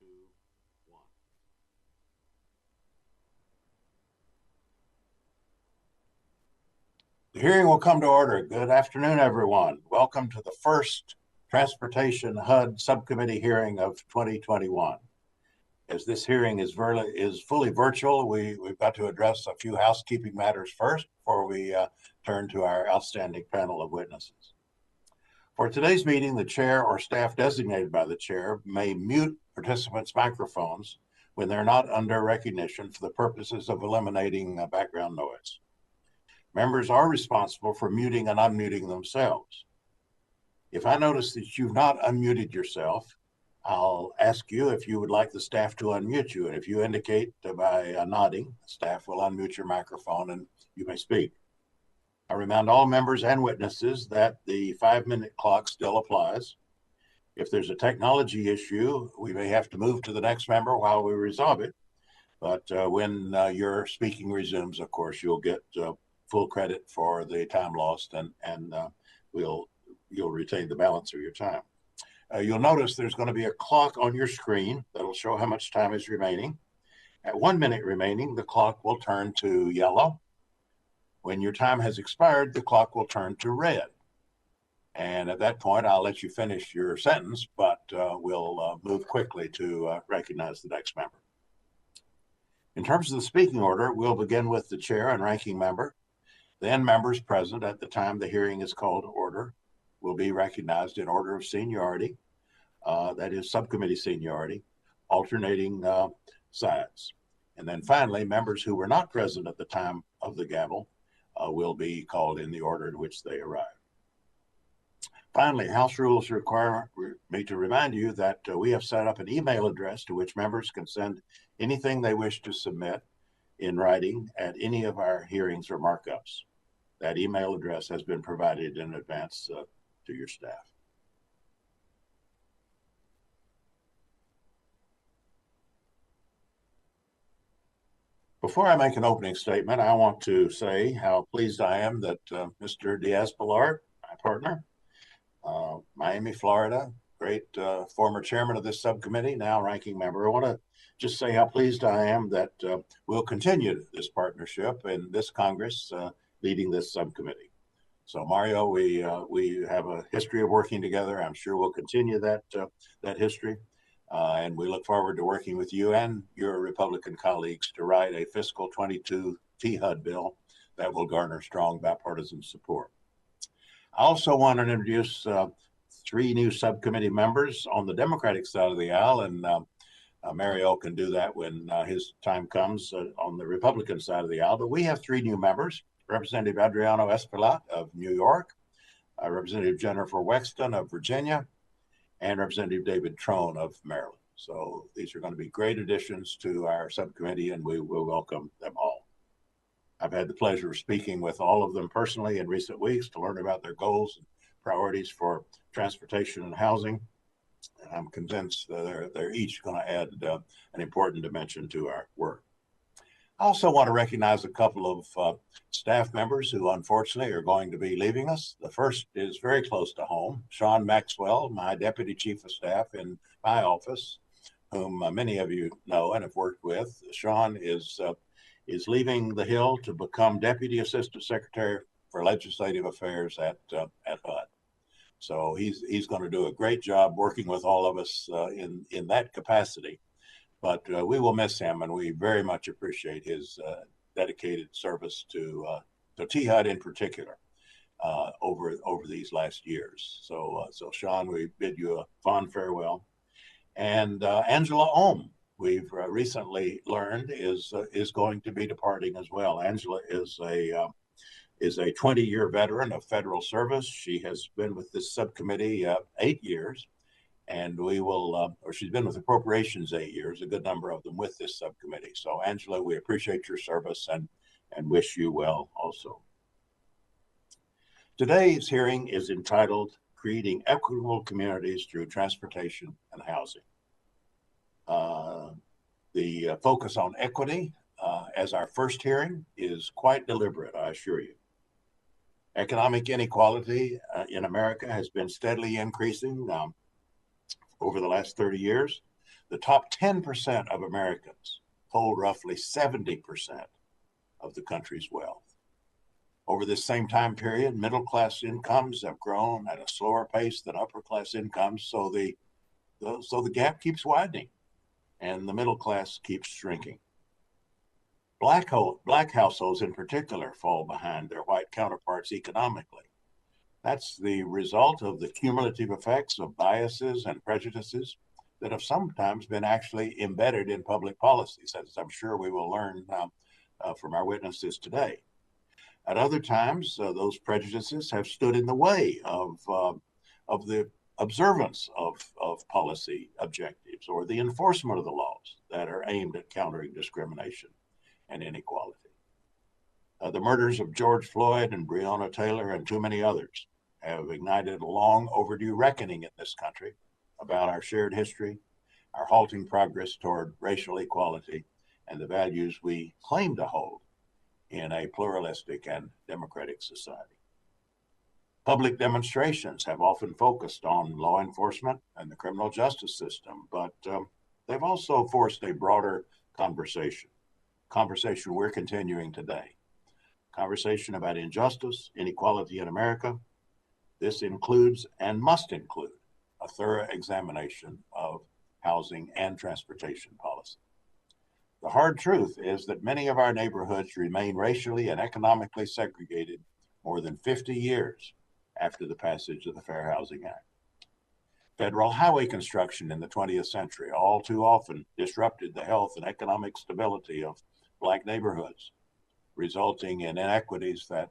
2, 1. The hearing will come to order. Good afternoon, everyone. Welcome to the first Transportation HUD Subcommittee hearing of 2021. As this hearing is fully virtual, we've got to address a few housekeeping matters first before we turn to our outstanding panel of witnesses. For today's meeting, the chair or staff designated by the chair may mute participants' microphones when they're not under recognition for the purposes of eliminating background noise. Members are responsible for muting and unmuting themselves. If I notice that you've not unmuted yourself, I'll ask you if you would like the staff to unmute you. And if you indicate by nodding, staff will unmute your microphone and you may speak. I remind all members and witnesses that the 5-minute clock still applies. If there's a technology issue, we may have to move to the next member while we resolve it. But when your speaking resumes, of course, you'll get full credit for the time lost, and you'll retain the balance of your time. You'll notice there's going to be a clock on your screen that'll show how much time is remaining. At 1 minute remaining, the clock will turn to yellow. When your time has expired, the clock will turn to red. And at that point, I'll let you finish your sentence, but we'll move quickly to recognize the next member. In terms of the speaking order, we'll begin with the chair and ranking member. Then members present at the time the hearing is called to order will be recognized in order of seniority, that is subcommittee seniority, alternating sides. And then finally, members who were not present at the time of the gavel will be called in the order in which they arrived. Finally, House rules require me to remind you that we have set up an email address to which members can send anything they wish to submit in writing at any of our hearings or markups. That email address has been provided in advance to your staff. Before I make an opening statement, I want to say how pleased I am that Mr. Diaz-Balart, my partner, Miami, Florida, great former chairman of this subcommittee, now ranking member. I want to just say how pleased I am that we'll continue this partnership in this Congress leading this subcommittee. So Mario, we have a history of working together. I'm sure we'll continue that history. And we look forward to working with you and your Republican colleagues to write a fiscal 22 THUD bill that will garner strong bipartisan support. I also want to introduce 3 new subcommittee members on the Democratic side of the aisle, and Mario can do that when his time comes on the Republican side of the aisle. But we have 3 new members: Representative Adriano Espaillat of New York, Representative Jennifer Wexton of Virginia, and Representative David Trone of Maryland. So these are going to be great additions to our subcommittee, and we will welcome them all. I've had the pleasure of speaking with all of them personally in recent weeks to learn about their goals and priorities for transportation and housing. And I'm convinced that they're each going to add an important dimension to our work. I also want to recognize a couple of staff members who unfortunately are going to be leaving us. The first is very close to home, Sean Maxwell, my Deputy Chief of Staff in my office, whom many of you know and have worked with. Sean is leaving the Hill to become Deputy Assistant Secretary for Legislative Affairs at HUD. So he's going to do a great job working with all of us in that capacity. But we will miss him, and we very much appreciate his dedicated service to THUD in particular over these last years. So Sean, we bid you a fond farewell. And Angela Ohm, we've recently learned is going to be departing as well. Angela is a 20-year veteran of federal service. She has been with this subcommittee 8 years. And we will, or she's been with Appropriations 8 years, a good number of them with this subcommittee. So Angela, we appreciate your service and wish you well also. Today's hearing is entitled Creating Equitable Communities Through Transportation and Housing. The focus on equity as our first hearing is quite deliberate, I assure you. Economic inequality in America has been steadily increasing over the last 30 years. The top 10% of Americans hold roughly 70% of the country's wealth. Over this same time period, middle-class incomes have grown at a slower pace than upper-class incomes, so the gap keeps widening, and the middle class keeps shrinking. Black households in particular fall behind their white counterparts economically. That's the result of the cumulative effects of biases and prejudices that have sometimes been actually embedded in public policies, as I'm sure we will learn from our witnesses today. At other times, those prejudices have stood in the way of the observance of policy objectives or the enforcement of the laws that are aimed at countering discrimination and inequality. The murders of George Floyd and Breonna Taylor and too many others have ignited a long overdue reckoning in this country about our shared history, our halting progress toward racial equality, and the values we claim to hold in a pluralistic and democratic society. Public demonstrations have often focused on law enforcement and the criminal justice system, but they've also forced a broader conversation we're continuing today. Conversation about injustice, inequality in America. This includes and must include a thorough examination of housing and transportation policy. The hard truth is that many of our neighborhoods remain racially and economically segregated more than 50 years after the passage of the Fair Housing Act. Federal highway construction in the 20th century all too often disrupted the health and economic stability of Black neighborhoods, resulting in inequities that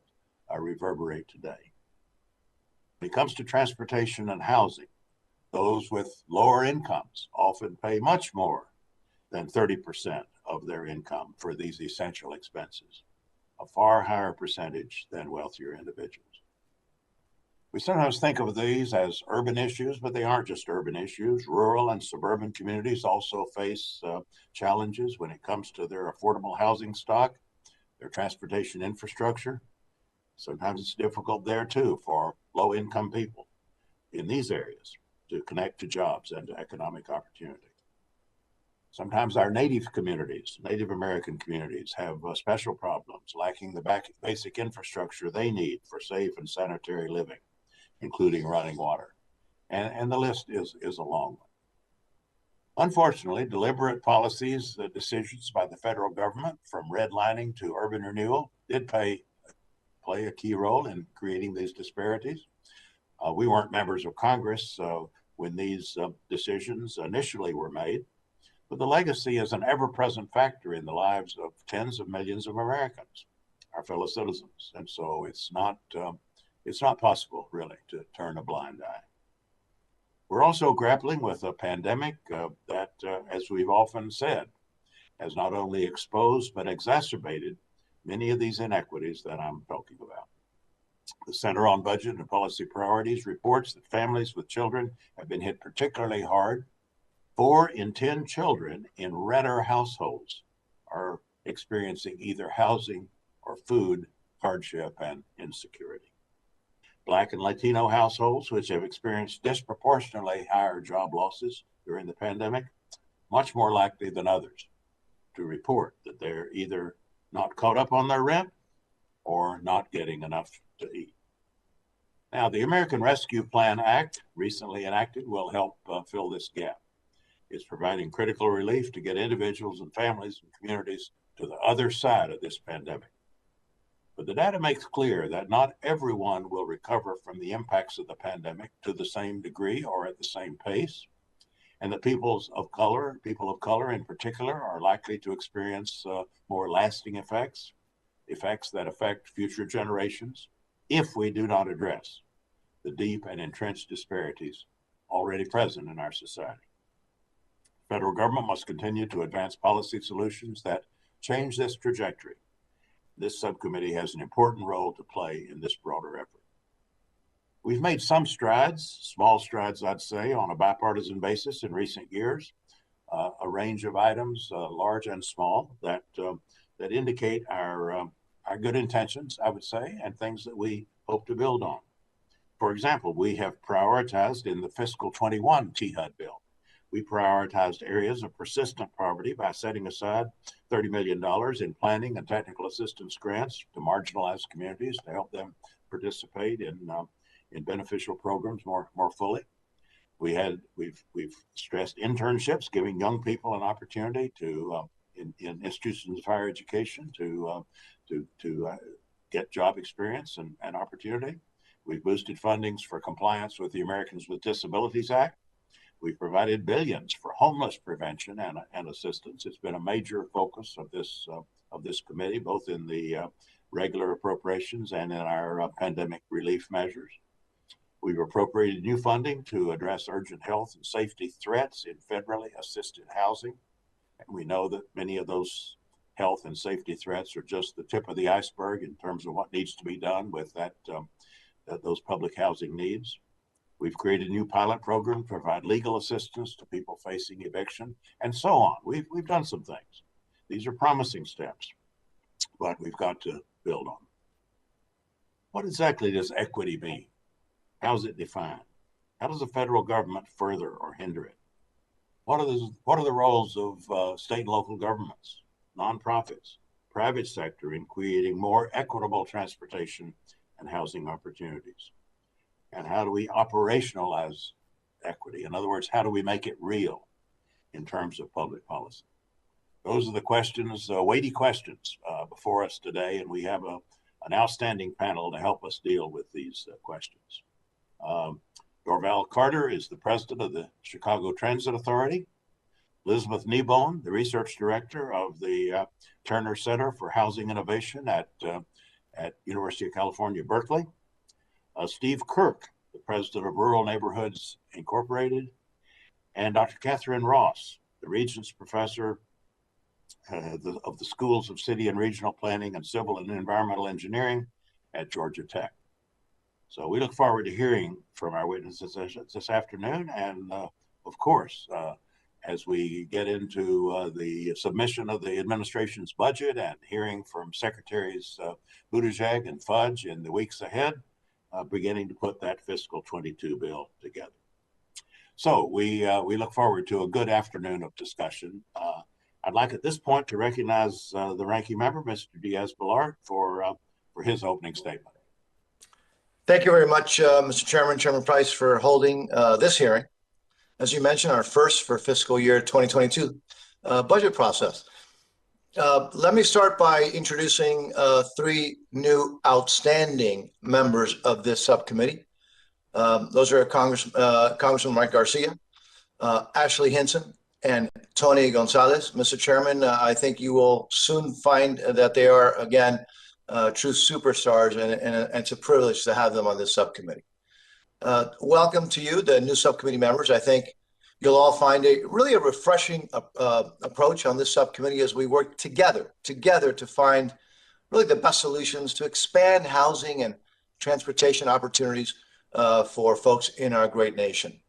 reverberate today. When it comes to transportation and housing, those with lower incomes often pay much more than 30% of their income for these essential expenses, a far higher percentage than wealthier individuals. We sometimes think of these as urban issues, but they aren't just urban issues. Rural and suburban communities also face challenges when it comes to their affordable housing stock, their transportation infrastructure. Sometimes it's difficult there too for low-income people in these areas to connect to jobs and to economic opportunity. Sometimes our Native American communities have special problems, lacking the basic infrastructure they need for safe and sanitary living, including running water. And the list is a long one. Unfortunately, deliberate policies, decisions by the federal government, from redlining to urban renewal, did play a key role in creating these disparities. We weren't members of Congress when these decisions initially were made, but the legacy is an ever-present factor in the lives of tens of millions of Americans, our fellow citizens. And so it's not possible, really, to turn a blind eye. We're also grappling with a pandemic that, as we've often said, has not only exposed but exacerbated many of these inequities that I'm talking about. The Center on Budget and Policy Priorities reports that families with children have been hit particularly hard. 4 in 10 children in renter households are experiencing either housing or food hardship and insecurity. Black and Latino households, which have experienced disproportionately higher job losses during the pandemic, much more likely than others to report that they're either not caught up on their rent or not getting enough to eat. Now, the American Rescue Plan Act, recently enacted, will help fill this gap. It's providing critical relief to get individuals and families and communities to the other side of this pandemic. But the data makes clear that not everyone will recover from the impacts of the pandemic to the same degree or at the same pace, and that people of color in particular, are likely to experience more lasting effects that affect future generations, if we do not address the deep and entrenched disparities already present in our society. The federal government must continue to advance policy solutions that change this trajectory. This subcommittee has an important role to play in this broader effort. We've made some strides, small strides, I'd say, on a bipartisan basis in recent years, a range of items, large and small, that indicate our good intentions, I would say, and things that we hope to build on. For example, we have prioritized in the fiscal 21 THUD bill. We prioritized areas of persistent poverty by setting aside $30 million in planning and technical assistance grants to marginalized communities to help them participate in beneficial programs more fully. We've stressed internships, giving young people an opportunity to in institutions of higher education to get job experience and opportunity. We've boosted fundings for compliance with the Americans with Disabilities Act. We've provided billions for homeless prevention and assistance. It's been a major focus of this committee, both in the regular appropriations and in our pandemic relief measures. We've appropriated new funding to address urgent health and safety threats in federally assisted housing. And we know that many of those health and safety threats are just the tip of the iceberg in terms of what needs to be done with those public housing needs. We've created a new pilot program to provide legal assistance to people facing eviction, and so on. We've done some things. These are promising steps, but we've got to build on them. What exactly does equity mean? How is it defined? How does the federal government further or hinder it? What are the roles of state and local governments, nonprofits, private sector in creating more equitable transportation and housing opportunities? And how do we operationalize equity? In other words, how do we make it real in terms of public policy? Those are the questions, weighty questions before us today, and we have an outstanding panel to help us deal with these questions. Dorval Carter is the president of the Chicago Transit Authority. Elizabeth Nibon, the research director of the Turner Center for Housing Innovation at University of California, Berkeley. Steve Kirk, the president of Rural Neighborhoods Incorporated, and Dr. Catherine Ross, the Regents Professor of the Schools of City and Regional Planning and Civil and Environmental Engineering at Georgia Tech. So we look forward to hearing from our witnesses this afternoon, and of course, as we get into the submission of the administration's budget and hearing from Secretaries Buttigieg and Fudge in the weeks ahead, beginning to put that fiscal 22 bill together. So we look forward to a good afternoon of discussion. I'd like at this point to recognize the ranking member, Mr. Diaz-Balart, for his opening statement. Thank you very much, Mr. Chairman, Chairman Price, for holding this hearing. As you mentioned, our first for fiscal year 2022 budget process. Let me start by introducing three new outstanding members of this subcommittee. Those are Congressman Mike Garcia, Ashley Hinson, and Tony Gonzalez. Mr. Chairman, I think you will soon find that they are, again, true superstars, and it's a privilege to have them on this subcommittee. Welcome to you, the new subcommittee members. I think you'll all find a refreshing approach on this subcommittee as we work together to find really the best solutions to expand housing and transportation opportunities for folks in our great nation.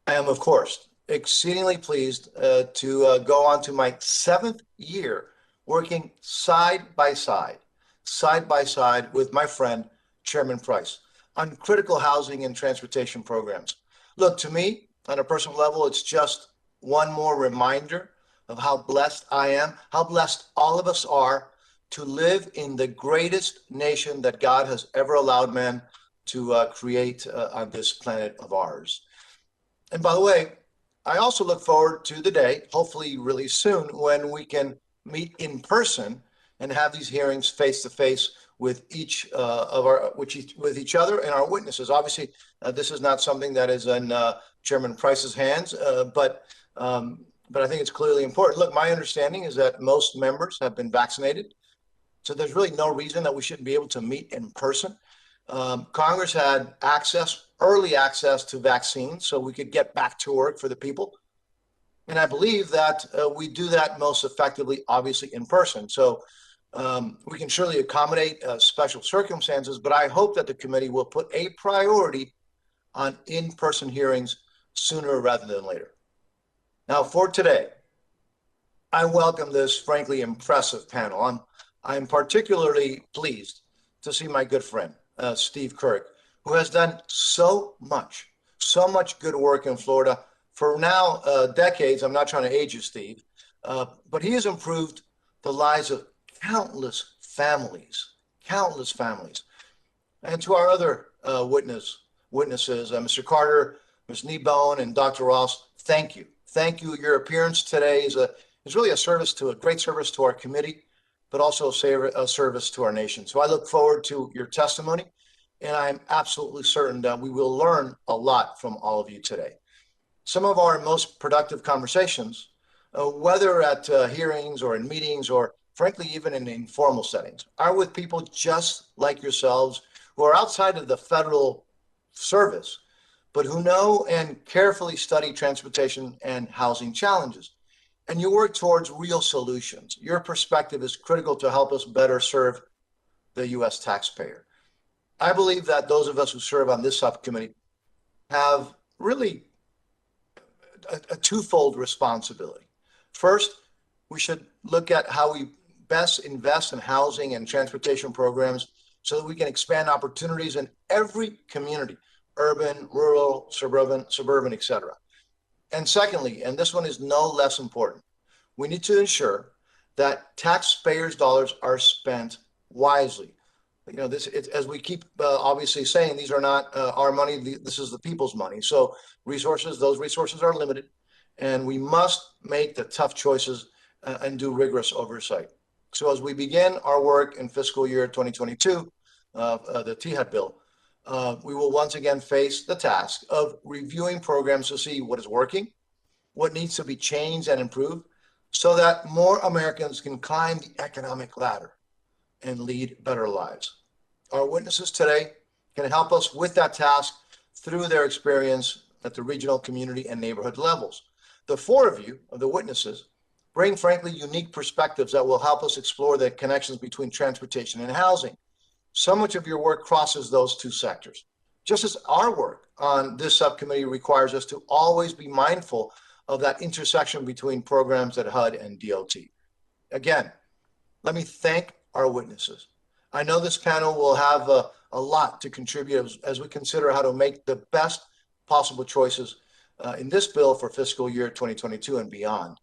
I am, of course, exceedingly pleased to go on to my 7th year working side by side with my friend, Chairman Price, on critical housing and transportation programs. Look, to me, on a personal level, it's just one more reminder of how blessed I am, how blessed all of us are to live in the greatest nation that God has ever allowed man to create on this planet of ours. And by the way, I also look forward to the day, hopefully really soon, when we can meet in person and have these hearings face to face with each with each other and our witnesses. Obviously, this is not something that is in Chairman Price's hands, but I think it's clearly important. Look, my understanding is that most members have been vaccinated, so there's really no reason that we shouldn't be able to meet in person. Congress had early access to vaccines, so we could get back to work for the people. And I believe that we do that most effectively, obviously, in person. So we can surely accommodate special circumstances, but I hope that the committee will put a priority on in-person hearings sooner rather than later. Now, for today, I welcome this frankly impressive panel. I'm particularly pleased to see my good friend, Steve Kirk, who has done so much good work in Florida for now decades. I'm not trying to age you, Steve, but he has improved the lives of countless families, countless families. And to our other witnesses, Mr. Carter, Ms. Nibon, and Dr. Ross, thank you. Thank you. Your appearance today is really a great service to our committee, but also a service to our nation. So I look forward to your testimony, and I'm absolutely certain that we will learn a lot from all of you today. Some of our most productive conversations, whether at hearings or in meetings or frankly even in informal settings, are with people just like yourselves who are outside of the federal service, but who know and carefully study transportation and housing challenges. And you work towards real solutions. Your perspective is critical to help us better serve the U.S. taxpayer. I believe that those of us who serve on this subcommittee have really a twofold responsibility. First, we should look at how we best invest in housing and transportation programs so that we can expand opportunities in every community, urban, rural, suburban, etc. And secondly, and this one is no less important, we need to ensure that taxpayers' dollars are spent wisely. You know, as we keep obviously saying, these are not our money. This is the people's money. So those resources are limited, and we must make the tough choices and do rigorous oversight. So as we begin our work in fiscal year 2022, the THEAD bill, we will once again face the task of reviewing programs to see what is working, what needs to be changed and improved, so that more Americans can climb the economic ladder and lead better lives. Our witnesses today can help us with that task through their experience at the regional, community, and neighborhood levels. The four of you, of the witnesses, bring frankly unique perspectives that will help us explore the connections between transportation and housing. So much of your work crosses those two sectors. Just as our work on this subcommittee requires us to always be mindful of that intersection between programs at HUD and DOT. Again, let me thank our witnesses. I know this panel will have a lot to contribute as we consider how to make the best possible choices in this bill for fiscal year 2022 and beyond.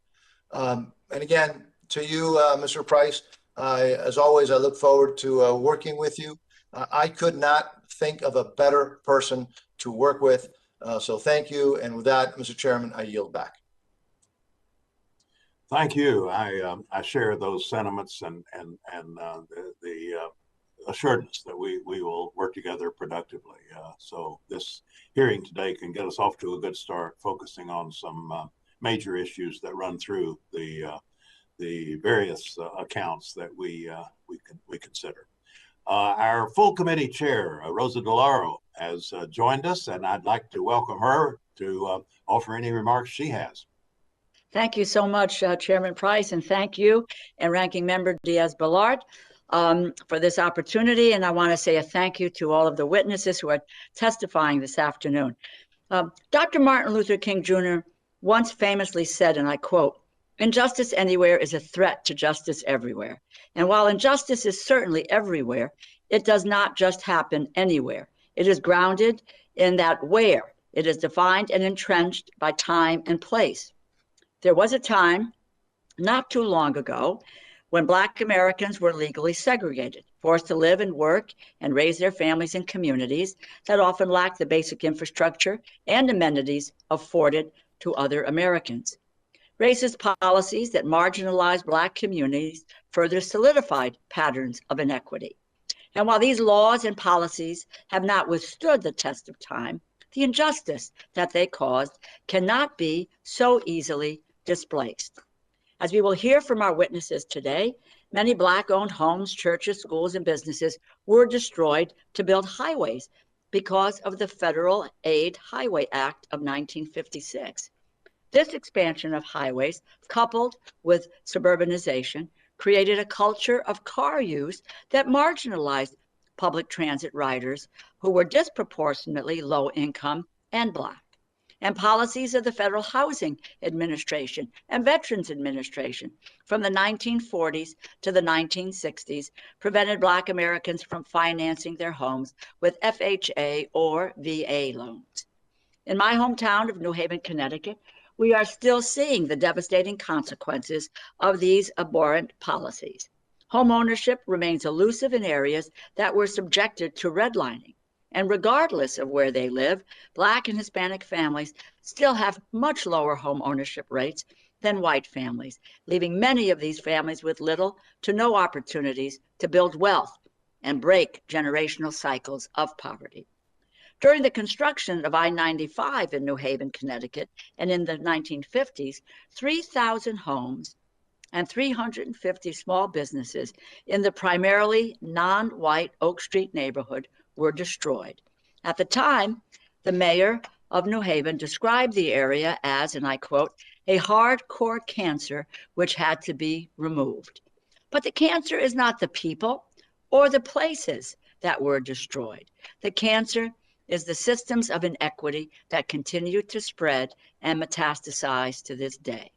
And again, to you, Mr. Price, as always, I look forward to working with you. I could not think of a better person to work with. So thank you. And with that, Mr. Chairman, I yield back. Thank you. I share those sentiments and the assurance that we will work together productively. So this hearing today can get us off to a good start, focusing on some major issues that run through the various accounts that we consider. Our full committee chair, Rosa DeLauro, has joined us, and I'd like to welcome her to offer any remarks she has. Thank you so much, Chairman Price, and thank you and Ranking Member Diaz-Balart for this opportunity. And I want to say a thank you to all of the witnesses who are testifying this afternoon. Dr. Martin Luther King Jr. once famously said, and I quote, "Injustice anywhere is a threat to justice everywhere." And while injustice is certainly everywhere, it does not just happen anywhere. It is grounded in that where. It is defined and entrenched by time and place. There was a time, not too long ago, when Black Americans were legally segregated, forced to live and work and raise their families in communities that often lacked the basic infrastructure and amenities afforded to other Americans. Racist policies that marginalized Black communities further solidified patterns of inequity. And while these laws and policies have not withstood the test of time, the injustice that they caused cannot be so easily displaced. As we will hear from our witnesses today, many Black-owned homes, churches, schools, and businesses were destroyed to build highways because of the Federal Aid Highway Act of 1956. This expansion of highways, coupled with suburbanization, created a culture of car use that marginalized public transit riders who were disproportionately low income and Black. And policies of the Federal Housing Administration and Veterans Administration from the 1940s to the 1960s prevented Black Americans from financing their homes with FHA or VA loans. In my hometown of New Haven, Connecticut, we are still seeing the devastating consequences of these abhorrent policies. Homeownership remains elusive in areas that were subjected to redlining. And regardless of where they live, Black and Hispanic families still have much lower home ownership rates than white families, leaving many of these families with little to no opportunities to build wealth and break generational cycles of poverty. During the construction of I-95 in New Haven, Connecticut, and in the 1950s, 3,000 homes and 350 small businesses in the primarily non-white Oak Street neighborhood were destroyed. At the time, the mayor of New Haven described the area as, and I quote, a hardcore cancer which had to be removed. But the cancer is not the people or the places that were destroyed. The cancer is the systems of inequity that continue to spread and metastasize to this day.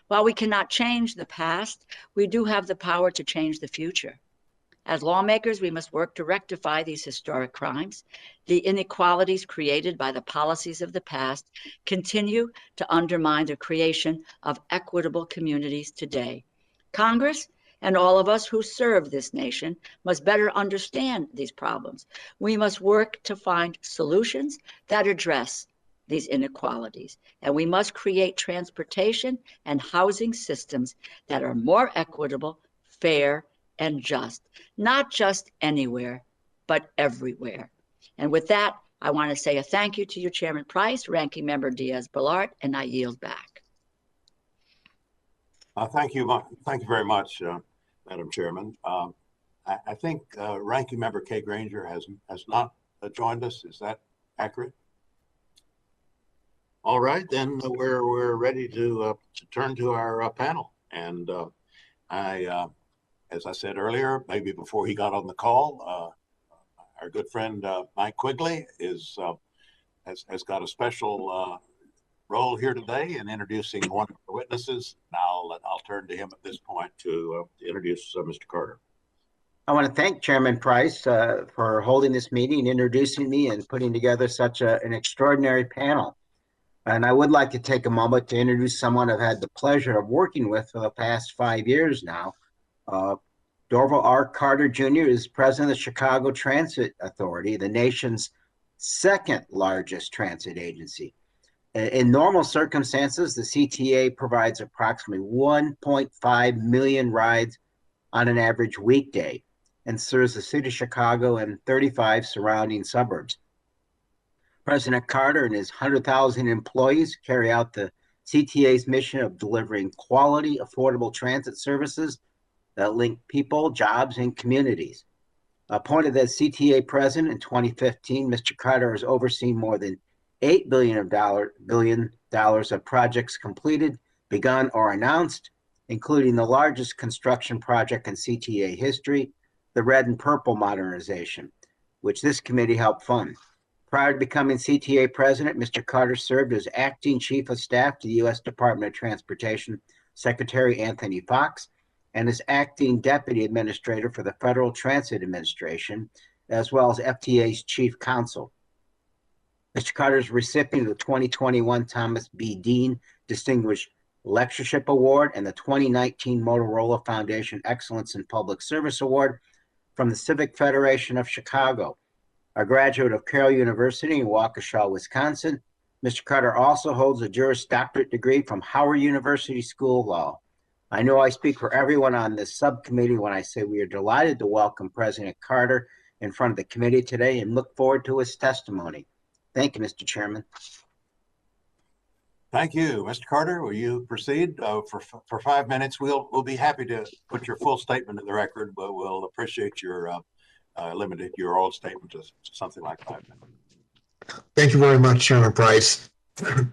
While we cannot change the past, we do have the power to change the future. As lawmakers, we must work to rectify these historic crimes. The inequalities created by the policies of the past continue to undermine the creation of equitable communities today. Congress and all of us who serve this nation must better understand these problems. We must work to find solutions that address these inequalities, and we must create transportation and housing systems that are more equitable, fair, and just, not just anywhere, but everywhere. And with that, I want to say a thank you to you, Chairman Price, Ranking Member Diaz-Balart, and I yield back. Thank you very much, Madam Chairman. I think Ranking Member Kay Granger has not joined us. Is that accurate? All right, then we're ready to turn to our panel. And as I said earlier, maybe before he got on the call, our good friend Mike Quigley has got a special role here today in introducing one of the witnesses. Now I'll turn to him at this point to introduce Mr. Carter. I want to thank Chairman Price for holding this meeting, introducing me, and putting together such an extraordinary panel. And I would like to take a moment to introduce someone I've had the pleasure of working with for the past 5 years now. Dorval R. Carter Jr. is president of the Chicago Transit Authority, the nation's second largest transit agency. In normal circumstances, the CTA provides approximately 1.5 million rides on an average weekday and serves the city of Chicago and 35 surrounding suburbs. President Carter and his 100,000 employees carry out the CTA's mission of delivering quality, affordable transit services that link people, jobs, and communities. Appointed as CTA president in 2015, Mr. Carter has overseen more than $8 billion of projects completed, begun, or announced, including the largest construction project in CTA history, the Red and Purple modernization, which this committee helped fund. Prior to becoming CTA president, Mr. Carter served as acting chief of staff to the U.S. Department of Transportation Secretary Anthony Fox and as acting deputy administrator for the Federal Transit Administration, as well as FTA's chief counsel. Mr. Carter is recipient of the 2021 Thomas B. Dean Distinguished Lectureship Award and the 2019 Motorola Foundation Excellence in Public Service Award from the Civic Federation of Chicago. A graduate of Carroll University in Waukesha, Wisconsin, Mr. Carter also holds a Juris Doctorate degree from Howard University School of Law. I know I speak for everyone on this subcommittee when I say we are delighted to welcome President Carter in front of the committee today and look forward to his testimony. Thank you, Mr. Chairman. Thank you, Mr. Carter. Will you proceed for 5 minutes? We'll be happy to put your full statement in the record, but we'll appreciate your limited your old statement to something like 5 minutes. Thank you very much, Chairman Price. I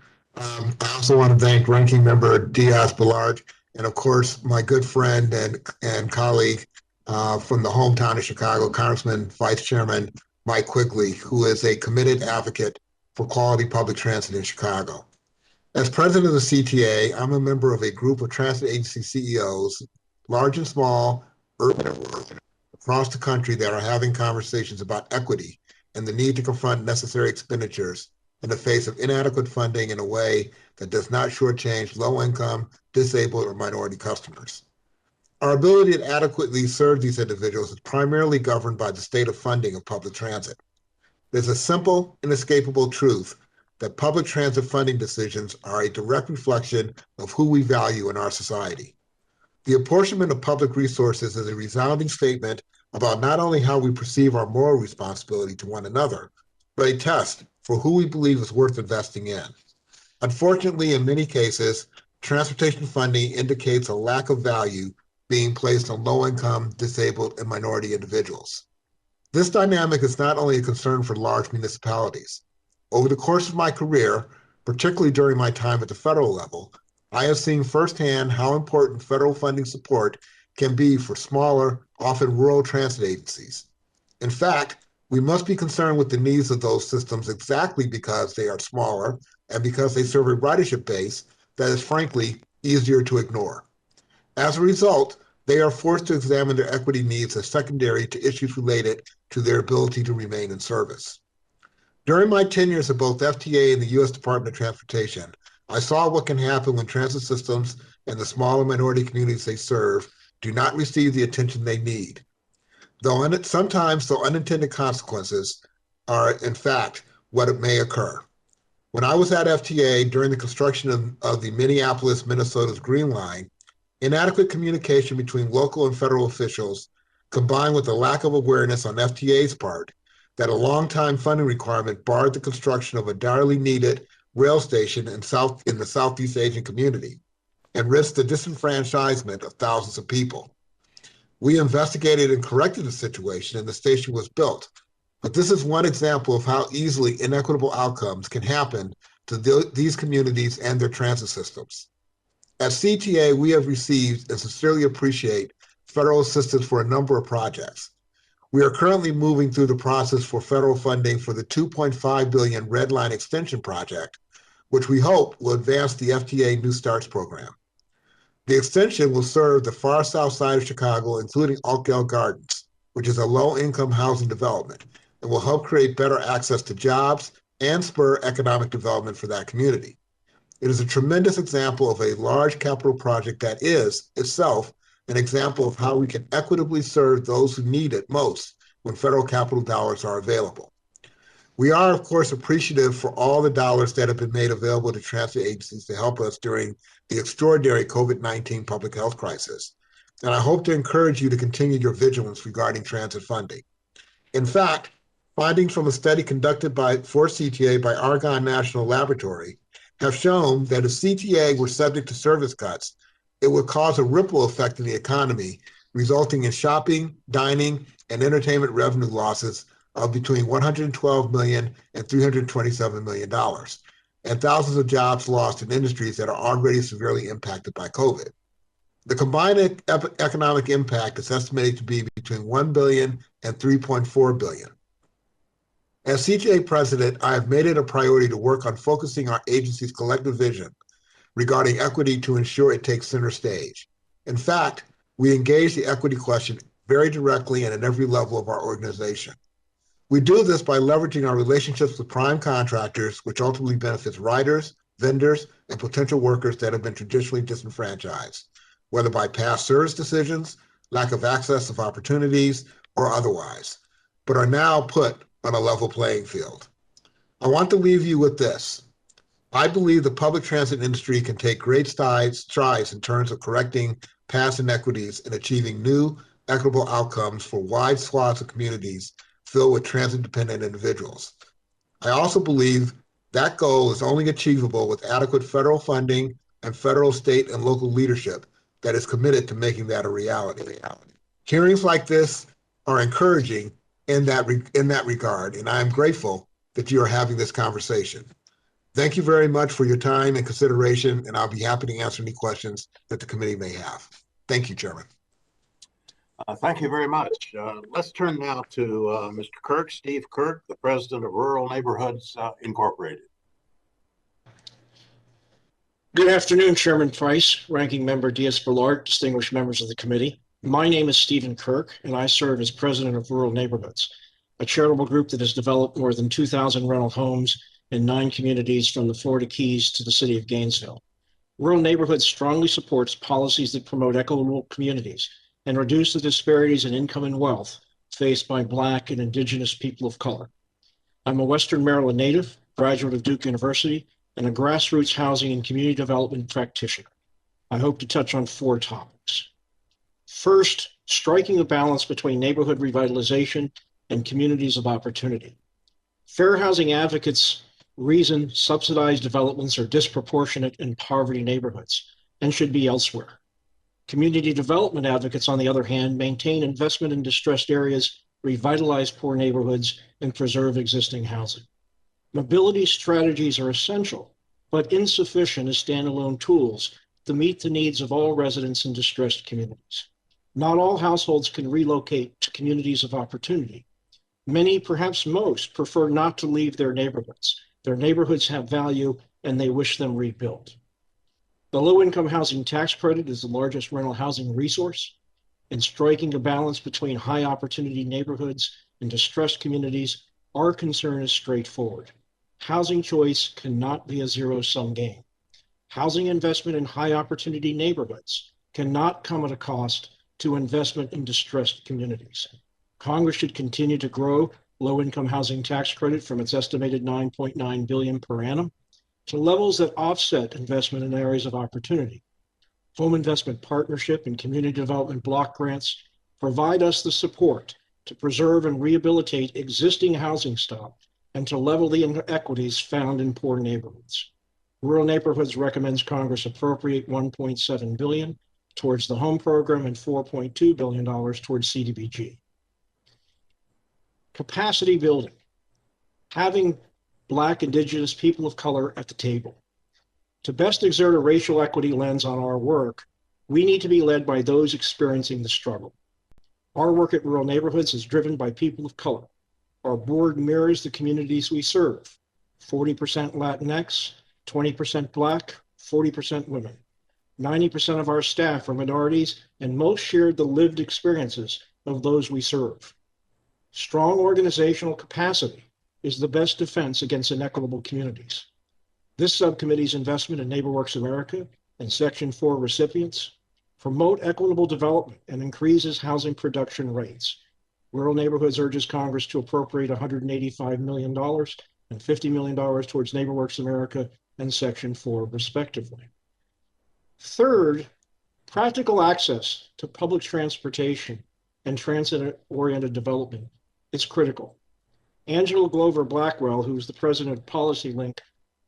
also want to thank Ranking Member Diaz-Balart and, of course, my good friend and colleague from the hometown of Chicago, Congressman Vice Chairman Mike Quigley, who is a committed advocate for quality public transit in Chicago. As president of the CTA, I'm a member of a group of transit agency CEOs, large and small, urban and rural, across the country that are having conversations about equity and the need to confront necessary expenditures in the face of inadequate funding in a way that does not shortchange low-income, disabled, or minority customers. Our ability to adequately serve these individuals is primarily governed by the state of funding of public transit. There's a simple, inescapable truth that public transit funding decisions are a direct reflection of who we value in our society. The apportionment of public resources is a resounding statement about not only how we perceive our moral responsibility to one another, but a test for who we believe is worth investing in. Unfortunately, in many cases, transportation funding indicates a lack of value being placed on low-income, disabled, and minority individuals. This dynamic is not only a concern for large municipalities. Over the course of my career, particularly during my time at the federal level, I have seen firsthand how important federal funding support can be for smaller, often rural transit agencies. In fact, we must be concerned with the needs of those systems exactly because they are smaller and because they serve a ridership base that is frankly easier to ignore. As a result, they are forced to examine their equity needs as secondary to issues related to their ability to remain in service. During my tenures at both FTA and the U.S. Department of Transportation, I saw what can happen when transit systems and the smaller minority communities they serve do not receive the attention they need. Sometimes unintended consequences are, in fact, what it may occur. When I was at FTA during the construction of the Minneapolis, Minnesota's Green Line, inadequate communication between local and federal officials, combined with a lack of awareness on FTA's part that a long-time funding requirement barred the construction of a direly needed rail station in the Southeast Asian community and risked the disenfranchisement of thousands of people. We investigated and corrected the situation, and the station was built. But this is one example of how easily inequitable outcomes can happen to these communities and their transit systems. At CTA, we have received and sincerely appreciate federal assistance for a number of projects. We are currently moving through the process for federal funding for the $2.5 billion Red Line Extension project, which we hope will advance the FTA New Starts program. The extension will serve the far south side of Chicago, including Oakdale Gardens, which is a low-income housing development, and will help create better access to jobs and spur economic development for that community. It is a tremendous example of a large capital project that is, itself, an example of how we can equitably serve those who need it most when federal capital dollars are available. We are, of course, appreciative for all the dollars that have been made available to transit agencies to help us during the extraordinary COVID-19 public health crisis. And I hope to encourage you to continue your vigilance regarding transit funding. In fact, findings from a study conducted for CTA by Argonne National Laboratory have shown that if CTA were subject to service cuts, it would cause a ripple effect in the economy, resulting in shopping, dining, and entertainment revenue losses of between $112 million and $327 million, and thousands of jobs lost in industries that are already severely impacted by COVID. The combined economic impact is estimated to be between $1 billion and $3.4 billion. As CTA president, I have made it a priority to work on focusing our agency's collective vision regarding equity to ensure it takes center stage. In fact, we engage the equity question very directly and at every level of our organization. We do this by leveraging our relationships with prime contractors, which ultimately benefits riders, vendors, and potential workers that have been traditionally disenfranchised, whether by past service decisions, lack of access of opportunities, or otherwise, but are now put on a level playing field. I want to leave you with this. I believe the public transit industry can take great strides in terms of correcting past inequities and achieving new equitable outcomes for wide swaths of communities filled with transit-dependent individuals. I also believe that goal is only achievable with adequate federal funding and federal, state, and local leadership that is committed to making that a reality. Hearings like this are encouraging in that regard, and I am grateful that you are having this conversation. Thank you very much for your time and consideration, and I'll be happy to answer any questions that the committee may have. Thank you, Chairman. Thank you very much. Let's turn now to Mr. Kirk, Steve Kirk, the president of Rural Neighborhoods Incorporated. Good afternoon, Chairman Price, Ranking Member Diaz-Balart, distinguished members of the committee. My name is Stephen Kirk, and I serve as president of Rural Neighborhoods, a charitable group that has developed more than 2,000 rental homes in 9 communities from the Florida Keys to the city of Gainesville. Rural Neighborhoods strongly supports policies that promote equitable communities and reduce the disparities in income and wealth faced by Black and Indigenous people of color. I'm a Western Maryland native, graduate of Duke University, and a grassroots housing and community development practitioner. I hope to touch on 4 topics. First, striking a balance between neighborhood revitalization and communities of opportunity. Fair housing advocates reason subsidized developments are disproportionate in poverty neighborhoods and should be elsewhere. Community development advocates, on the other hand, maintain investment in distressed areas, revitalize poor neighborhoods, and preserve existing housing. Mobility strategies are essential, but insufficient as standalone tools to meet the needs of all residents in distressed communities. Not all households can relocate to communities of opportunity. Many, perhaps most, prefer not to leave their neighborhoods. Their neighborhoods have value and they wish them rebuilt. The low-income housing tax credit is the largest rental housing resource. In striking a balance between high opportunity neighborhoods and distressed communities, our concern is straightforward. Housing choice cannot be a zero-sum game. Housing investment in high opportunity neighborhoods cannot come at a cost to investment in distressed communities. Congress should continue to grow low-income housing tax credit from its estimated $9.9 billion per annum to levels that offset investment in areas of opportunity. Home Investment Partnership and Community Development Block Grants provide us the support to preserve and rehabilitate existing housing stock and to level the inequities found in poor neighborhoods. Rural Neighborhoods recommends Congress appropriate $1.7 billion towards the home program and $4.2 billion towards CDBG. Capacity building, having Black, Indigenous, people of color at the table. To best exert a racial equity lens on our work, we need to be led by those experiencing the struggle. Our work at Rural Neighborhoods is driven by people of color. Our board mirrors the communities we serve, 40% Latinx, 20% Black, 40% women. 90% of our staff are minorities, and most share the lived experiences of those we serve. Strong organizational capacity is the best defense against inequitable communities. This subcommittee's investment in NeighborWorks America and Section 4 recipients promote equitable development and increases housing production rates. Rural Neighborhoods urges Congress to appropriate $185 million and $50 million towards NeighborWorks America and Section 4, respectively. Third, practical access to public transportation and transit-oriented development is critical. Angela Glover Blackwell, who is the president of PolicyLink,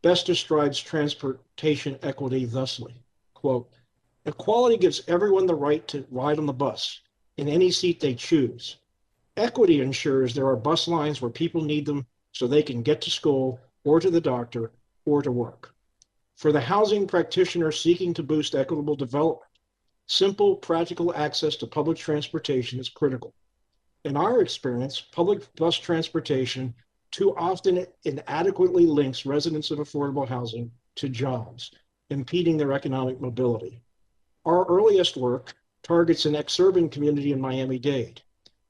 best describes transportation equity thusly, quote, "Equality gives everyone the right to ride on the bus in any seat they choose. Equity ensures there are bus lines where people need them so they can get to school or to the doctor or to work. For the housing practitioner seeking to boost equitable development, simple, practical access to public transportation is critical. In our experience, public bus transportation too often inadequately links residents of affordable housing to jobs, impeding their economic mobility. Our earliest work targets an exurban community in Miami-Dade.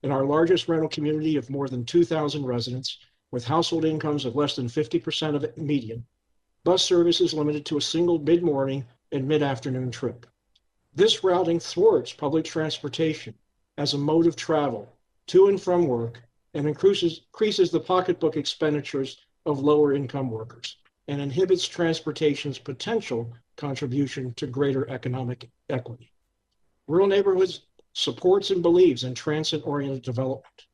In our largest rental community of more than 2,000 residents, with household incomes of less than 50% of median, bus service is limited to a single mid-morning and mid-afternoon trip. This routing thwarts public transportation as a mode of travel to and from work and increases the pocketbook expenditures of lower income workers and inhibits transportation's potential contribution to greater economic equity. Rural Neighborhoods supports and believes in transit-oriented development.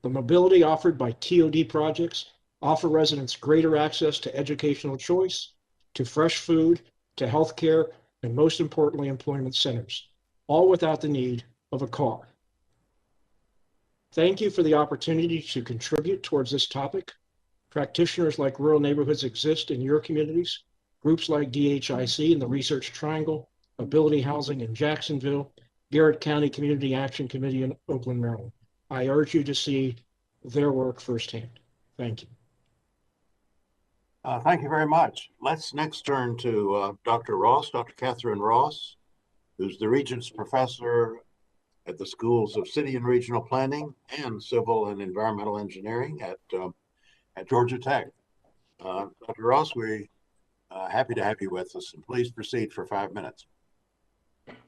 The mobility offered by TOD projects offer residents greater access to educational choice, to fresh food, to healthcare, and most importantly, employment centers, all without the need of a car. Thank you for the opportunity to contribute towards this topic. Practitioners like Rural Neighborhoods exist in your communities. Groups like DHIC in the Research Triangle, Ability Housing in Jacksonville, Garrett County Community Action Committee in Oakland, Maryland. I urge you to see their work firsthand. Thank you. Thank you very much. Let's next turn to Dr. Ross, Dr. Catherine Ross, who's the Regents Professor at the Schools of City and Regional Planning and Civil and Environmental Engineering at Georgia Tech. Dr. Ross, we're happy to have you with us, and please proceed for 5 minutes.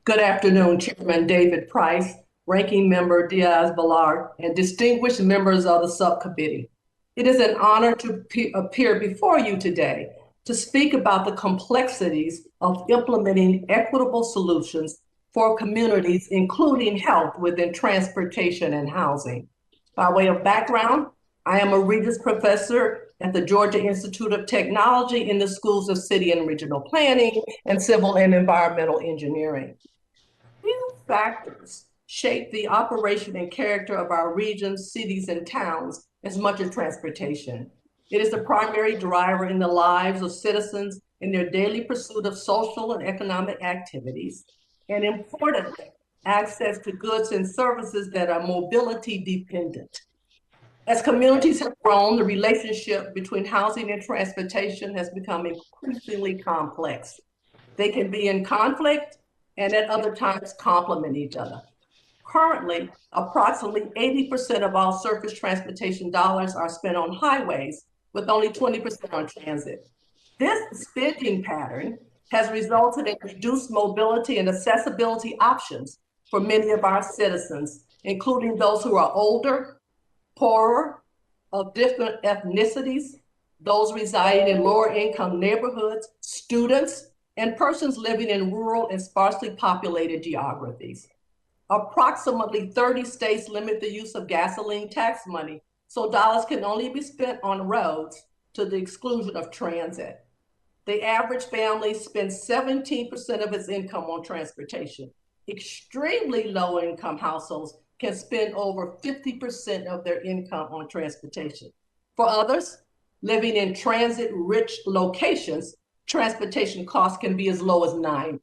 Good afternoon, Chairman David Price, Ranking Member Diaz-Balart, and distinguished members of the subcommittee. It is an honor to appear before you today to speak about the complexities of implementing equitable solutions for communities, including health within transportation and housing. By way of background, I am a Regents Professor at the Georgia Institute of Technology in the Schools of City and Regional Planning and Civil and Environmental Engineering. Few factors shape the operation and character of our regions, cities, and towns as much as transportation. It is the primary driver in the lives of citizens in their daily pursuit of social and economic activities, and importantly, access to goods and services that are mobility dependent. As communities have grown, the relationship between housing and transportation has become increasingly complex. They can be in conflict and at other times complement each other. Currently, approximately 80% of all surface transportation dollars are spent on highways, with only 20% on transit. This spending pattern has resulted in reduced mobility and accessibility options for many of our citizens, including those who are older, poorer, of different ethnicities, those residing in lower income neighborhoods, students, and persons living in rural and sparsely populated geographies. Approximately 30 states limit the use of gasoline tax money, so dollars can only be spent on roads to the exclusion of transit. The average family spends 17% of its income on transportation. Extremely low income households can spend over 50% of their income on transportation. For others, living in transit-rich locations, transportation costs can be as low as 9%.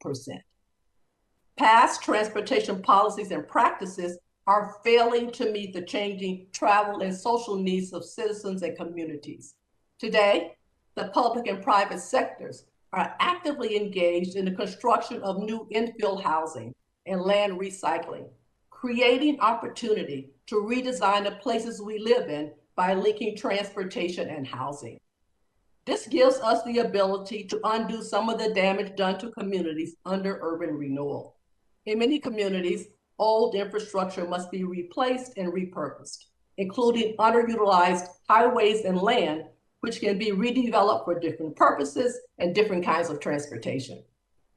Past transportation policies and practices are failing to meet the changing travel and social needs of citizens and communities. Today, the public and private sectors are actively engaged in the construction of new infill housing and land recycling, creating opportunity to redesign the places we live in by linking transportation and housing. This gives us the ability to undo some of the damage done to communities under urban renewal. In many communities, old infrastructure must be replaced and repurposed, including underutilized highways and land, which can be redeveloped for different purposes and different kinds of transportation.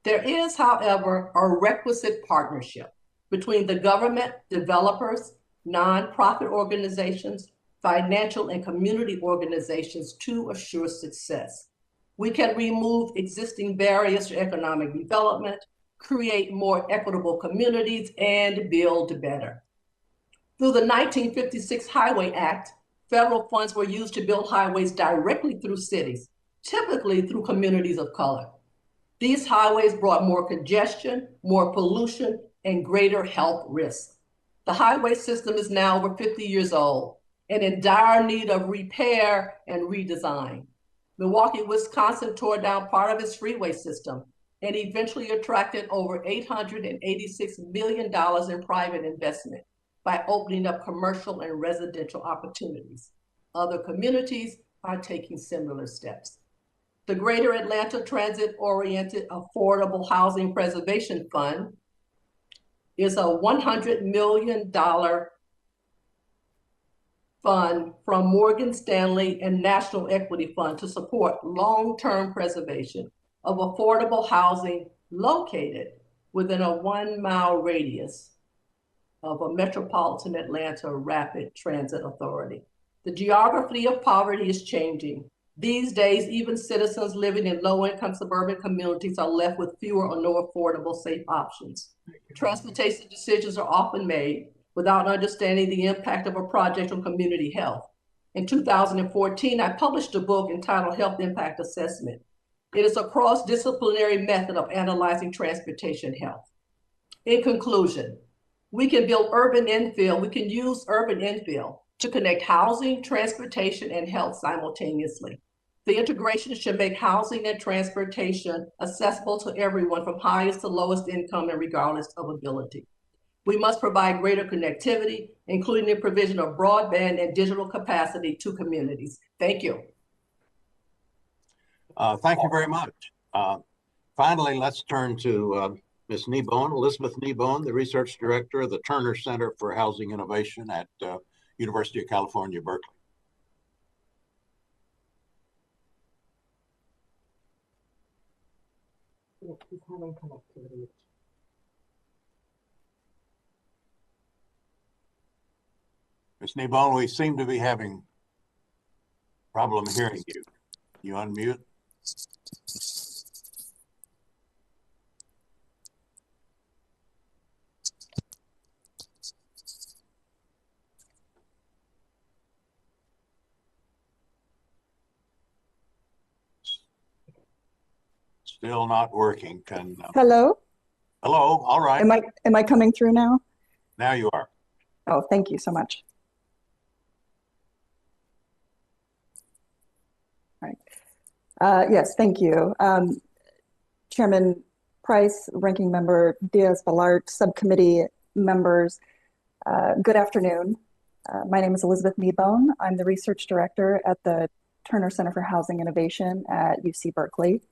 There is, however, a requisite partnership between the government, developers, nonprofit organizations, financial and community organizations to assure success. We can remove existing barriers to economic development, create more equitable communities, and build better. Through the 1956 Highway Act, federal funds were used to build highways directly through cities, typically through communities of color. These highways brought more congestion, more pollution, and greater health risks. The highway system is now over 50 years old and in dire need of repair and redesign. Milwaukee, Wisconsin tore down part of its freeway system and eventually attracted over $886 million in private investment by opening up commercial and residential opportunities. Other communities are taking similar steps. The Greater Atlanta Transit-Oriented Affordable Housing Preservation Fund is a $100 million fund from Morgan Stanley and National Equity Fund to support long-term preservation of affordable housing located within a 1-mile radius of a metropolitan Atlanta rapid transit authority. The geography of poverty is changing. These days, even citizens living in low-income suburban communities are left with fewer or no affordable, safe options. Transportation decisions are often made without understanding the impact of a project on community health. In 2014, I published a book entitled Health Impact Assessment. It is a cross-disciplinary method of analyzing transportation health. In conclusion, we can build urban infill, we can use urban infill to connect housing, transportation, and health simultaneously. The integration should make housing and transportation accessible to everyone from highest to lowest income and regardless of ability. We must provide greater connectivity, including the provision of broadband and digital capacity to communities. Thank you. Thank you very much. Finally, let's turn to Ms. Nibon, Elizabeth Nibon, the Research Director of the Turner Center for Housing Innovation at University of California, Berkeley. He's having connectivity. Ms. Nibon, we seem to be having problem hearing you. You unmute? Still not working. Hello? Hello, all right. Am I coming through now? Now you are. Oh, thank you so much. All right. Yes, thank you. Chairman Price, Ranking Member Diaz-Balart, Subcommittee members, good afternoon. My name is Elizabeth Nibon. I'm the Research Director at the Turner Center for Housing Innovation at UC Berkeley.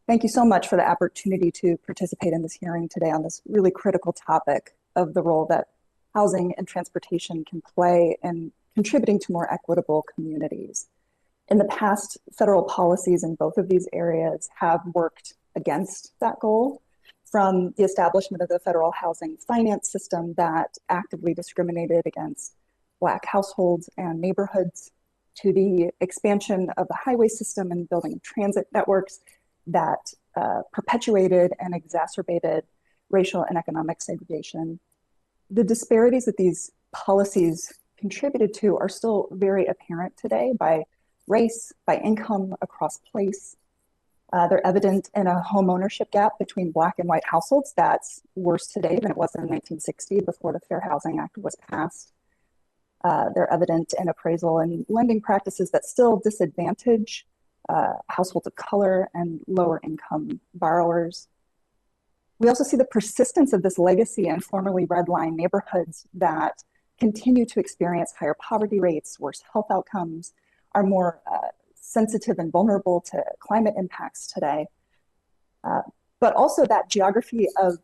Thank you so much for the opportunity to participate in this hearing today on this really critical topic of the role that housing and transportation can play in contributing to more equitable communities. In the past, federal policies in both of these areas have worked against that goal, from the establishment of the federal housing finance system that actively discriminated against Black households and neighborhoods, to the expansion of the highway system and building transit networks that perpetuated and exacerbated racial and economic segregation. The disparities that these policies contributed to are still very apparent today by race, by income, across place. They're evident in a home ownership gap between Black and white households that's worse today than it was in 1960 before the Fair Housing Act was passed. They're evident in appraisal and lending practices that still disadvantage households of color and lower income borrowers. We also see the persistence of this legacy in formerly redline neighborhoods that continue to experience higher poverty rates, worse health outcomes, are more sensitive and vulnerable to climate impacts today. But also that geography of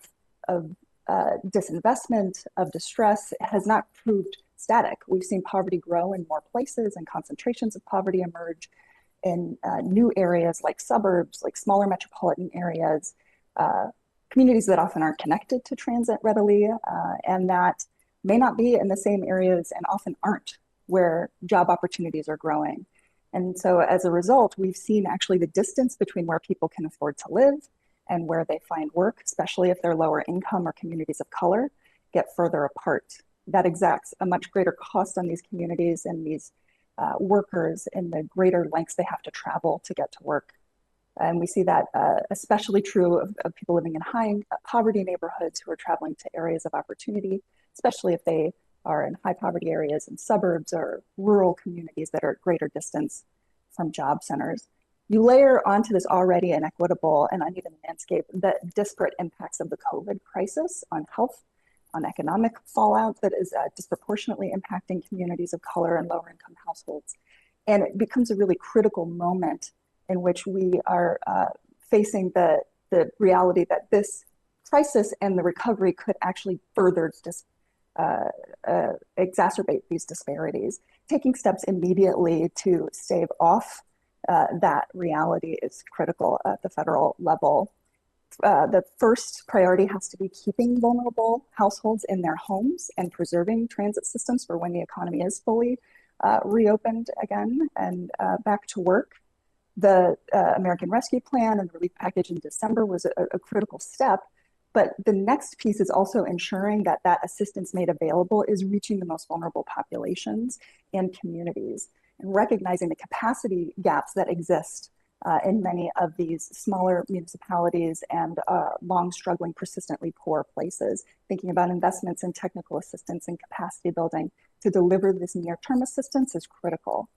disinvestment, of distress has not proved static. We've seen poverty grow in more places and concentrations of poverty emerge in new areas like suburbs, like smaller metropolitan areas, communities that often aren't connected to transit readily, and that may not be in the same areas and often aren't where job opportunities are growing. And so as a result, we've seen actually the distance between where people can afford to live and where they find work, especially if they're lower income or communities of color, get further apart. That exacts a much greater cost on these communities and these workers in the greater lengths they have to travel to get to work. And we see that especially true of people living in high poverty neighborhoods who are traveling to areas of opportunity, especially if they are in high poverty areas in suburbs or rural communities that are at greater distance from job centers. You layer onto this already inequitable and uneven landscape the disparate impacts of the COVID crisis on health, on economic fallout that is disproportionately impacting communities of color and lower income households. And it becomes a really critical moment in which we are facing the reality that this crisis and the recovery could actually further exacerbate these disparities. Taking steps immediately to stave off that reality is critical at the federal level. The first priority has to be keeping vulnerable households in their homes and preserving transit systems for when the economy is fully reopened again and back to work. The American Rescue Plan and the relief package in December was a critical step, but the next piece is also ensuring that that assistance made available is reaching the most vulnerable populations and communities, and recognizing the capacity gaps that exist in many of these smaller municipalities and long struggling, persistently poor places. Thinking about investments in technical assistance and capacity building to deliver this near-term assistance is critical.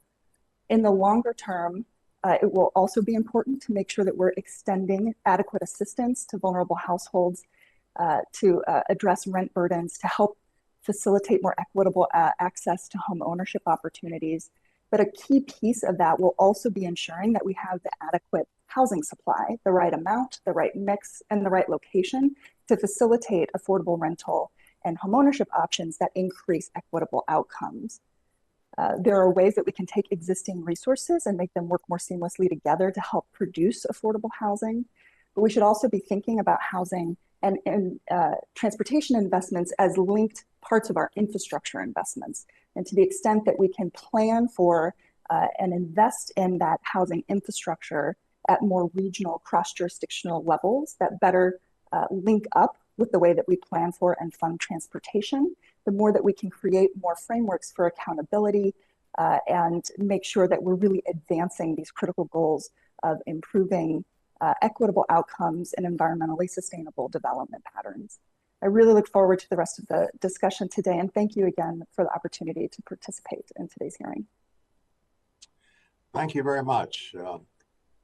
In the longer term, it will also be important to make sure that we're extending adequate assistance to vulnerable households to address rent burdens, to help facilitate more equitable access to home ownership opportunities, But a key piece of that will also be ensuring that we have the adequate housing supply, the right amount, the right mix, and the right location to facilitate affordable rental and homeownership options that increase equitable outcomes. There are ways that we can take existing resources and make them work more seamlessly together to help produce affordable housing. But we should also be thinking about housing and transportation investments as linked parts of our infrastructure investments. And to the extent that we can plan for and invest in that housing infrastructure at more regional, cross-jurisdictional levels that better link up with the way that we plan for and fund transportation, the more that we can create more frameworks for accountability and make sure that we're really advancing these critical goals of improving equitable outcomes and environmentally sustainable development patterns. I really look forward to the rest of the discussion today, and thank you again for the opportunity to participate in today's hearing. Thank you very much.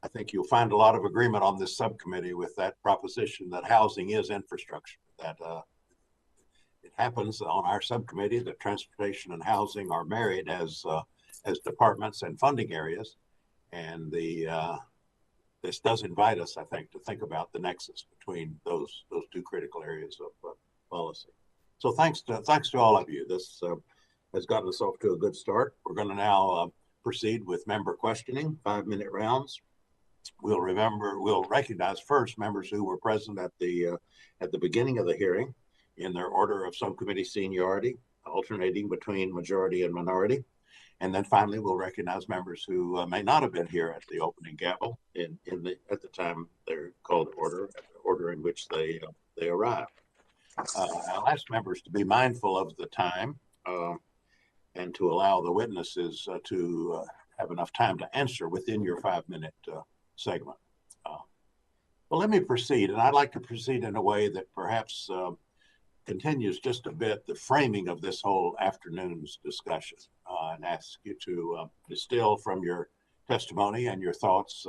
I think you'll find a lot of agreement on this subcommittee with that proposition that housing is infrastructure, that it happens on our subcommittee that transportation and housing are married as departments and funding areas. And this does invite us, I think, to think about the nexus between those two critical areas of policy. So thanks to all of you. This has gotten us off to a good start. We're going to now proceed with member questioning, 5-minute rounds. We'll recognize first members who were present at the beginning of the hearing in their order of subcommittee seniority, alternating between majority and minority. And then finally, we'll recognize members who may not have been here at the opening gavel at the time they're called to order in which they arrived. I'll ask members to be mindful of the time and to allow the witnesses to have enough time to answer within your 5-minute segment. Well, let me proceed, and I'd like to proceed in a way that perhaps continues just a bit the framing of this whole afternoon's discussion, and ask you to distill from your testimony and your thoughts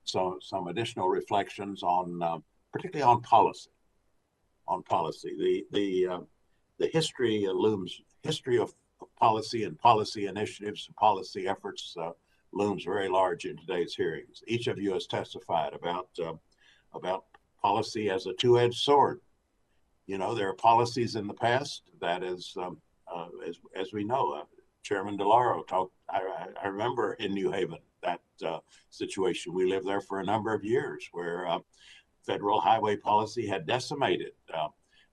some additional reflections on, particularly on policy. On policy, the history of policy and policy initiatives and policy efforts looms very large in today's hearings. Each of you has testified about policy as a two-edged sword. You know, there are policies in the past that is, as we know, Chairman DeLauro talked, I remember in New Haven, that situation. We lived there for a number of years where federal highway policy had decimated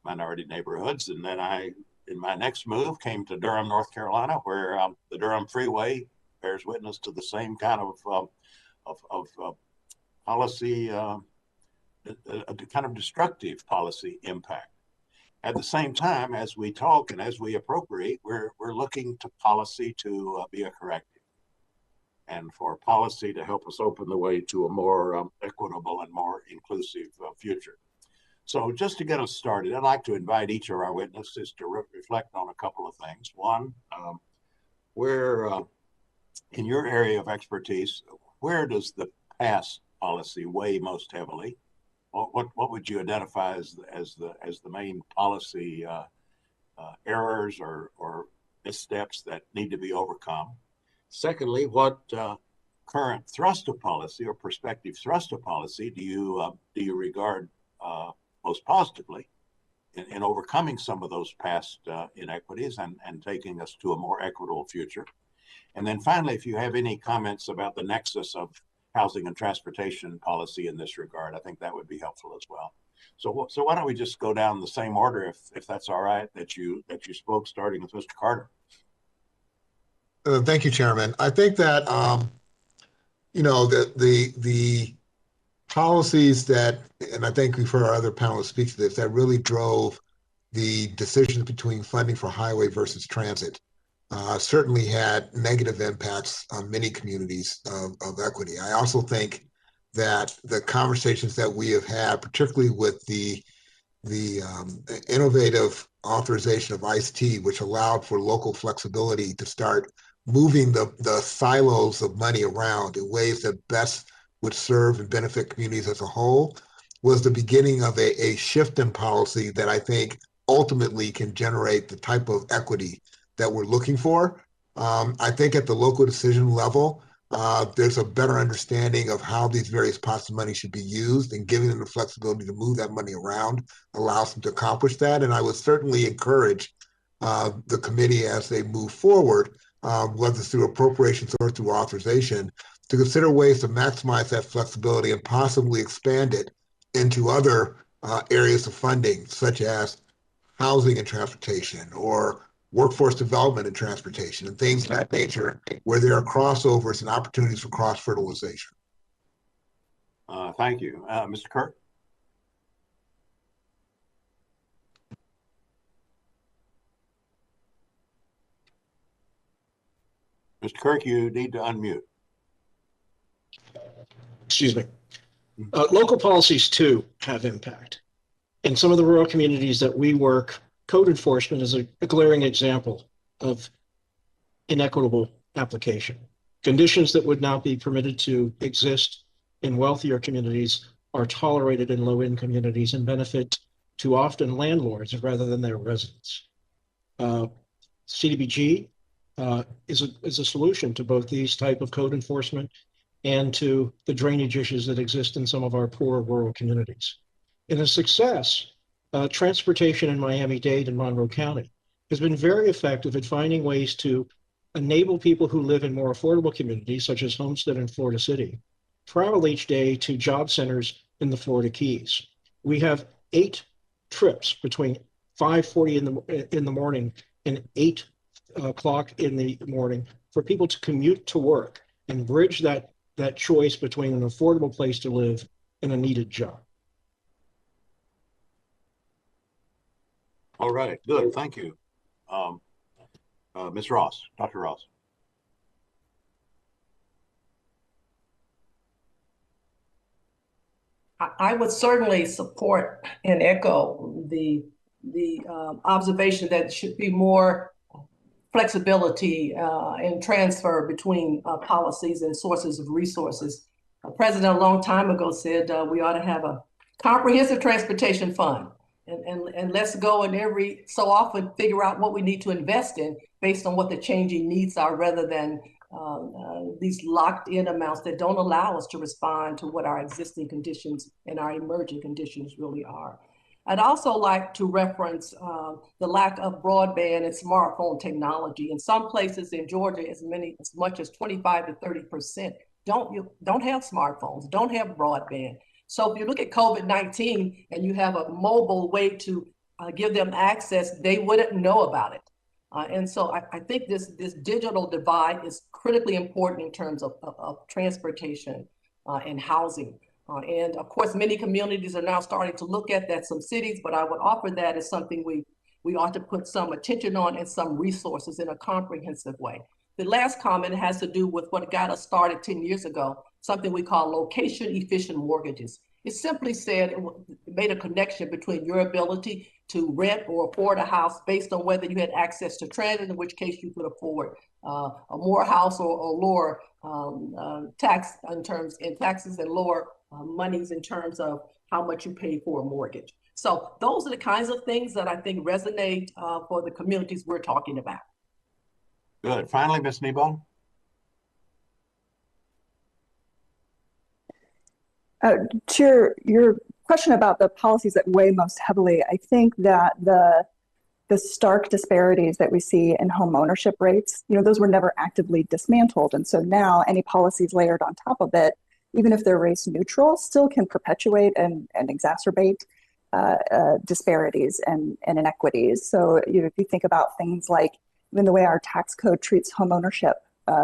minority neighborhoods. And then in my next move, came to Durham, North Carolina, where the Durham Freeway bears witness to the same kind of policy, a kind of destructive policy impact. At the same time, as we talk and as we appropriate, we're looking to policy to be a corrective, and for policy to help us open the way to a more equitable and more inclusive future. So just to get us started, I'd like to invite each of our witnesses to reflect on a couple of things. One, where in your area of expertise, where does the past policy weigh most heavily? What would you identify as the main policy errors or missteps that need to be overcome? Secondly, what current thrust of policy or prospective thrust of policy do you regard most positively in overcoming some of those past inequities and taking us to a more equitable future? And then finally, if you have any comments about the nexus of housing and transportation policy in this regard, I think that would be helpful as well. So why don't we just go down the same order, if that's all right, that you spoke, starting with Mr. Carter. Thank you, Chairman. I think that the policies that, and I think we've heard our other panelists speak to this, that really drove the decisions between funding for highway versus transit certainly had negative impacts on many communities of equity. I also think that the conversations that we have had, particularly with the innovative authorization of ICE-T, which allowed for local flexibility to start moving the silos of money around in ways that best would serve and benefit communities as a whole, was the beginning of a shift in policy that I think ultimately can generate the type of equity that we're looking for. I think at the local decision level, there's a better understanding of how these various pots of money should be used, and giving them the flexibility to move that money around allows them to accomplish that. And I would certainly encourage the committee as they move forward, whether it's through appropriations or through authorization, to consider ways to maximize that flexibility and possibly expand it into other areas of funding, such as housing and transportation, or workforce development and transportation, and things of that nature, where there are crossovers and opportunities for cross-fertilization. Thank you. Mr. Kirk? Mr. Kirk, you need to unmute. Excuse me. Local policies too have impact. In some of the rural communities that we work, code enforcement is a glaring example of inequitable application. Conditions that would not be permitted to exist in wealthier communities are tolerated in low-income communities and benefit too often landlords rather than their residents. CDBG is a solution to both these type of code enforcement and to the drainage issues that exist in some of our poor rural communities. In a success, transportation in Miami-Dade and Monroe County has been very effective at finding ways to enable people who live in more affordable communities, such as Homestead and Florida City, travel each day to job centers in the Florida Keys. We have 8 trips between 5:40 in the morning and 8 o'clock in the morning for people to commute to work and bridge that choice between an affordable place to live and a needed job. All right, good, thank you. Ms. Ross, Dr. Ross. I would certainly support and echo the observation that should be more flexibility and transfer between policies and sources of resources. A president a long time ago said we ought to have a comprehensive transportation fund, and let's go and every so often figure out what we need to invest in based on what the changing needs are, rather than these locked in amounts that don't allow us to respond to what our existing conditions and our emerging conditions really are. I'd also like to reference the lack of broadband and smartphone technology. In some places in Georgia, as much as 25 to 30% don't have smartphones, don't have broadband. So if you look at COVID-19 and you have a mobile way to give them access, they wouldn't know about it. And so I think this digital divide is critically important in terms of transportation and housing. And of course, many communities are now starting to look at that, some cities, but I would offer that as something we ought to put some attention on and some resources in a comprehensive way. The last comment has to do with what got us started 10 years ago, something we call location efficient mortgages. It simply said it made a connection between your ability to rent or afford a house based on whether you had access to transit, in which case you could afford a more house or lower tax in taxes and lower monies in terms of how much you pay for a mortgage. So those are the kinds of things that I think resonate for the communities we're talking about. Good. Finally, Ms. Nibon. To your question about the policies that weigh most heavily, I think that the stark disparities that we see in home ownership rates, those were never actively dismantled. And so now any policies layered on top of it, even if they're race neutral, still can perpetuate and exacerbate disparities and inequities. So if you think about things like even the way our tax code treats home ownership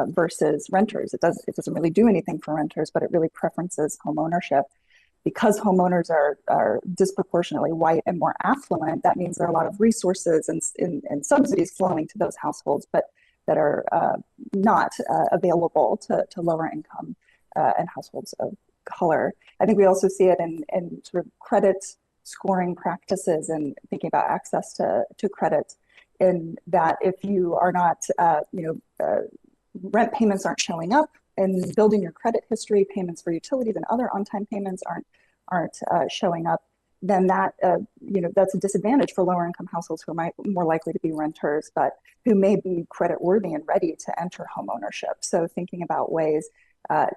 versus renters, it doesn't really do anything for renters, but it really preferences home ownership. Because homeowners are disproportionately white and more affluent, that means there are a lot of resources and subsidies flowing to those households, but that are not available to lower income and households of color. I think we also see it in sort of credit scoring practices and thinking about access to credit, in that if you are not, rent payments aren't showing up, and building your credit history, payments for utilities and other on-time payments aren't showing up, then that, that's a disadvantage for lower income households who are more likely to be renters, but who may be credit worthy and ready to enter homeownership. So thinking about ways,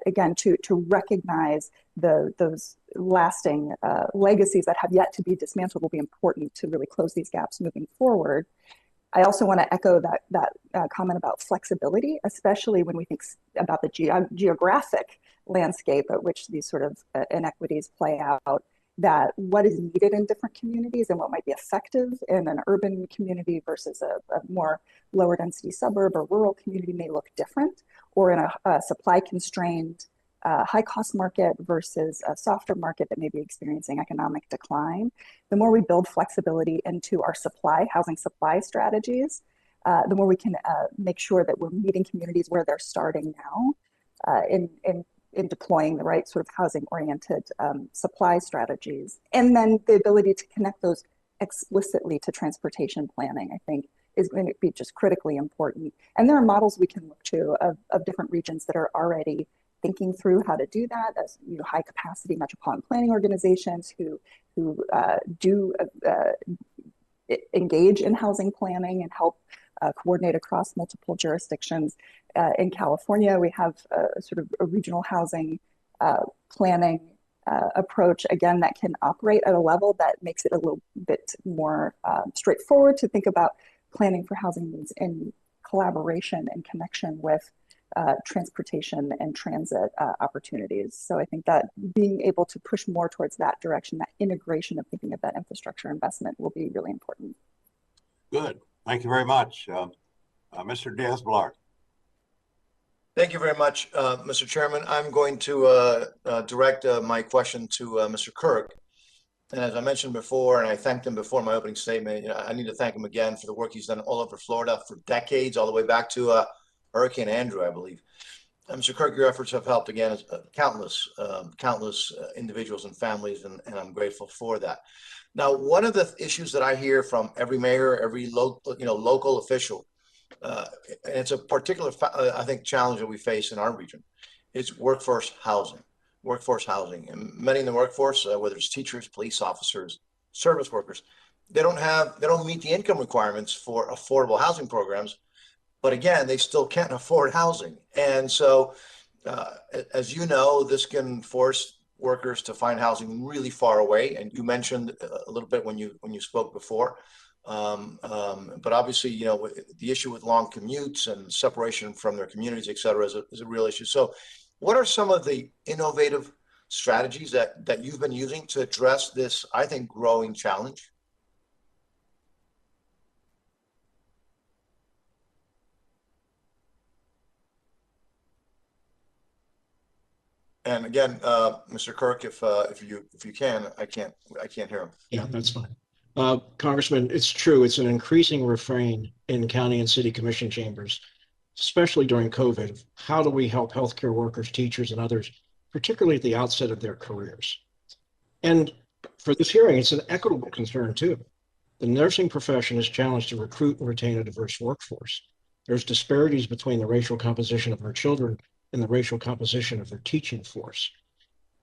again, to recognize those lasting legacies that have yet to be dismantled will be important to really close these gaps moving forward. I also want to echo that comment about flexibility, especially when we think about the geographic landscape at which these sort of inequities play out, that what is needed in different communities and what might be effective in an urban community versus a more lower density suburb or rural community may look different, or in a supply constrained high cost market versus a softer market that may be experiencing economic decline. The more we build flexibility into our housing supply strategies, the more we can make sure that we're meeting communities where they're starting now in deploying the right sort of housing oriented supply strategies. And then the ability to connect those explicitly to transportation planning, I think, is going to be just critically important. And there are models we can look to of different regions that are already thinking through how to do that, as high capacity metropolitan planning organizations who do engage in housing planning and help coordinate across multiple jurisdictions. In California, we have a sort of a regional housing planning approach, again, that can operate at a level that makes it a little bit more straightforward to think about planning for housing needs in collaboration and connection with transportation and transit opportunities. So I think that being able to push more towards that direction, that integration of thinking of that infrastructure investment will be really important. Good. Thank you very much. Mr. Diaz-Balart. Thank you very much, Mr. Chairman. I'm going to direct my question to Mr. Kirk. And as I mentioned before, and I thanked him before in my opening statement, I need to thank him again for the work he's done all over Florida for decades, all the way back to Hurricane Andrew, I believe. Mr. Kirk, your efforts have helped again countless individuals and families, and I'm grateful for that. Now, one of the issues that I hear from every mayor, every local official, and it's a particular, I think, challenge that we face in our region, is workforce housing. And many in the workforce, whether it's teachers, police officers, service workers, they don't meet the income requirements for affordable housing programs. But again, they still can't afford housing. And so, as you know, this can force workers to find housing really far away. And you mentioned a little bit when you spoke before. But obviously, the issue with long commutes and separation from their communities, et cetera, is a real issue. So what are some of the innovative strategies that you've been using to address this, I think, growing challenge? And again, Mr. Kirk, if you can, I can't hear him. Yeah, that's fine. Congressman, it's true. It's an increasing refrain in county and city commission chambers, especially during COVID. How do we help healthcare workers, teachers, and others, particularly at the outset of their careers? And for this hearing, it's an equitable concern too. The nursing profession is challenged to recruit and retain a diverse workforce. There's disparities between the racial composition of our children and the racial composition of their teaching force.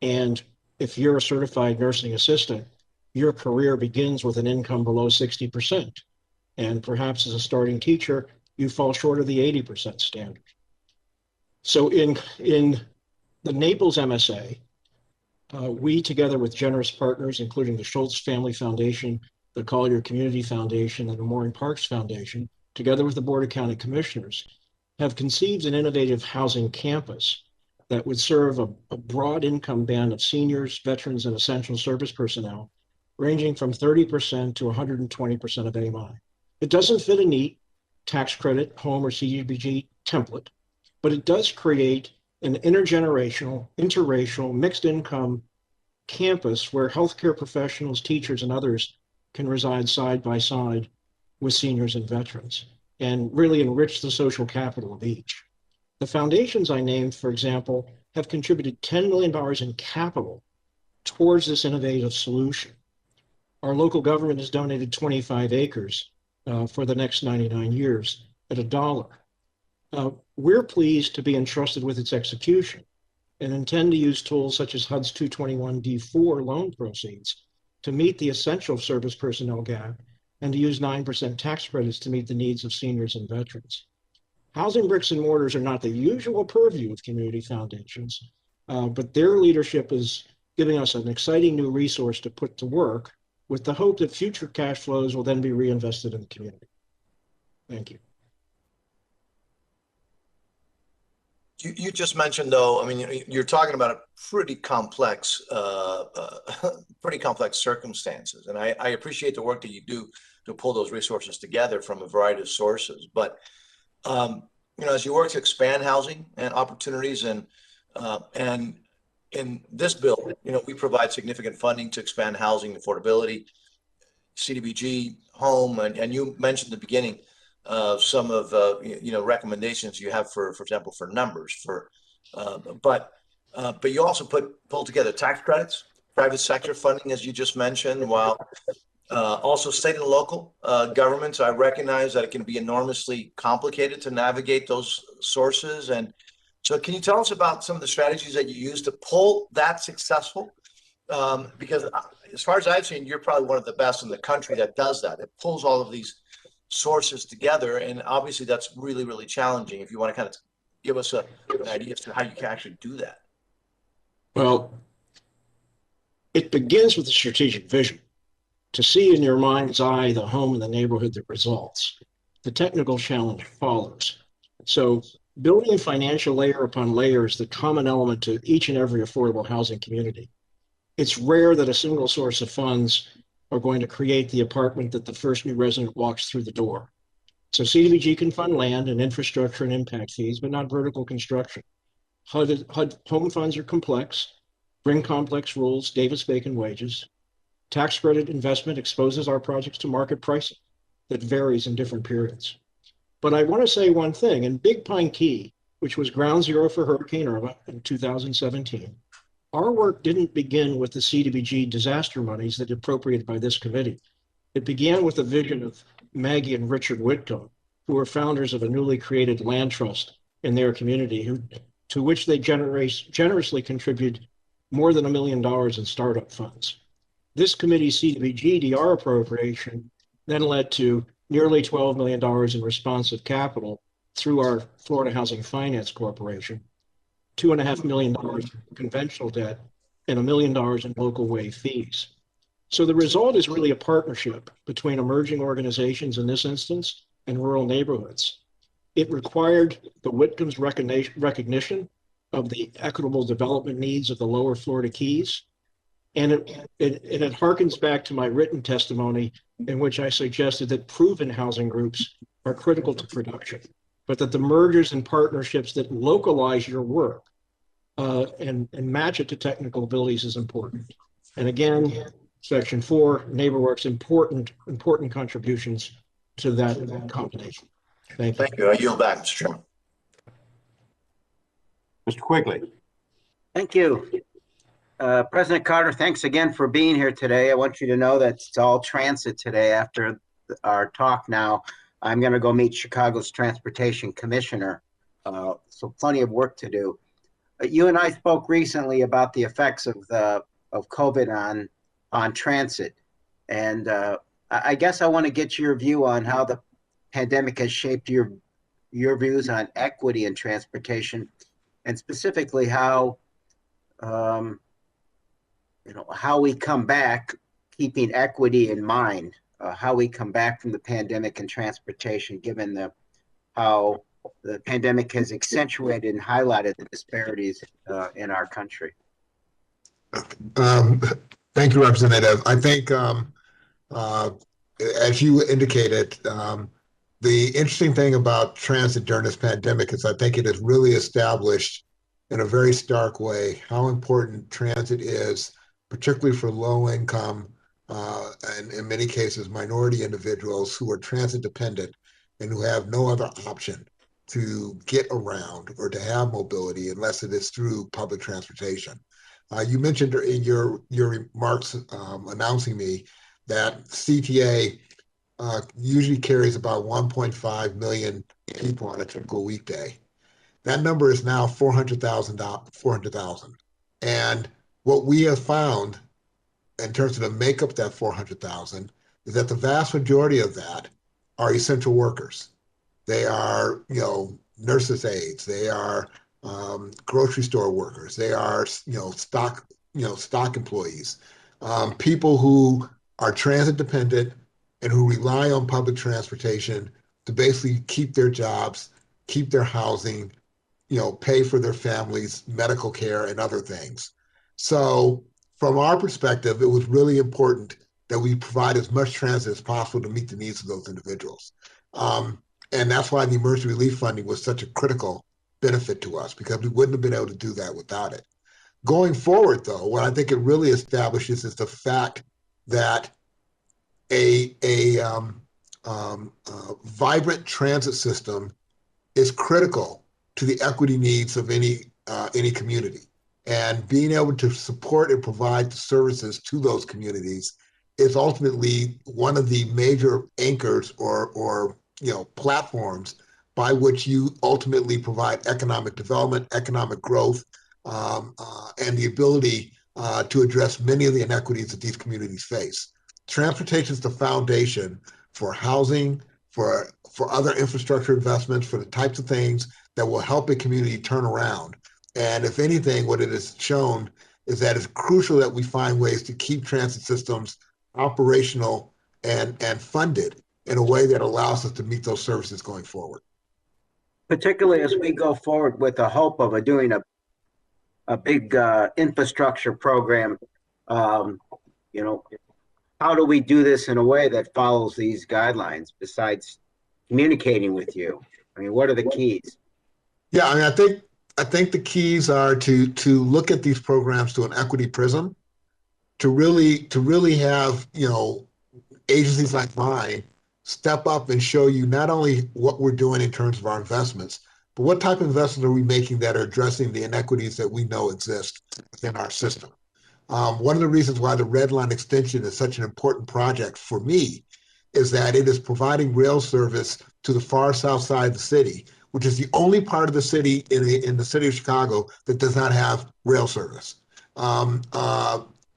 And if you're a certified nursing assistant, your career begins with an income below 60%. And perhaps as a starting teacher, you fall short of the 80% standard. So in the Naples MSA, we, together with generous partners, including the Schultz Family Foundation, the Collier Community Foundation, and the Mooring Parks Foundation, together with the Board of County Commissioners, have conceived an innovative housing campus that would serve a broad income band of seniors, veterans, and essential service personnel, ranging from 30% to 120% of AMI. It doesn't fit a neat tax credit, home, or CDBG template, but it does create an intergenerational, interracial, mixed income campus where healthcare professionals, teachers, and others can reside side by side with seniors and veterans and really enrich the social capital of each. The foundations I named, for example, have contributed $10 million in capital towards this innovative solution. Our local government has donated 25 acres for the next 99 years at $1. We're pleased to be entrusted with its execution and intend to use tools such as HUD's 221D4 loan proceeds to meet the essential service personnel gap and to use 9% tax credits to meet the needs of seniors and veterans. Housing bricks and mortars are not the usual purview of community foundations, but their leadership is giving us an exciting new resource to put to work with the hope that future cash flows will then be reinvested in the community. Thank you. You just mentioned, though, I mean, you're talking about a pretty complex circumstances, and I appreciate the work that you do to pull those resources together from a variety of sources. But you know, as you work to expand housing and opportunities, and in this bill, you know, we provide significant funding to expand housing affordability, CDBG, home, and you mentioned at the beginning some of you know, recommendations you have for example, for numbers but you also pull together tax credits, private sector funding, as you just mentioned, while also state and local governments. I recognize that it can be enormously complicated to navigate those sources. And so can you tell us about some of the strategies that you use to pull that successful? Because as far as I've seen, you're probably one of the best in the country that does that. It pulls all of these sources together, and obviously that's really, really challenging. If you want to kind of give us an idea as to how you can actually do that. Well, it begins with a strategic vision. To see in your mind's eye the home and the neighborhood that results. The technical challenge follows. So building financial layer upon layer is the common element to each and every affordable housing community. It's rare that a single source of funds are going to create the apartment that the first new resident walks through the door. So CDBG can fund land and infrastructure and impact fees, but not vertical construction. HUD home funds are complex, bring complex rules, Davis-Bacon wages. Tax credit investment exposes our projects to market pricing that varies in different periods. But I want to say one thing. In Big Pine Key, which was ground zero for Hurricane Irma in 2017, our work didn't begin with the CDBG disaster monies that appropriated by this committee. It began with the vision of Maggie and Richard Whitcomb, who were founders of a newly created land trust in their community, to which they generously contributed more than $1 million in startup funds. This committee's CDBG DR appropriation then led to nearly $12 million in responsive capital through our Florida Housing Finance Corporation, $2.5 million in conventional debt, and $1 million in local way fees. So the result is really a partnership between emerging organizations in this instance and rural neighborhoods. It required the Whitcomb's recognition of the equitable development needs of the lower Florida Keys. And it harkens back to my written testimony in which I suggested that proven housing groups are critical to production, but that the mergers and partnerships that localize your work and match it to technical abilities is important. And again, Section 4, NeighborWorks, important contributions to that combination. Thank you. Thank you. I yield back, Mr. Chairman. Mr. Quigley. Thank you. President Carter, thanks again for being here today. I want you to know that it's all transit today. After our talk now, I'm going to go meet Chicago's Transportation Commissioner. So plenty of work to do. You and I spoke recently about the effects of COVID on transit. And I guess I want to get your view on how the pandemic has shaped your views on equity in transportation, and specifically how how we come back, keeping equity in mind, how we come back from the pandemic and transportation, given how the pandemic has accentuated and highlighted the disparities in our country. Thank you, Representative. I think, as you indicated, the interesting thing about transit during this pandemic is I think it has really established in a very stark way how important transit is, particularly for low income and in many cases minority individuals who are transit dependent and who have no other option to get around or to have mobility unless it is through public transportation. You mentioned in your remarks announcing me that CTA usually carries about 1.5 million people on a typical weekday. That number is now 400,000. And what we have found in terms of the makeup of that 400,000 is that the vast majority of that are essential workers. They are, nurses' aides. They are grocery store workers. They are, stock employees, people who are transit dependent and who rely on public transportation to basically keep their jobs, keep their housing, pay for their families' medical care and other things. So from our perspective, it was really important that we provide as much transit as possible to meet the needs of those individuals. And that's why the emergency relief funding was such a critical benefit to us, because we wouldn't have been able to do that without it. Going forward, though, what I think it really establishes is the fact that a vibrant transit system is critical to the equity needs of any community. And being able to support and provide the services to those communities is ultimately one of the major anchors or platforms by which you ultimately provide economic development, economic growth, and the ability to address many of the inequities that these communities face. Transportation is the foundation for housing, for other infrastructure investments, for the types of things that will help a community turn around. And if anything, what it has shown is that it's crucial that we find ways to keep transit systems operational and funded in a way that allows us to meet those services going forward. Particularly as we go forward with the hope of doing a big infrastructure program, how do we do this in a way that follows these guidelines besides communicating with you? I mean, what are the keys? Yeah, I mean, I think the keys are to look at these programs through an equity prism, to really have, agencies like mine step up and show you not only what we're doing in terms of our investments, but what type of investments are we making that are addressing the inequities that we know exist within our system. One of the reasons why the Red Line extension is such an important project for me is that it is providing rail service to the far south side of the city, which is the only part of the city in the city of Chicago that does not have rail service.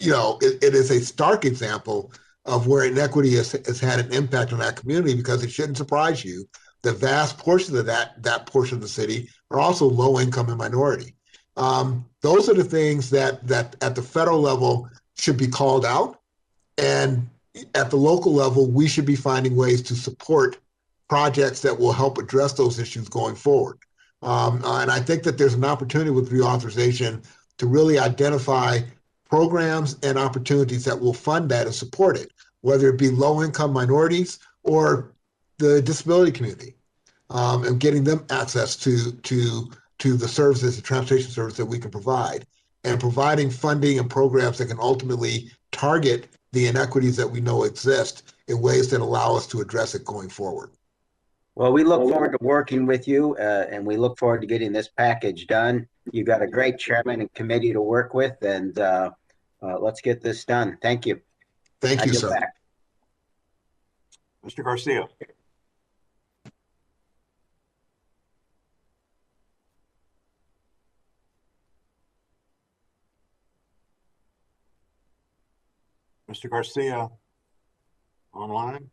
It is a stark example of where inequity has had an impact on that community, because it shouldn't surprise you the vast portions of that portion of the city are also low income and minority. Those are the things that at the federal level should be called out, and at the local level we should be finding ways to support projects that will help address those issues going forward. And I think that there's an opportunity with reauthorization to really identify programs and opportunities that will fund that and support it, whether it be low-income minorities or the disability community, and getting them access to the services, the transportation service that we can provide, and providing funding and programs that can ultimately target the inequities that we know exist in ways that allow us to address it going forward. Well, we look forward to working with you, and we look forward to getting this package done. You've got a great chairman and committee to work with, and let's get this done. Thank you. Thank you, sir. Back. Mr. Garcia. Mr. Garcia, online?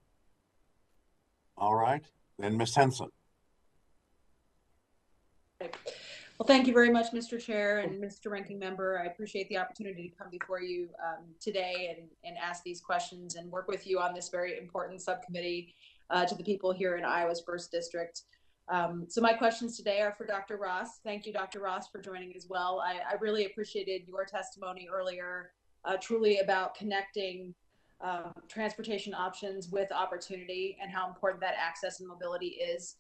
All right, then Ms. Henson. Well, thank you very much, Mr. Chair and Mr. Ranking Member. I appreciate the opportunity to come before you today and ask these questions and work with you on this very important subcommittee to the people here in Iowa's 1st District. So my questions today are for Dr. Ross. Thank you, Dr. Ross, for joining as well. I really appreciated your testimony earlier, truly about connecting transportation options with opportunity and how important that access and mobility is.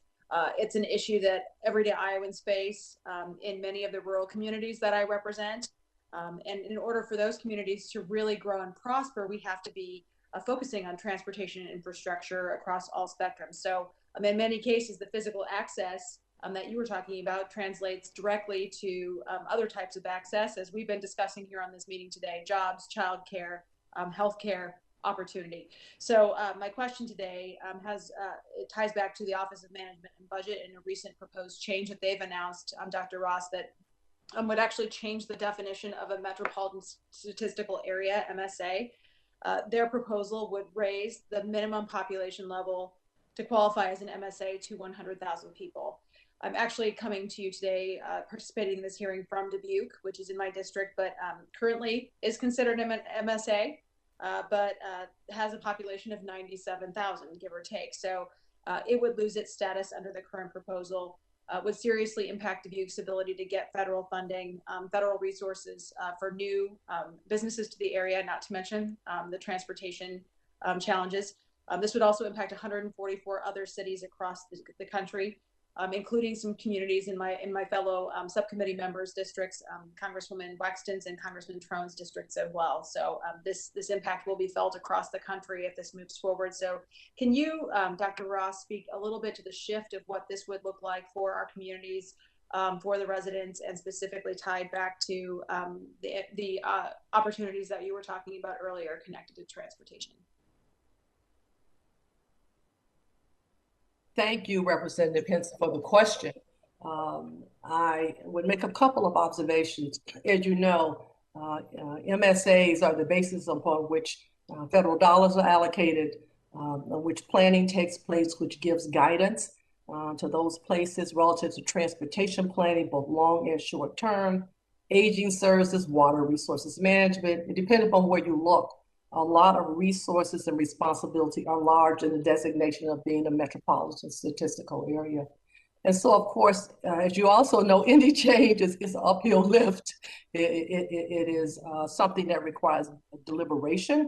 It's an issue that everyday Iowans face in many of the rural communities that I represent. And in order for those communities to really grow and prosper, we have to be focusing on transportation infrastructure across all spectrums. So in many cases, the physical access that you were talking about translates directly to other types of access, as we've been discussing here on this meeting today: jobs, childcare, healthcare, opportunity. So my question today it ties back to the Office of Management and Budget and a recent proposed change that they've announced, Dr. Ross, that would actually change the definition of a metropolitan statistical area, MSA. Their proposal would raise the minimum population level to qualify as an MSA to 100,000 people. I'm actually coming to you today, participating in this hearing from Dubuque, which is in my district, but currently is considered an MSA, but has a population of 97,000, give or take. So it would lose its status under the current proposal, would seriously impact Dubuque's ability to get federal funding, federal resources for new businesses to the area, not to mention the transportation challenges. This would also impact 144 other cities across the country, including some communities in my fellow subcommittee members' districts, Congresswoman Waxton's and Congressman Trone's districts as well. So this impact will be felt across the country if this moves forward. So can you, Dr. Ross, speak a little bit to the shift of what this would look like for our communities, for the residents, and specifically tied back to the opportunities that you were talking about earlier connected to transportation? Thank you, Representative Henson, for the question. I would make a couple of observations. As you know, MSAs are the basis upon which federal dollars are allocated, which planning takes place, which gives guidance to those places relative to transportation planning, both long and short term, aging services, water resources management. And depending upon where you look, a lot of resources and responsibility are large in the designation of being a metropolitan statistical area. And so, of course, as you also know, any change is an uphill lift. It is something that requires deliberation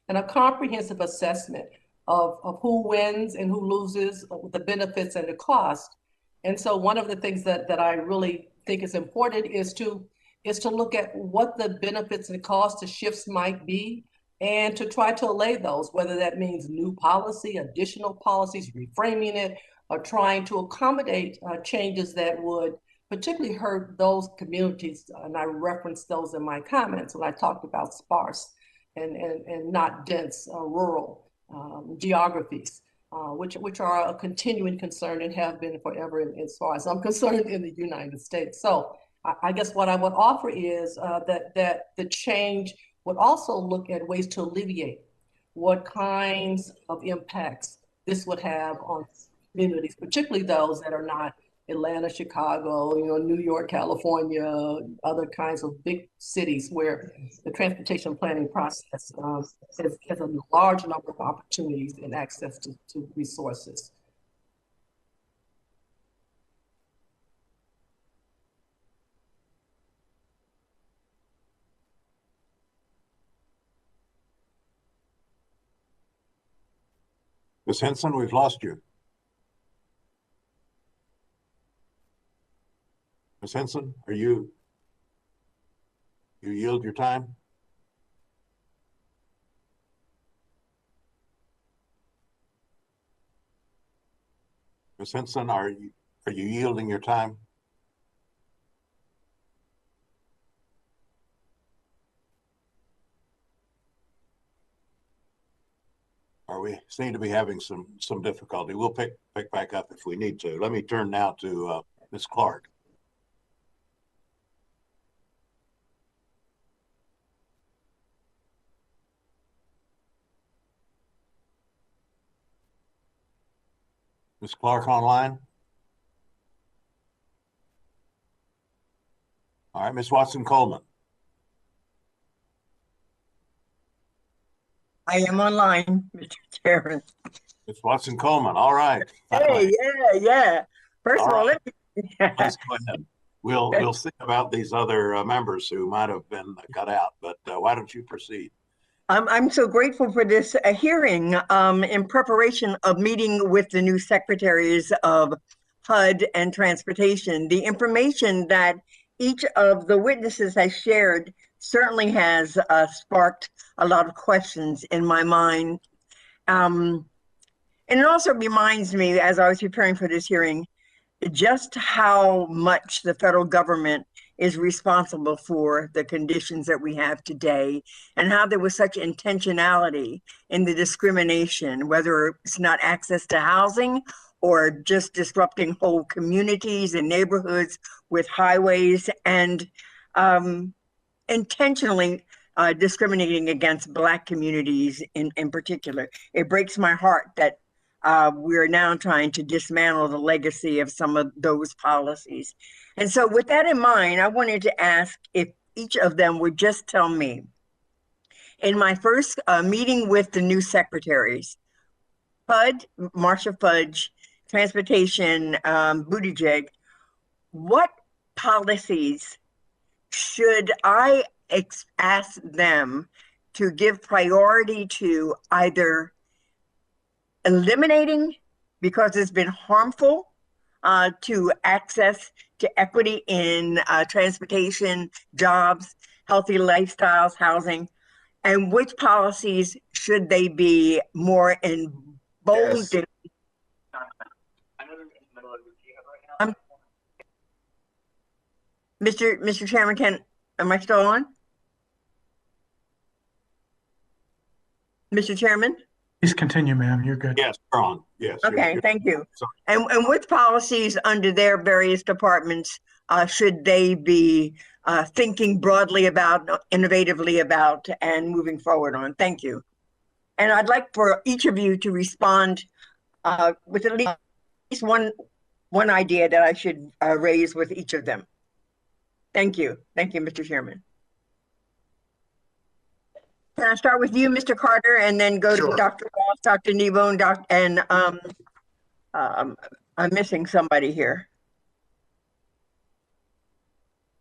and a comprehensive assessment of who wins and who loses, the benefits and the cost. And so one of the things that I really think is important is to look at what the benefits and costs of shifts might be, and to try to allay those, whether that means new policy, additional policies, reframing it, or trying to accommodate changes that would particularly hurt those communities. And I referenced those in my comments when I talked about sparse and not dense rural geographies, which are a continuing concern and have been forever as far as I'm concerned in the United States. So I guess what I would offer is that the change would also look at ways to alleviate what kinds of impacts this would have on communities, particularly those that are not Atlanta, Chicago, New York, California, other kinds of big cities where the transportation planning process has a large number of opportunities and access to resources. Ms. Henson, we've lost you. Ms. Henson, you yield your time? Ms. Henson, are you yielding your time? We seem to be having some difficulty. We'll pick back up if we need to. Let me turn now to Ms. Clark. Ms. Clark online? All right, Ms. Watson-Coleman. I am online, Mr. Chairman. Ms. Watson-Coleman, all right. Hey, yeah. First all of all, right. Let's go ahead. We'll see about these other members who might have been cut out, but why don't you proceed? I'm so grateful for this hearing in preparation of meeting with the new secretaries of HUD and Transportation. The information that each of the witnesses has shared certainly has sparked a lot of questions in my mind. And it also reminds me, as I was preparing for this hearing, just how much the federal government is responsible for the conditions that we have today, and how there was such intentionality in the discrimination, whether it's not access to housing or just disrupting whole communities and neighborhoods with highways, and intentionally discriminating against Black communities in particular. It breaks my heart that we're now trying to dismantle the legacy of some of those policies. And so with that in mind, I wanted to ask if each of them would just tell me, in my first meeting with the new secretaries, Marsha Fudge, Transportation, Buttigieg, what policies should I ask them to give priority to, either eliminating because it's been harmful to access to equity in transportation, jobs, healthy lifestyles, housing, and which policies should they be more emboldened? Yes. Mr. Chairman, am I still on? Mr. Chairman? Please continue, ma'am. You're good. Yes, you're on. Yes. Okay, thank you. Sorry. And which policies under their various departments should they be thinking broadly about, innovatively about, and moving forward on? Thank you. And I'd like for each of you to respond with at least one idea that I should raise with each of them. Thank you. Thank you, Mr. Chairman. Can I start with you, Mr. Carter, and then go Sure. to Dr. Ross, Dr. Nibon, and I'm missing somebody here.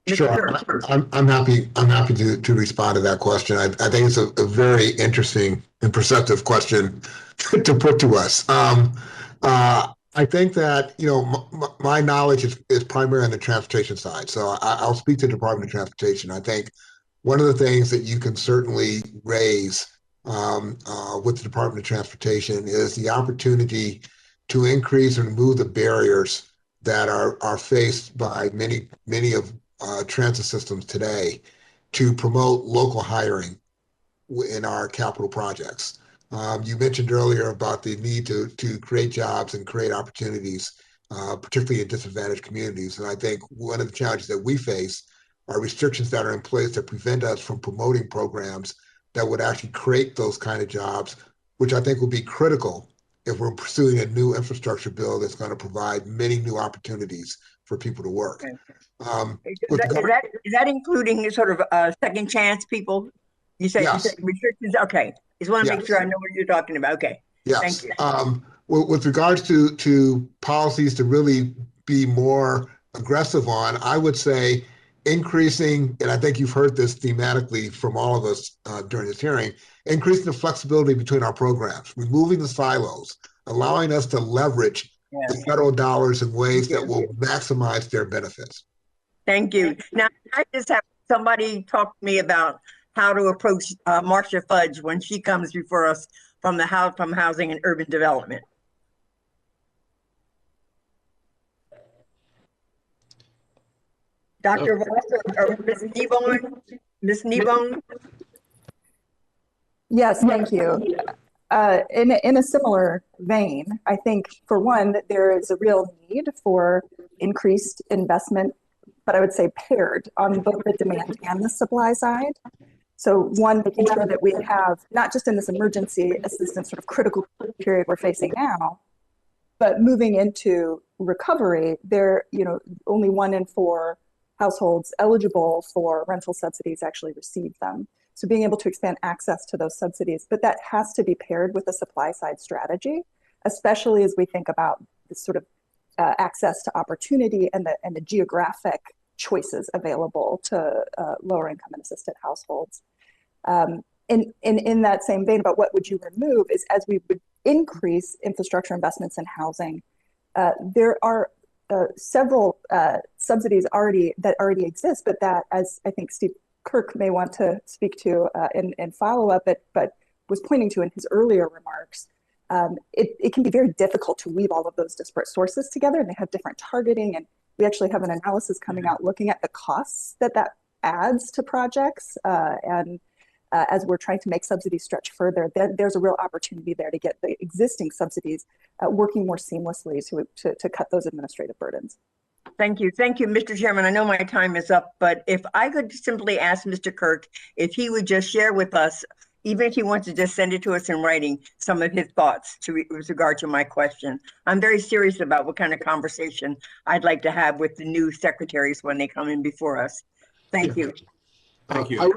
Sure. I'm happy to respond to that question. I think it's a very interesting and perceptive question to put to us. I think that, my knowledge is primarily on the transportation side. So I'll speak to the Department of Transportation. I think one of the things that you can certainly raise with the Department of Transportation is the opportunity to increase and remove the barriers that are faced by many of transit systems today to promote local hiring in our capital projects. You mentioned earlier about the need to create jobs and create opportunities, particularly in disadvantaged communities. And I think one of the challenges that we face are restrictions that are in place that prevent us from promoting programs that would actually create those kind of jobs, which I think will be critical if we're pursuing a new infrastructure bill that's going to provide many new opportunities for people to work. Is that including sort of second chance people? You said restrictions. Okay, just want to make sure I know what you're talking about. Okay. Yes. Thank you. With regards to policies to really be more aggressive on, I would say increasing, and I think you've heard this thematically from all of us during this hearing, increasing the flexibility between our programs, removing the silos, allowing us to leverage the federal dollars in ways that will maximize their benefits. Thank you. Now, I just have somebody talk to me about how to approach Marsha Fudge when she comes before us from Housing and Urban Development. Dr. Ross or Ms. Nibon? Ms. Nibon? Yes, thank you. In a similar vein, I think, for one, that there is a real need for increased investment, but I would say paired on both the demand and the supply side. So one, making sure that we have, not just in this emergency assistance sort of critical period we're facing now, but moving into recovery, only 1 in 4 households eligible for rental subsidies actually receive them. So being able to expand access to those subsidies, but that has to be paired with a supply side strategy, especially as we think about this sort of access to opportunity and the geographic choices available to lower income and assisted households. In that same vein about what would you remove is, as we would increase infrastructure investments in housing, there are several subsidies that already exist, but that, as I think Steve Kirk may want to speak to in follow-up, but was pointing to in his earlier remarks, it can be very difficult to weave all of those disparate sources together, and they have different targeting. And we actually have an analysis coming out looking at the costs that adds to projects. And as we're trying to make subsidies stretch further, there's a real opportunity there to get the existing subsidies working more seamlessly to cut those administrative burdens. Thank you. Thank you, Mr. Chairman. I know my time is up, but if I could simply ask Mr. Kirk if he would just share with us, even if he wants to just send it to us in writing, some of his thoughts with regard to my question. I'm very serious about what kind of conversation I'd like to have with the new secretaries when they come in before us. Thank you. Thank you.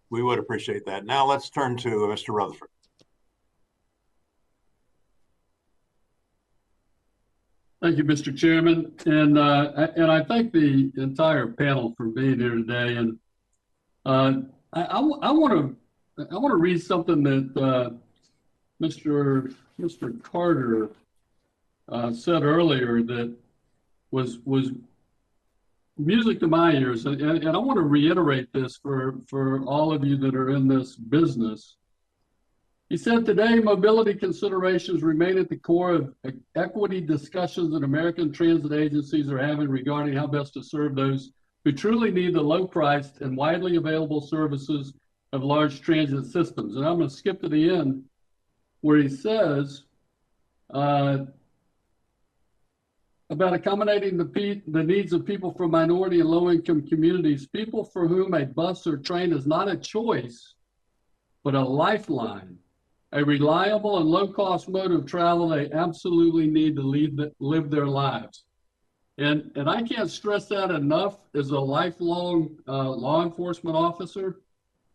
We would appreciate that. Now let's turn to Mr. Rutherford. Thank you, Mr. Chairman, and I thank the entire panel for being here today. And I want to read something that Mr. Carter said earlier that was music to my ears, and I want to reiterate this for all of you that are in this business. He said, today, mobility considerations remain at the core of equity discussions that American transit agencies are having regarding how best to serve those who truly need the low-priced and widely available services of large transit systems. And I'm going to skip to the end where he says, about accommodating the needs of people from minority and low-income communities, people for whom a bus or train is not a choice, but a lifeline, a reliable and low-cost mode of travel they absolutely need to live their lives. And I can't stress that enough. As a lifelong law enforcement officer,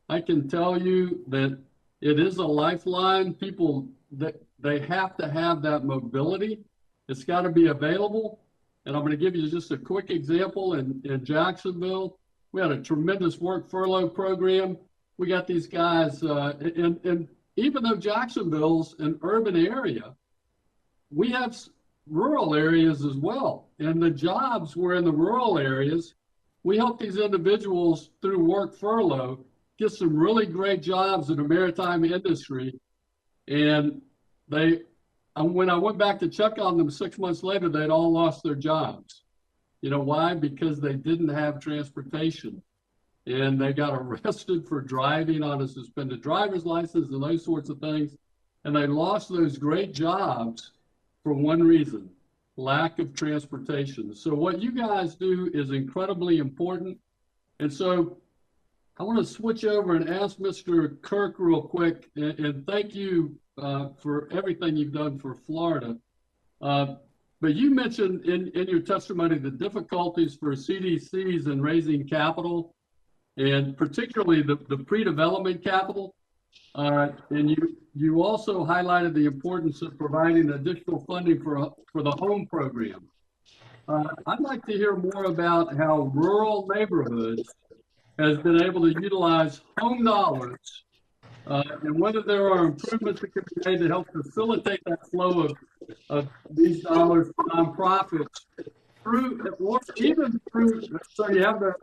I can tell you that it is a lifeline. People, they have to have that mobility. It's got to be available. And I'm going to give you just a quick example. In Jacksonville, we had a tremendous work furlough program. We got these guys, and even though Jacksonville's an urban area, we have rural areas as well. And the jobs were in the rural areas. We helped these individuals through work furlough get some really great jobs in the maritime industry. And when I went back to check on them 6 months later, they'd all lost their jobs. You know why? Because they didn't have transportation. And they got arrested for driving on a suspended driver's license and those sorts of things. And they lost those great jobs for one reason: lack of transportation. So what you guys do is incredibly important. And so I want to switch over and ask Mr. Kirk real quick, and thank you for everything you've done for Florida. But you mentioned in your testimony the difficulties for CDCs in raising capital, and particularly the pre-development capital. And you also highlighted the importance of providing additional funding for the home program. I'd like to hear more about how rural neighborhoods has been able to utilize home dollars, and whether there are improvements that can be made to help facilitate that flow of these dollars to nonprofits through, or even through, so you have the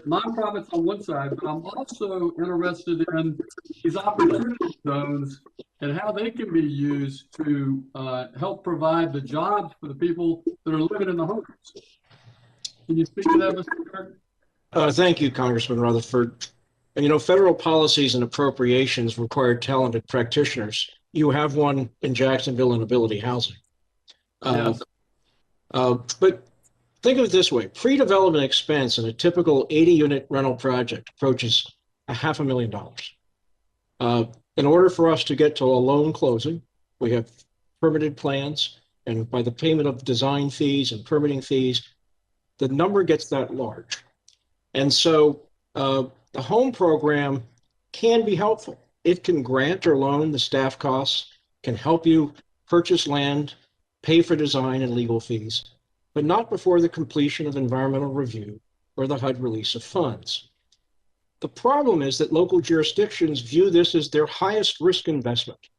nonprofits on one side, but I'm also interested in these opportunity zones and how they can be used to help provide the jobs for the people that are living in the homes. Can you speak to that, Mr. Kirk? Thank you, Congressman Rutherford. And, you know, federal policies and appropriations require talented practitioners. You have one in Jacksonville in ability housing. Yes. But think of it this way: pre-development expense in a typical 80-unit rental project approaches $500,000. In order for us to get to a loan closing, we have permitted plans, and by the payment of design fees and permitting fees, the number gets that large. And so the home program can be helpful. It can grant or loan the staff costs, can help you purchase land, pay for design and legal fees, but not before the completion of environmental review or the HUD release of funds. The problem is that local jurisdictions view this as their highest risk investment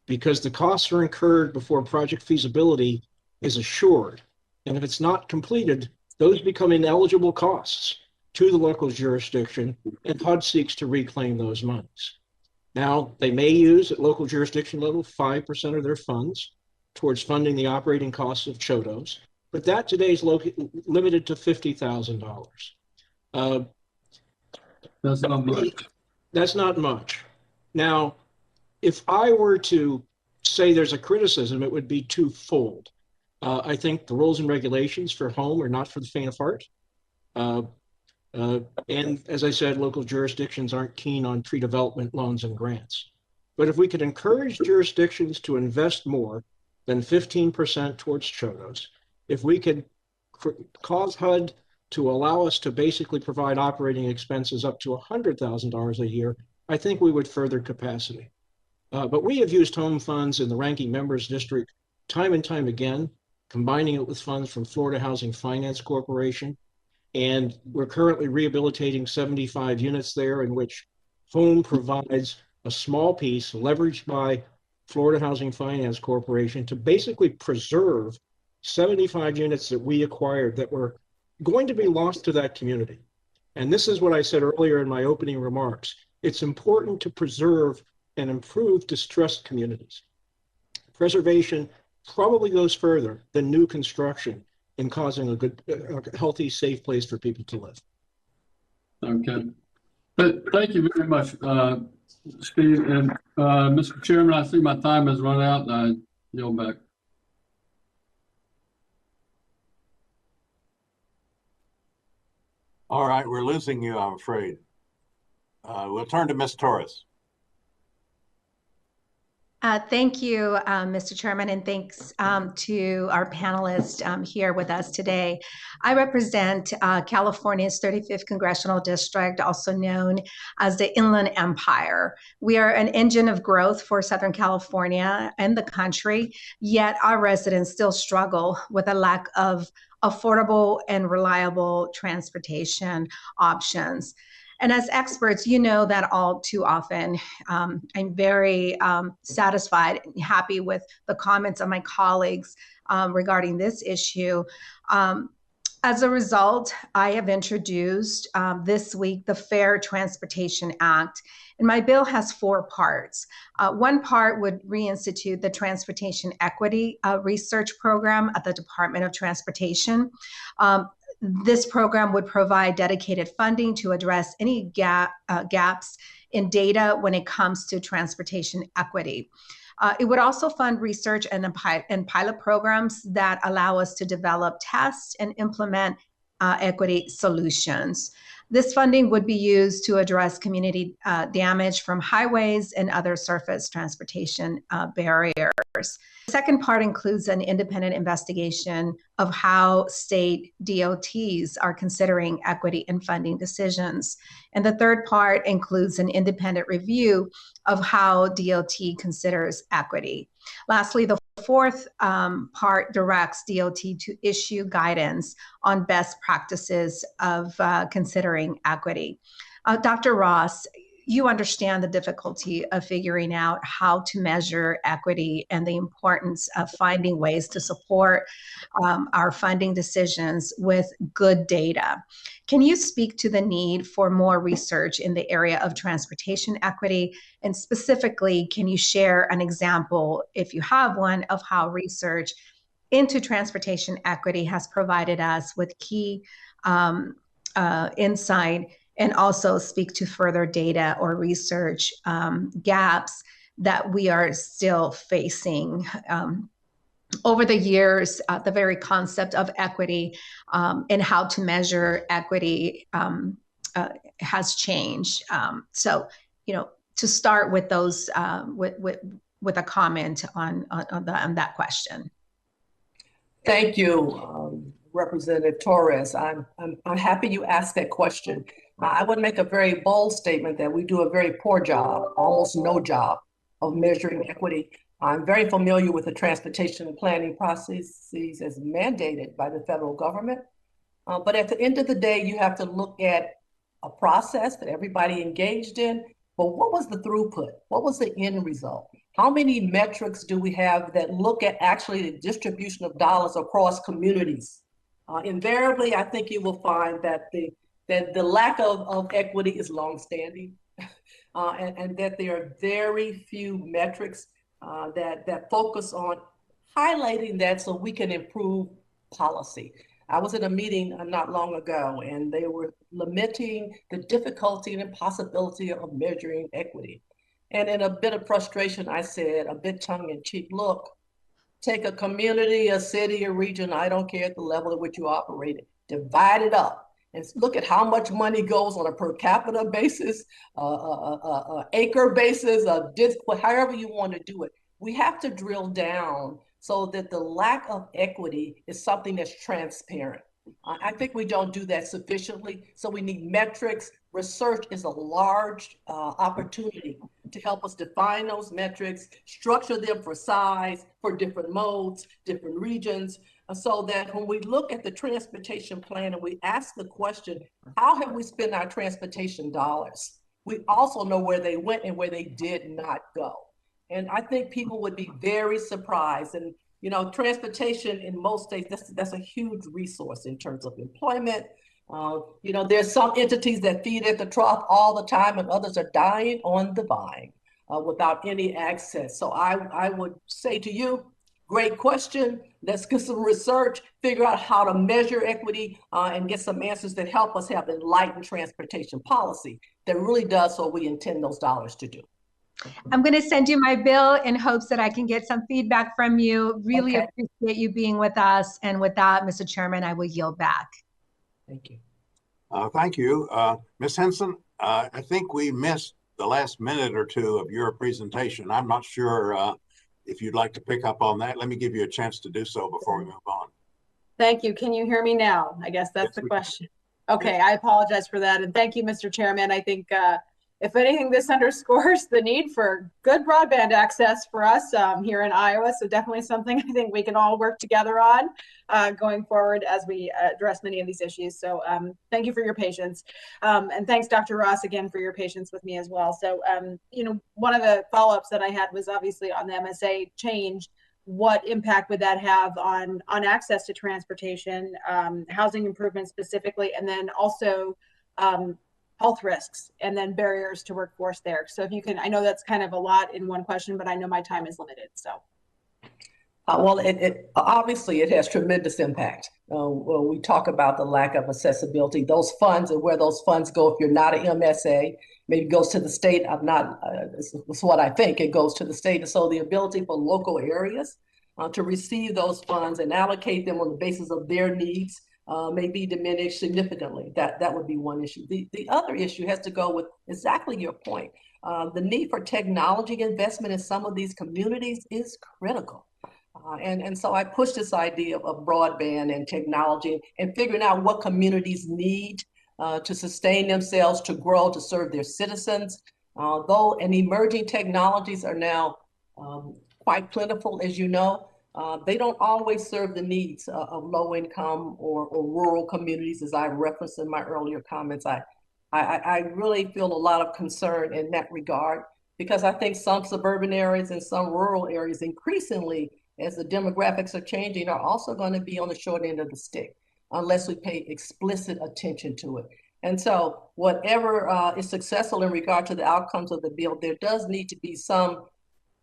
because the costs are incurred before project feasibility is assured. And if it's not completed, those become ineligible costs to the local jurisdiction, and HUD seeks to reclaim those monies. Now, they may use at local jurisdiction level 5% of their funds towards funding the operating costs of CHODOs, but that today is limited to $50,000. That's not much. That's not much. Now, if I were to say there's a criticism, it would be twofold. I think the rules and regulations for home are not for the faint of heart. And as I said, local jurisdictions aren't keen on pre-development loans and grants. But if we could encourage jurisdictions to invest more than 15% towards CHODOs, if we could cause HUD to allow us to basically provide operating expenses up to $100,000 a year, I think we would further capacity. But we have used home funds in the ranking members district time and time again, combining it with funds from Florida Housing Finance Corporation. And we're currently rehabilitating 75 units there, in which home provides a small piece leveraged by Florida Housing Finance Corporation to basically preserve 75 units that we acquired that were going to be lost to that community. And this is what I said earlier in my opening remarks. It's important to preserve and improve distressed communities. Preservation probably goes further than new construction in causing a good, healthy, safe place for people to live. Okay. But thank you very much, Steve. And Mr. Chairman, I see my time has run out and I yield back. All right, we're losing you, I'm afraid. We'll turn to Ms. Torres. Thank you, Mr. Chairman, and thanks to our panelists here with us today. I represent California's 35th Congressional District, also known as the Inland Empire. We are an engine of growth for Southern California and the country, yet our residents still struggle with a lack of affordable and reliable transportation options. And as experts, you know that all too often. I'm very satisfied and happy with the comments of my colleagues regarding this issue. As a result, I have introduced this week the Fair Transportation Act. And my bill has 4 parts. One part would reinstitute the Transportation Equity Research Program at the Department of Transportation. This program would provide dedicated funding to address any gaps in data when it comes to transportation equity. It would also fund research and pilot programs that allow us to develop, test, and implement equity solutions. This funding would be used to address community damage from highways and other surface transportation barriers. The second part includes an independent investigation of how state DOTs are considering equity in funding decisions. And the third part includes an independent review of how DOT considers equity. Lastly, the fourth part directs DOT to issue guidance on best practices of considering equity. Dr. Ross, you understand the difficulty of figuring out how to measure equity and the importance of finding ways to support our funding decisions with good data. Can you speak to the need for more research in the area of transportation equity? And specifically, can you share an example, if you have one, of how research into transportation equity has provided us with key insight, and also speak to further data or research gaps that we are still facing? Over the years, the very concept of equity and how to measure equity has changed. So, to start with those, with a comment on that question. Thank you, Representative Torres. I'm happy you asked that question. I would make a very bold statement that we do a very poor job, almost no job, of measuring equity. I'm very familiar with the transportation planning processes as mandated by the federal government. But at the end of the day, you have to look at a process that everybody engaged in. But what was the throughput? What was the end result? How many metrics do we have that look at actually the distribution of dollars across communities? Invariably, I think you will find that the lack of equity is longstanding, and that there are very few metrics that focus on highlighting that so we can improve policy. I was in a meeting not long ago, and they were lamenting the difficulty and impossibility of measuring equity. And in a bit of frustration, I said, a bit tongue in cheek, look, take a community, a city, a region, I don't care at the level at which you operate it, divide it up and look at how much money goes on a per capita basis, acre basis, however you want to do it. We have to drill down so that the lack of equity is something that's transparent. I think we don't do that sufficiently. So we need metrics. Research is a large opportunity to help us define those metrics, structure them for size, for different modes, different regions, so that when we look at the transportation plan and we ask the question, how have we spent our transportation dollars? We also know where they went and where they did not go. And I think people would be very surprised. And, you know, transportation in most states, that's a huge resource in terms of employment. You know, there's some entities that feed at the trough all the time and others are dying on the vine without any access. So I would say to you, great question. Let's get some research, figure out how to measure equity and get some answers that help us have enlightened transportation policy that really does what we intend those dollars to do. I'm going to send you my bill in hopes that I can get some feedback from you. Really appreciate you being with us. And with that, Mr. Chairman, I will yield back. Thank you. Thank you. Ms. Henson, I think we missed the last minute or two of your presentation. I'm not sure if you'd like to pick up on that. Let me give you a chance to do so before we move on. Thank you. Can you hear me now? I guess that's the question. Okay, I apologize for that. And thank you, Mr. Chairman. I think if anything, this underscores the need for good broadband access for us here in Iowa. So definitely something I think we can all work together on going forward as we address many of these issues. So thank you for your patience. And thanks, Dr. Ross, again, for your patience with me as well. So, you know, one of the follow-ups that I had was obviously on the MSA change. What impact would that have on access to transportation, housing improvements specifically, and then also health risks and then barriers to workforce there. So if you can, I know that's kind of a lot in one question, but I know my time is limited, so. Well, obviously it has tremendous impact. When we talk about the lack of accessibility, those funds and where those funds go, if you're not an MSA, maybe it goes to the state. That's what I think, it goes to the state. And so the ability for local areas to receive those funds and allocate them on the basis of their needs may be diminished significantly. That would be one issue. The other issue has to go with exactly your point. The need for technology investment in some of these communities is critical. And so I push this idea of broadband and technology and figuring out what communities need to sustain themselves, to grow, to serve their citizens. Though and emerging technologies are now quite plentiful, as you know, they don't always serve the needs of low income or rural communities, as I referenced in my earlier comments. I really feel a lot of concern in that regard, because I think some suburban areas and some rural areas increasingly, as the demographics are changing, are also going to be on the short end of the stick unless we pay explicit attention to it. And so whatever is successful in regard to the outcomes of the bill, there does need to be some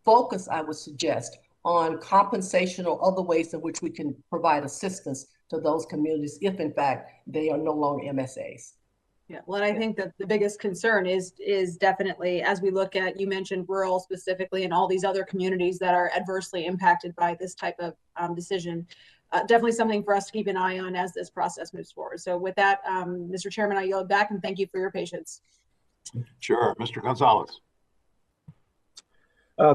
focus, I would suggest, on compensation or other ways in which we can provide assistance to those communities if in fact they are no longer MSAs. Yeah, well, I think that the biggest concern is definitely, as we look at, you mentioned rural specifically and all these other communities that are adversely impacted by this type of decision, definitely something for us to keep an eye on as this process moves forward. So with that, Mr. Chairman, I yield back and thank you for your patience. Sure, Mr. Gonzalez.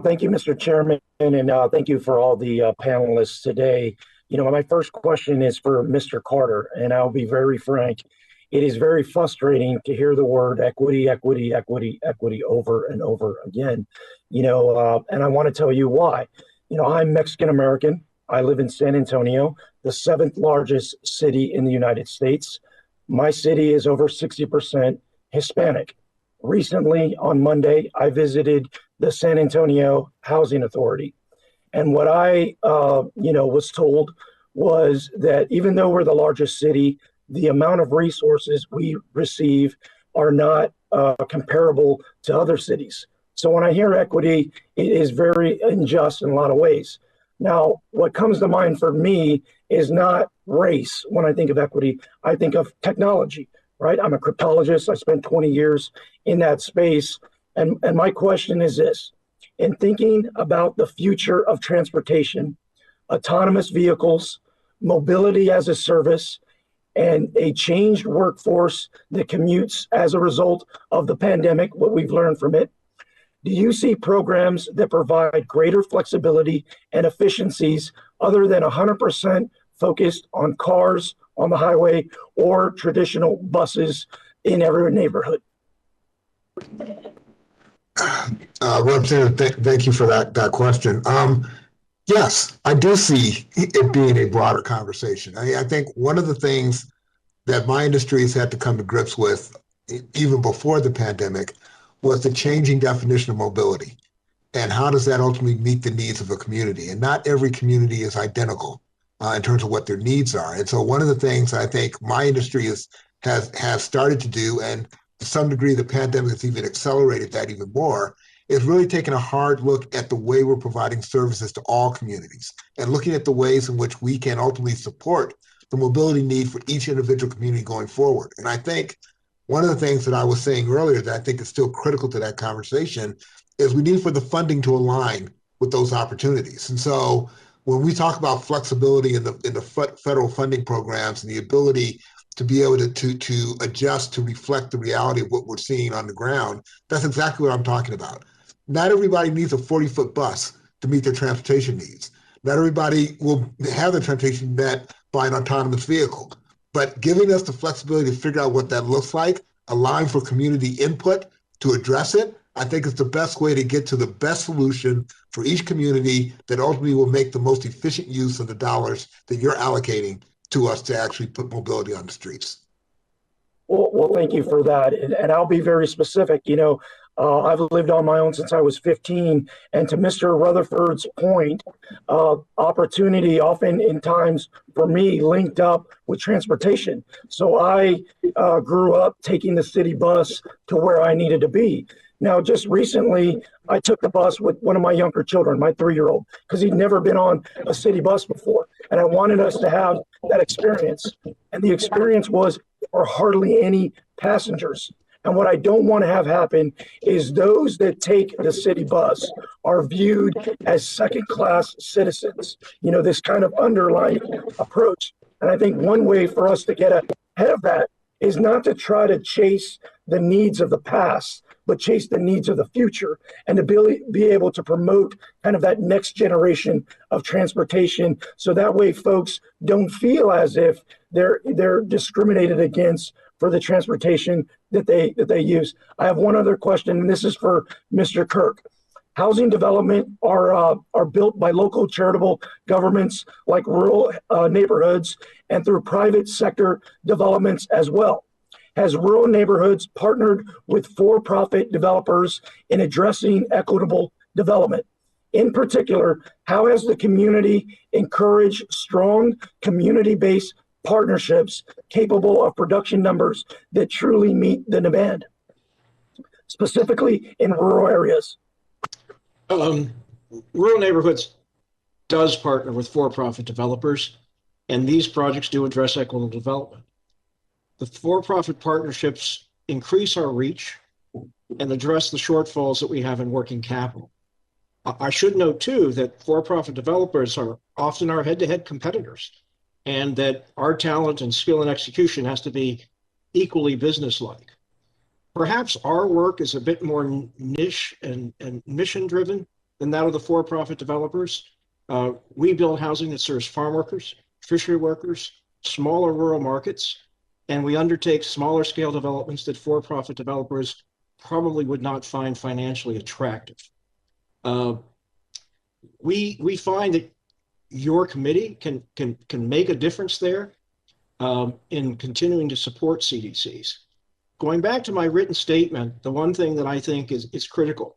Thank you, Mr. Chairman, and thank you for all the panelists today. You know, my first question is for Mr. Carter, and I'll be very frank. It is very frustrating to hear the word equity, equity, equity, equity over and over again. You know, and I want to tell you why. You know, I'm Mexican American. I live in San Antonio, the 7th largest city in the United States. My city is over 60% Hispanic. Recently, on Monday, I visited the San Antonio Housing Authority. And what I, was told was that even though we're the largest city, the amount of resources we receive are not comparable to other cities. So when I hear equity, it is very unjust in a lot of ways. Now, what comes to mind for me is not race. When I think of equity, I think of technology, right? I'm a cryptologist. I spent 20 years in that space. And my question is this: in thinking about the future of transportation, autonomous vehicles, mobility as a service, and a changed workforce that commutes as a result of the pandemic, what we've learned from it, do you see programs that provide greater flexibility and efficiencies other than 100% focused on cars on the highway or traditional buses in every neighborhood? Representative, thank you for that question. Yes, I do see it being a broader conversation. I think one of the things that my industry has had to come to grips with, even before the pandemic, was the changing definition of mobility. And how does that ultimately meet the needs of a community? And not every community is identical in terms of what their needs are. And so one of the things I think my industry has started to do, and to some degree the pandemic has even accelerated that even more, is really taking a hard look at the way we're providing services to all communities and looking at the ways in which we can ultimately support the mobility need for each individual community going forward. And I think one of the things that I was saying earlier that I think is still critical to that conversation is we need for the funding to align with those opportunities. And so when we talk about flexibility in the federal funding programs and the ability to be able to adjust to reflect the reality of what we're seeing on the ground, that's exactly what I'm talking about. Not everybody needs a 40-foot bus to meet their transportation needs. Not everybody will have their transportation met by an autonomous vehicle. But giving us the flexibility to figure out what that looks like, allowing for community input to address it, I think is the best way to get to the best solution for each community that ultimately will make the most efficient use of the dollars that you're allocating to us to actually put mobility on the streets. Well, thank you for that. And I'll be very specific. I've lived on my own since I was 15. And to Mr. Rutherford's point, opportunity often in times for me linked up with transportation. So I grew up taking the city bus to where I needed to be. Now, just recently, I took the bus with one of my younger children, my 3-year-old, because he'd never been on a city bus before. And I wanted us to have that experience. And the experience was there were hardly any passengers. And what I don't want to have happen is those that take the city bus are viewed as second-class citizens, this kind of underlying approach. And I think one way for us to get ahead of that is not to try to chase the needs of the past, but chase the needs of the future, and to be able to promote kind of that next generation of transportation. So that way folks don't feel as if they're discriminated against for the transportation that they use. I have one other question, and this is for Mr. Kirk. Housing development are built by local charitable governments like rural neighborhoods and through private sector developments as well. Has rural neighborhoods partnered with for-profit developers in addressing equitable development? In particular, how has the community encouraged strong community-based partnerships capable of production numbers that truly meet the demand, specifically in rural areas? Rural Neighborhoods does partner with for-profit developers, and these projects do address equitable development. The for-profit partnerships increase our reach and address the shortfalls that we have in working capital. I should note too that for-profit developers are often our head-to-head competitors, and that our talent and skill and execution has to be equally business-like. Perhaps our work is a bit more niche and mission-driven than that of the for-profit developers. We build housing that serves farm workers, fishery workers, smaller rural markets, and we undertake smaller scale developments that for-profit developers probably would not find financially attractive. We find that your committee can make a difference there in continuing to support CDCs. Going back to my written statement, the one thing that I think is critical,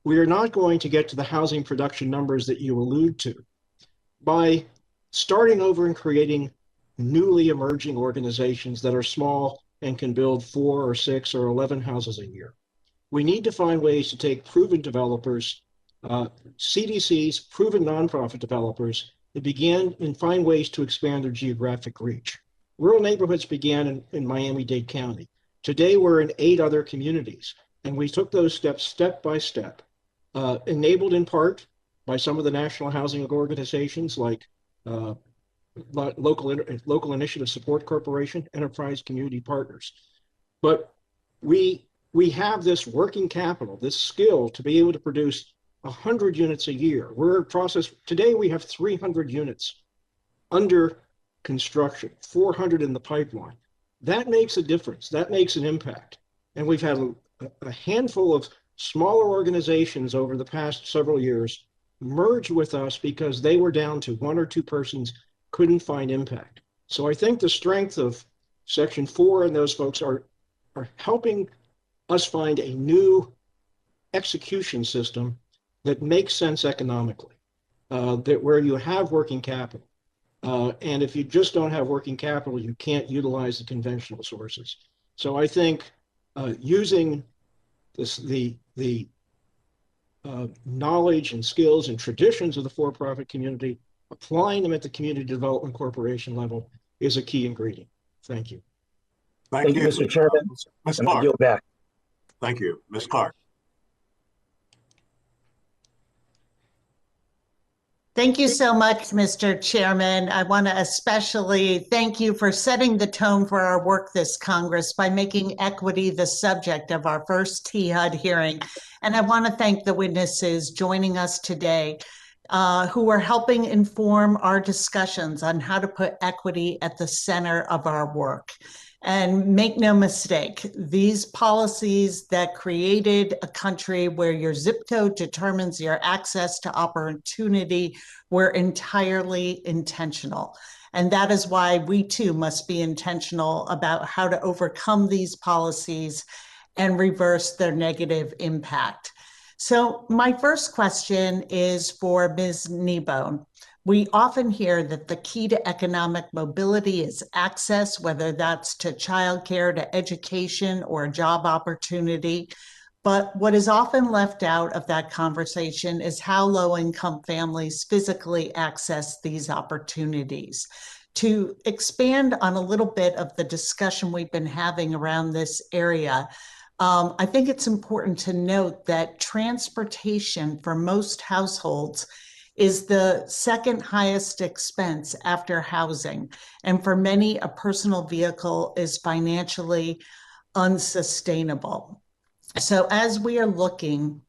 we are not going to get to the housing production numbers that you allude to by starting over and creating newly emerging organizations that are small and can build 4 or 6 or 11 houses a year. We need to find ways to take proven developers, CDCs, proven nonprofit developers, It began and find ways to expand their geographic reach. Rural neighborhoods began in Miami-Dade County. Today, we're in 8 other communities, and we took those steps step by step, enabled in part by some of the national housing organizations like Local Initiative Support Corporation, Enterprise Community Partners. But we have this working capital, this skill to be able to produce 100 units a year. We're in process, today we have 300 units under construction, 400 in the pipeline. That makes a difference, that makes an impact. And we've had a handful of smaller organizations over the past several years merge with us because they were down to 1 or 2 persons, couldn't find impact. So I think the strength of Section 4 and those folks are helping us find a new execution system that makes sense economically, that where you have working capital. And if you just don't have working capital, you can't utilize the conventional sources. So I think using the knowledge and skills and traditions of the for-profit community, applying them at the community development corporation level is a key ingredient. Thank you. Thank you, Mr. Chairman. Ms. And I Clark. yield back. Thank you, Ms. Clark. Thank you so much, Mr. Chairman. I want to especially thank you for setting the tone for our work this Congress by making equity the subject of our first THUD hearing. And I want to thank the witnesses joining us today who are helping inform our discussions on how to put equity at the center of our work. And make no mistake, these policies that created a country where your zip code determines your access to opportunity were entirely intentional. And that is why we too must be intentional about how to overcome these policies and reverse their negative impact. So my first question is for Ms. Nibon. We often hear that the key to economic mobility is access, whether that's to childcare, to education, or a job opportunity. But what is often left out of that conversation is how low-income families physically access these opportunities. To expand on a little bit of the discussion we've been having around this area, I think it's important to note that transportation for most households is the second highest expense after housing. And for many, a personal vehicle is financially unsustainable. So as we are looking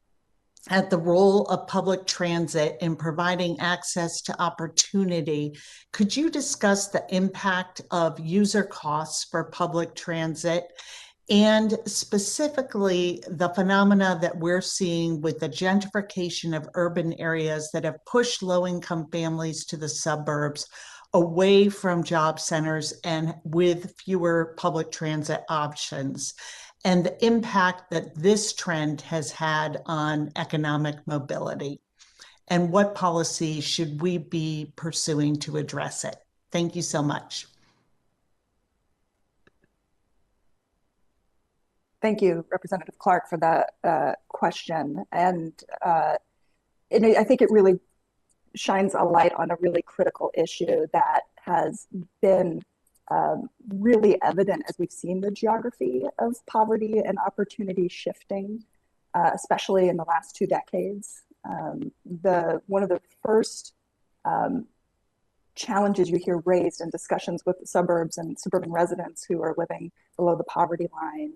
at the role of public transit in providing access to opportunity, could you discuss the impact of user costs for public transit and specifically the phenomena that we're seeing with the gentrification of urban areas that have pushed low-income families to the suburbs away from job centers and with fewer public transit options, and the impact that this trend has had on economic mobility? And what policies should we be pursuing to address it? Thank you so much. Thank you, Representative Clark, for that question. And I think it really shines a light on a really critical issue that has been really evident as we've seen the geography of poverty and opportunity shifting, especially in the last 2 decades. One of the first challenges you hear raised in discussions with the suburbs and suburban residents who are living below the poverty line,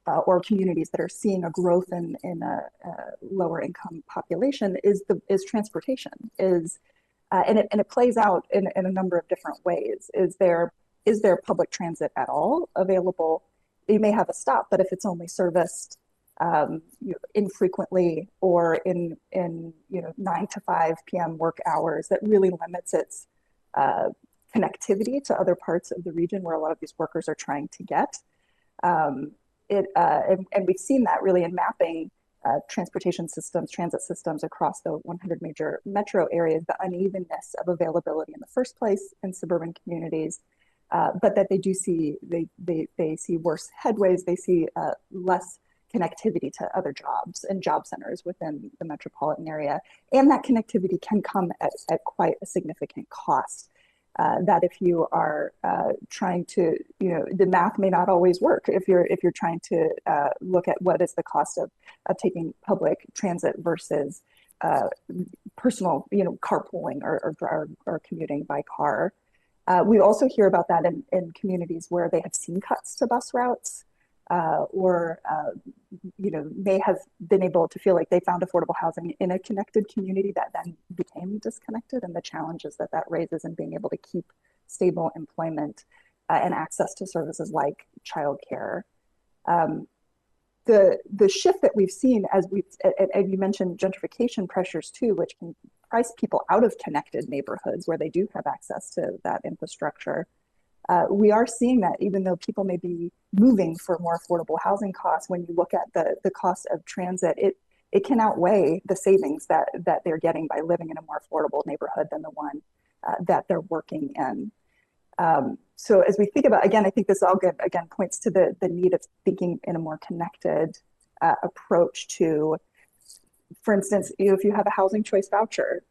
or communities that are seeing a growth in a lower income population is transportation. And it plays out in a number of different ways. Is there public transit at all available? You may have a stop, but if it's only serviced infrequently or in 9 to 5 p.m. work hours, that really limits its connectivity to other parts of the region where a lot of these workers are trying to get. And we've seen that really in mapping transportation systems, transit systems across the 100 major metro areas, the unevenness of availability in the first place in suburban communities, but that they do see, they see worse headways, they see less connectivity to other jobs and job centers within the metropolitan area. And that connectivity can come at quite a significant cost. That if you are trying to, the math may not always work if you're trying to look at what is the cost of taking public transit versus personal, carpooling or commuting by car. We also hear about that in communities where they have seen cuts to bus routes, or may have been able to feel like they found affordable housing in a connected community that then became disconnected, and the challenges that raises in being able to keep stable employment and access to services like childcare. The shift that we've seen, as you mentioned, gentrification pressures too, which can price people out of connected neighborhoods where they do have access to that infrastructure. We are seeing that even though people may be moving for more affordable housing costs, when you look at the cost of transit, it can outweigh the savings that they're getting by living in a more affordable neighborhood than the one that they're working in. So as we think about, again, I think this all again points to the need of thinking in a more connected approach to, for instance, if you have a housing choice voucher,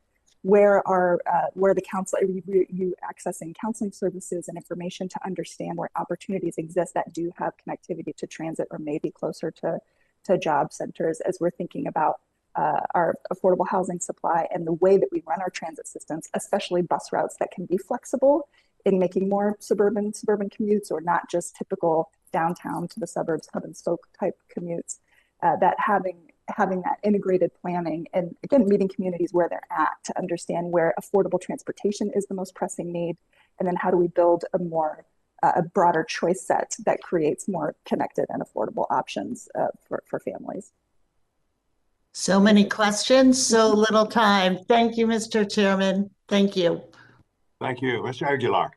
where the council, you accessing counseling services and information to understand where opportunities exist that do have connectivity to transit or maybe closer to job centers, as we're thinking about our affordable housing supply and the way that we run our transit systems, especially bus routes that can be flexible in making more suburban commutes, or not just typical downtown to the suburbs, hub and spoke type commutes, that having that integrated planning, and again, meeting communities where they're at to understand where affordable transportation is the most pressing need. And then how do we build a broader choice set that creates more connected and affordable options for families. So many questions, so little time. Thank you, Mr. Chairman. Thank you. Thank you. Mr. Aguilar.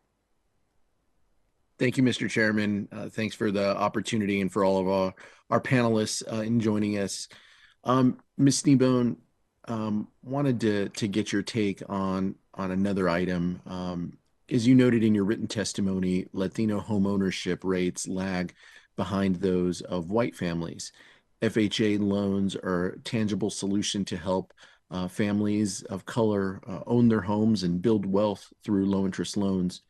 Thank you, Mr. Chairman. Thanks for the opportunity and for all of our panelists in joining us. Ms. Nibon, wanted to get your take on another item. As you noted in your written testimony, Latino homeownership rates lag behind those of white families. FHA loans are a tangible solution to help families of color own their homes and build wealth through low interest loans.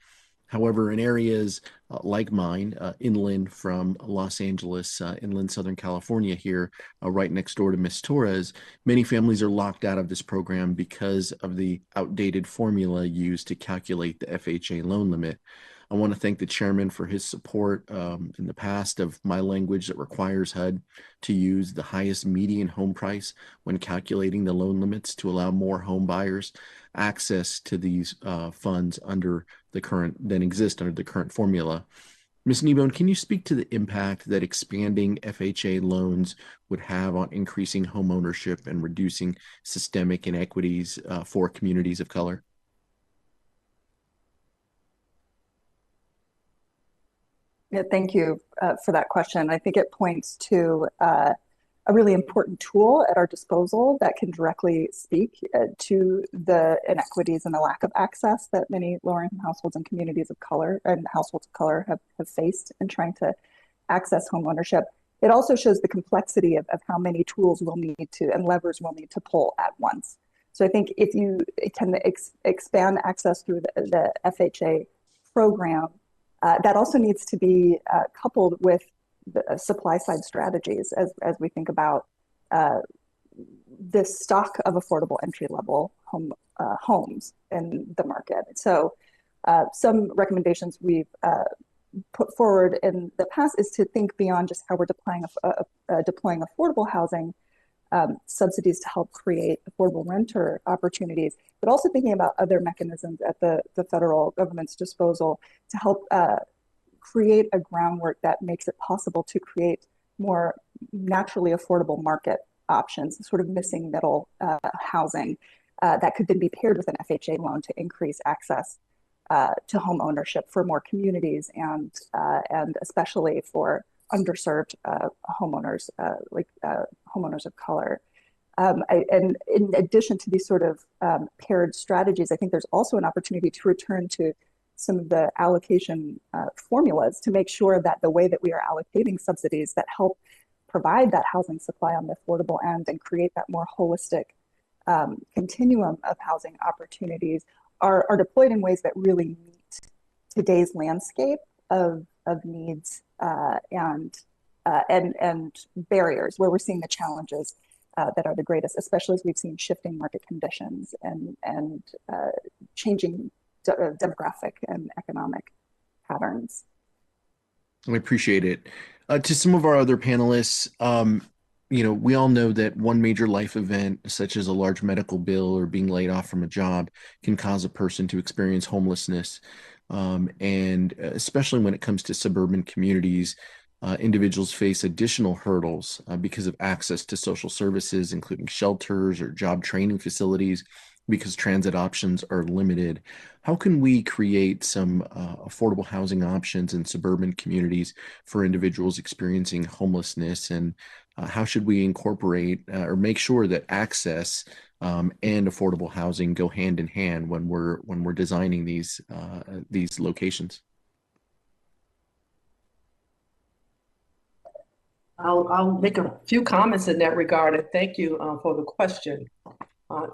However, in areas like mine, inland from Los Angeles, inland Southern California here, right next door to Ms. Torres, many families are locked out of this program because of the outdated formula used to calculate the FHA loan limit. I want to thank the chairman for his support in the past of my language that requires HUD to use the highest median home price when calculating the loan limits to allow more home buyers access to these funds under the current formula. Ms. Nibon, can you speak to the impact that expanding FHA loans would have on increasing home ownership and reducing systemic inequities for communities of color? Yeah, thank you for that question. I think it points to a really important tool at our disposal that can directly speak to the inequities and the lack of access that many lower-income households and communities of color and households of color have faced in trying to access home ownership. It also shows the complexity of how many tools we'll need to and levers we'll need to pull at once. So I think if you can expand access through the FHA program, that also needs to be coupled with the supply side strategies as we think about this stock of affordable entry level homes in the market. So some recommendations we've put forward in the past is to think beyond just how we're deploying affordable housing subsidies to help create affordable renter opportunities, but also thinking about other mechanisms at the federal government's disposal to help create a groundwork that makes it possible to create more naturally affordable market options, sort of missing middle housing that could then be paired with an FHA loan to increase access to home ownership for more communities and especially for underserved homeowners, like homeowners of color. And in addition to these sort of paired strategies, I think there's also an opportunity to return to some of the allocation formulas to make sure that the way that we are allocating subsidies that help provide that housing supply on the affordable end and create that more holistic continuum of housing opportunities are deployed in ways that really meet today's landscape of needs and barriers, where we're seeing the challenges that are the greatest, especially as we've seen shifting market conditions and changing demographic and economic patterns. I appreciate it. To some of our other panelists, we all know that one major life event, such as a large medical bill or being laid off from a job, can cause a person to experience homelessness. And especially when it comes to suburban communities, individuals face additional hurdles because of access to social services, including shelters or job training facilities, because transit options are limited. How can we create some affordable housing options in suburban communities for individuals experiencing homelessness? And how should we incorporate or make sure that access and affordable housing go hand in hand when we're designing these locations? I'll make a few comments in that regard, and thank you for the question.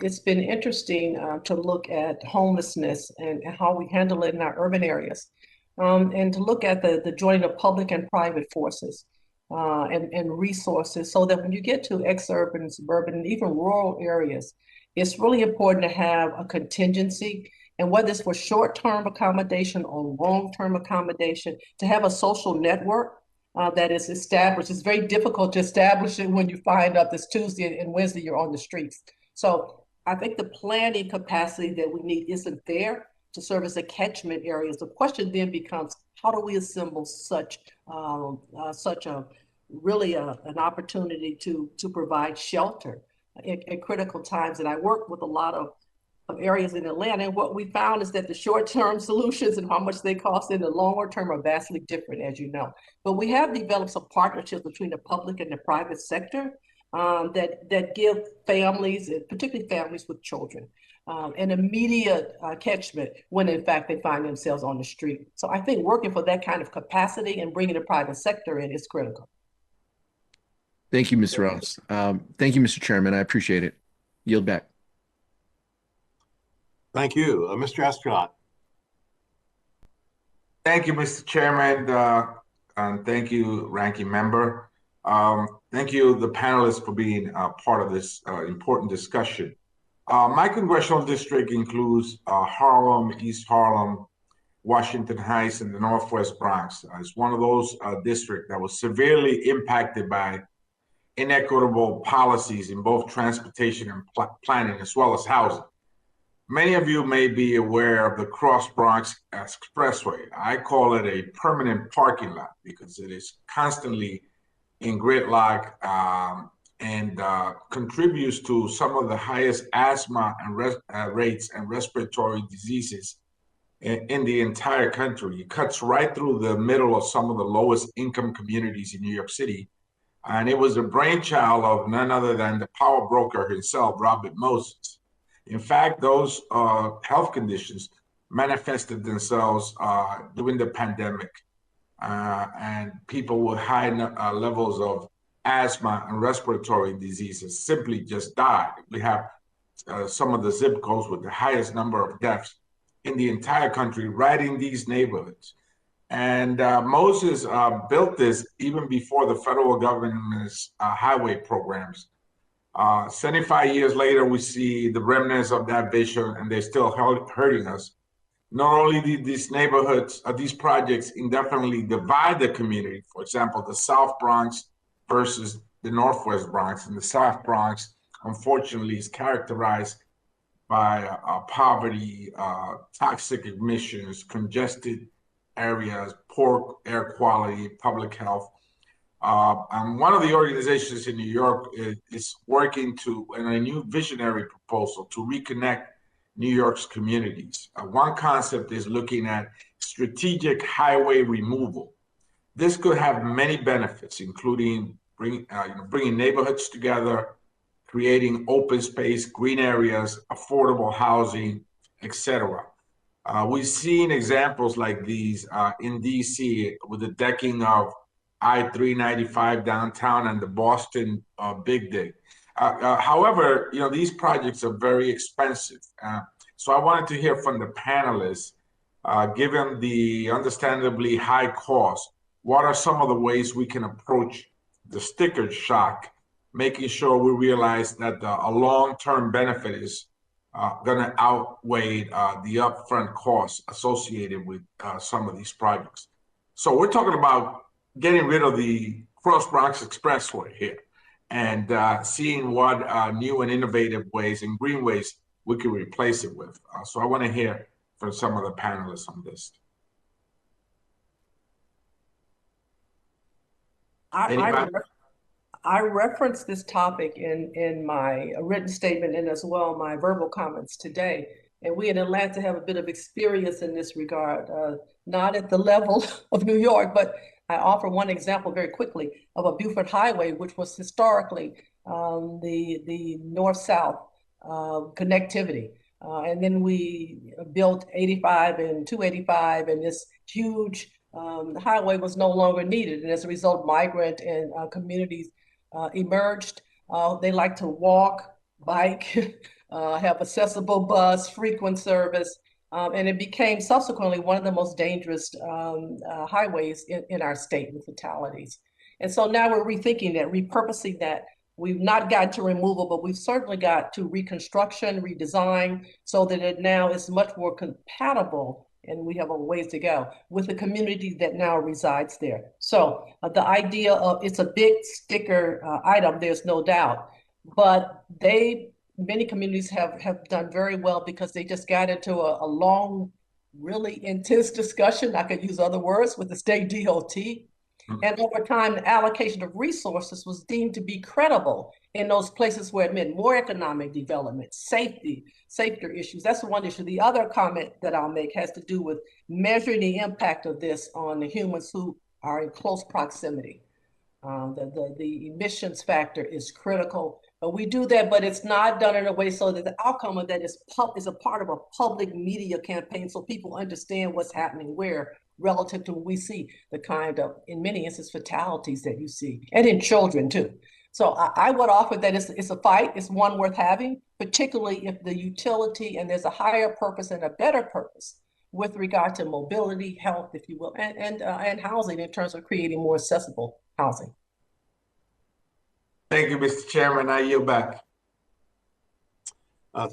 It's been interesting to look at homelessness and how we handle it in our urban areas, and to look at the joining of public and private forces and resources, so that when you get to exurban, suburban, and even rural areas, it's really important to have a contingency, and whether it's for short-term accommodation or long-term accommodation, to have a social network that is established. It's very difficult to establish it when you find out this Tuesday and Wednesday you're on the streets. So I think the planning capacity that we need isn't there to serve as a catchment areas. The question then becomes, how do we assemble such an opportunity to provide shelter at critical times? And I work with a lot of areas in Atlanta, and what we found is that the short-term solutions and how much they cost in the longer term are vastly different, as you know. But we have developed some partnerships between the public and the private sector that give families, particularly families with children, an immediate catchment when in fact they find themselves on the street. So I think working for that kind of capacity and bringing the private sector in is critical. Thank you, Ms. Ross. Thank you, Mr. Chairman. I appreciate it. Yield back. Thank you. Mr. Astronaut. Thank you, Mr. Chairman, and thank you, Ranking Member. Thank you, the panelists, for being part of this important discussion. My congressional district includes Harlem, East Harlem, Washington Heights, and the Northwest Bronx. It's one of those districts that was severely impacted by inequitable policies in both transportation and planning, as well as housing. Many of you may be aware of the Cross Bronx Expressway. I call it a permanent parking lot because it is constantly in gridlock and contributes to some of the highest asthma and rates and respiratory diseases in the entire country. It cuts right through the middle of some of the lowest income communities in New York City. And it was a brainchild of none other than the power broker himself, Robert Moses. In fact, those health conditions manifested themselves during the pandemic, and people with high levels of asthma and respiratory diseases simply just died. We have some of the zip codes with the highest number of deaths in the entire country right in these neighborhoods. And Moses built this even before the federal government's highway programs. 75 years later, we see the remnants of that vision, and they're still hurting us. Not only did these neighborhoods, these projects indefinitely divide the community. For example, the South Bronx versus the Northwest Bronx. And the South Bronx, unfortunately, is characterized by poverty, toxic emissions, congested areas, poor air quality, public health. And one of the organizations in New York is working in a new visionary proposal to reconnect New York's communities. One concept is looking at strategic highway removal. This could have many benefits, including bringing neighborhoods together, creating open space, green areas, affordable housing, etc. We've seen examples like these in DC with the decking of I-395 downtown and the Boston Big Dig. However, these projects are very expensive. So I wanted to hear from the panelists, given the understandably high cost, what are some of the ways we can approach the sticker shock, making sure we realize that a long-term benefit is going to outweigh the upfront costs associated with some of these projects. So we're talking about getting rid of the Cross Bronx Expressway here and seeing what new and innovative ways and green ways we can replace it with. So I want to hear from some of the panelists on this. I referenced this topic in my written statement and as well my verbal comments today. And we in Atlanta have a bit of experience in this regard, not at the level of New York, but I offer one example very quickly of a Beaufort Highway, which was historically the north-south connectivity. And then we built 85 and 285, and this huge highway was no longer needed. And as a result, migrant and communities emerged. They like to walk, bike, have accessible bus, frequent service, and it became subsequently one of the most dangerous highways in our state with fatalities. And so now we're rethinking that, repurposing that. We've not got to removal, but we've certainly got to reconstruction, redesign, so that it now is much more compatible, and we have a ways to go, with the community that now resides there. So the idea of it's a big sticker item, there's no doubt, but many communities have done very well because they just got into a long, really intense discussion, I could use other words, with the state DOT. And over time, the allocation of resources was deemed to be credible in those places where it meant more economic development, safety, safer issues. That's one issue. The other comment that I'll make has to do with measuring the impact of this on the humans who are in close proximity. The emissions factor is critical, but we do that, but it's not done in a way so that the outcome of that is a part of a public media campaign so people understand what's happening where, relative to what we see, the kind of, in many instances, fatalities that you see, and in children too. So I would offer that it's a fight, it's one worth having, particularly if the utility and there's a higher purpose and a better purpose with regard to mobility, health, if you will, and housing in terms of creating more accessible housing. Thank you, Mr. Chairman. I yield back.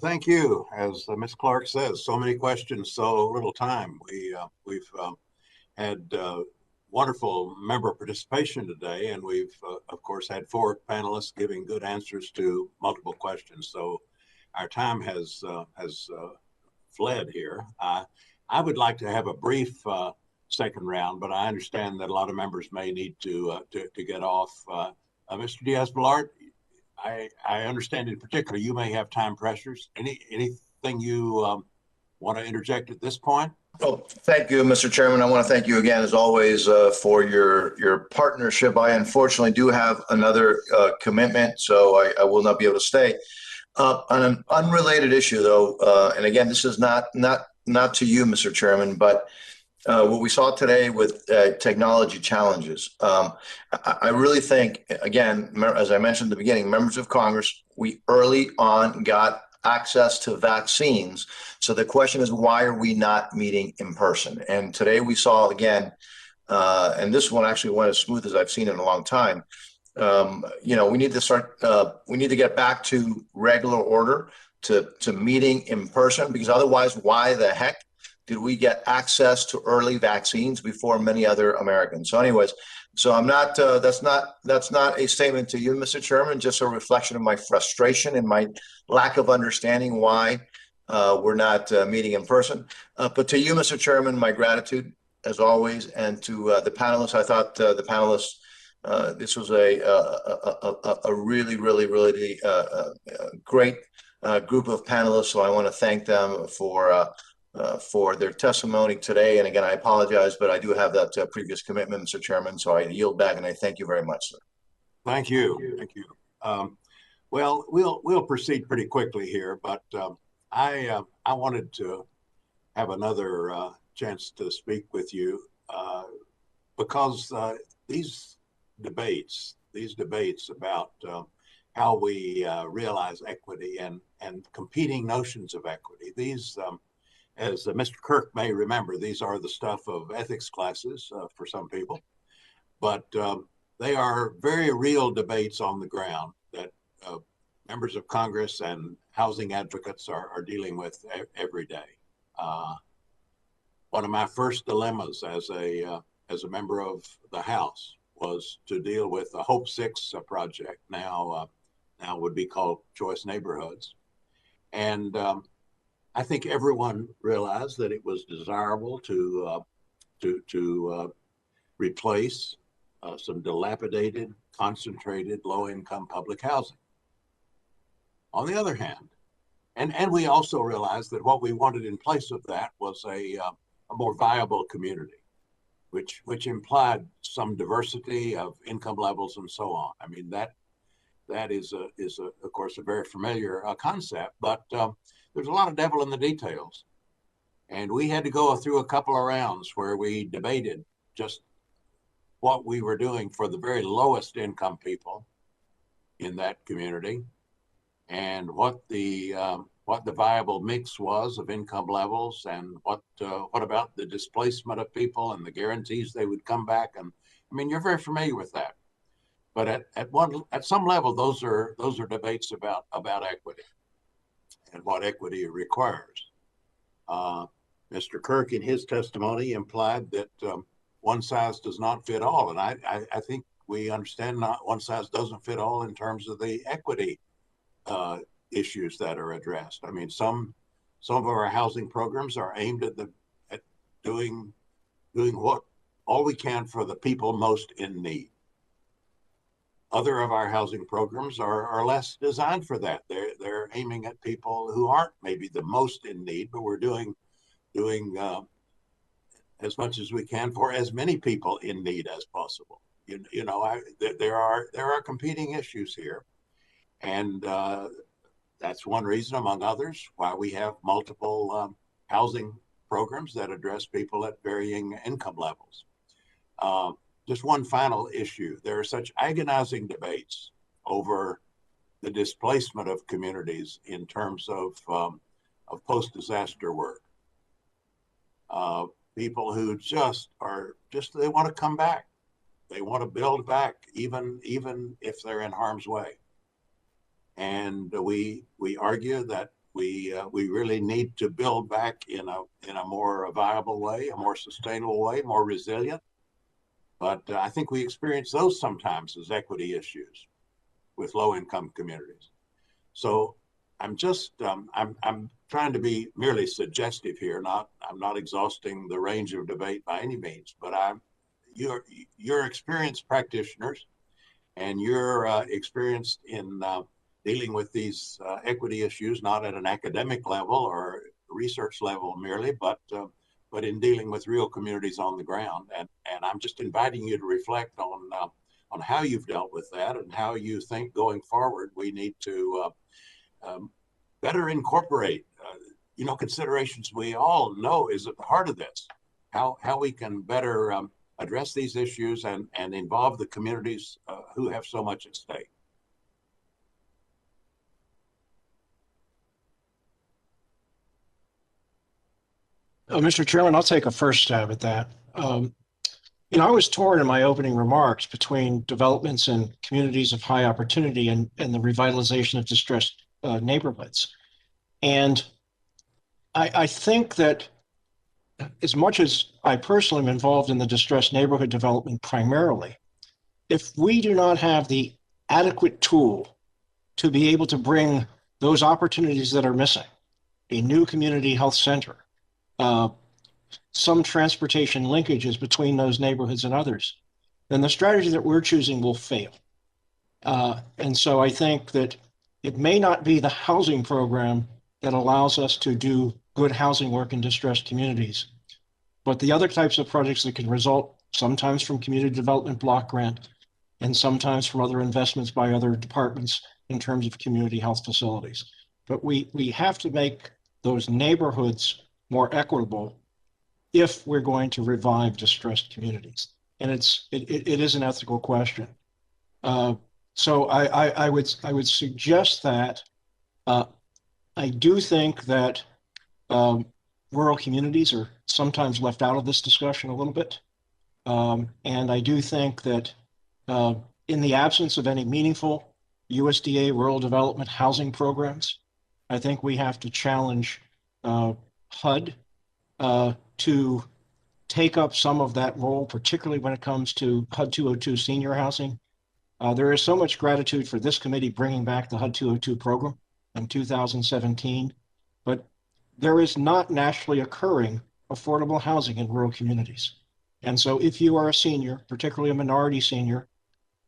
Thank you. As Ms. Clark says, so many questions, so little time. We've had wonderful member participation today, and we've, of course, had 4 panelists giving good answers to multiple questions. So our time has fled here. I would like to have a brief second round, but I understand that a lot of members may need to get off. Mr. Diaz-Balart, I understand in particular you may have time pressures. Anything you want to interject at this point? Oh, thank you, Mr. Chairman. I want to thank you again, as always, for your partnership. I unfortunately do have another commitment, so I will not be able to stay. On an unrelated issue, though, and again, this is not to you, Mr. Chairman, but what we saw today with technology challenges. I really think, again, as I mentioned at the beginning, members of Congress, we early on got access to vaccines. So the question is, why are we not meeting in person? And today we saw again, and this one actually went as smooth as I've seen in a long time. We need to start, we need to get back to regular order to meeting in person, because otherwise, why the heck did we get access to early vaccines before many other Americans? So anyways, so I'm not, that's not a statement to you, Mr. Chairman, just a reflection of my frustration and my lack of understanding why we're not meeting in person. But to you, Mr. Chairman, my gratitude as always, and to the panelists. I thought the panelists, this was a really great group of panelists. So I want to thank them for their testimony today. And again, I apologize, but I do have that previous commitment, Mr. Chairman. So I yield back, and I thank you very much, sir. Thank you. Thank you. Well, we'll proceed pretty quickly here, but I wanted to have another chance to speak with you because these debates, about how we realize equity and competing notions of equity. These, as Mr. Kirk may remember, these are the stuff of ethics classes for some people, but they are very real debates on the ground that members of Congress and housing advocates are dealing with every day. One of my first dilemmas as a member of the House was to deal with the Hope 6 project, now would be called Choice Neighborhoods. And I think everyone realized that it was desirable to replace some dilapidated, concentrated, low-income public housing. On the other hand, and we also realized that what we wanted in place of that was a more viable community, which implied some diversity of income levels and so on. I mean, that is of course a very familiar concept, but there's a lot of devil in the details, and we had to go through a couple of rounds where we debated just what we were doing for the very lowest income people in that community, and what the viable mix was of income levels, and what about the displacement of people and the guarantees they would come back. And I mean, you're very familiar with that. But at some level, those are debates about equity and what equity requires. Mr. Kirk, in his testimony, implied that one size does not fit all, and I think we understand not one size doesn't fit all in terms of the equity issues that are addressed. I mean, some of our housing programs are aimed at doing what all we can for the people most in need. Other of our housing programs are less designed for that. They're aiming at people who aren't maybe the most in need, but we're doing as much as we can for as many people in need as possible. There are competing issues here, and that's one reason, among others, why we have multiple housing programs that address people at varying income levels. Just one final issue. There are such agonizing debates over the displacement of communities in terms of post-disaster work. People who they want to come back. They want to build back, even if they're in harm's way. And we argue that we really need to build back in a more viable way, a more sustainable way, more resilient. But I think we experience those sometimes as equity issues with low-income communities. So I'm just I'm trying to be merely suggestive here. I'm not exhausting the range of debate by any means, but you're experienced practitioners, and you're experienced in dealing with these equity issues, not at an academic level or research level merely, but in dealing with real communities on the ground. And I'm just inviting you to reflect on how you've dealt with that and how you think going forward we need to better incorporate considerations we all know is at the heart of this, how we can better address these issues and involve the communities who have so much at stake. Mr. Chairman, I'll take a first stab at that. I was torn in my opening remarks between developments in communities of high opportunity and the revitalization of distressed neighborhoods. And I think that as much as I personally am involved in the distressed neighborhood development primarily, if we do not have the adequate tool to be able to bring those opportunities that are missing, a new community health center, some transportation linkages between those neighborhoods and others, then the strategy that we're choosing will fail. And so I think that it may not be the housing program that allows us to do good housing work in distressed communities, but the other types of projects that can result sometimes from community development block grant and sometimes from other investments by other departments in terms of community health facilities. But we have to make those neighborhoods more equitable if we're going to revive distressed communities. and it is an ethical question. So I would suggest that I do think that rural communities are sometimes left out of this discussion a little bit. And I do think that in the absence of any meaningful USDA rural development housing programs, I think we have to challenge HUD to take up some of that role, particularly when it comes to HUD 202 senior housing. There is so much gratitude for this committee bringing back the HUD 202 program in 2017, but there is not naturally occurring affordable housing in rural communities. And so if you are a senior, particularly a minority senior,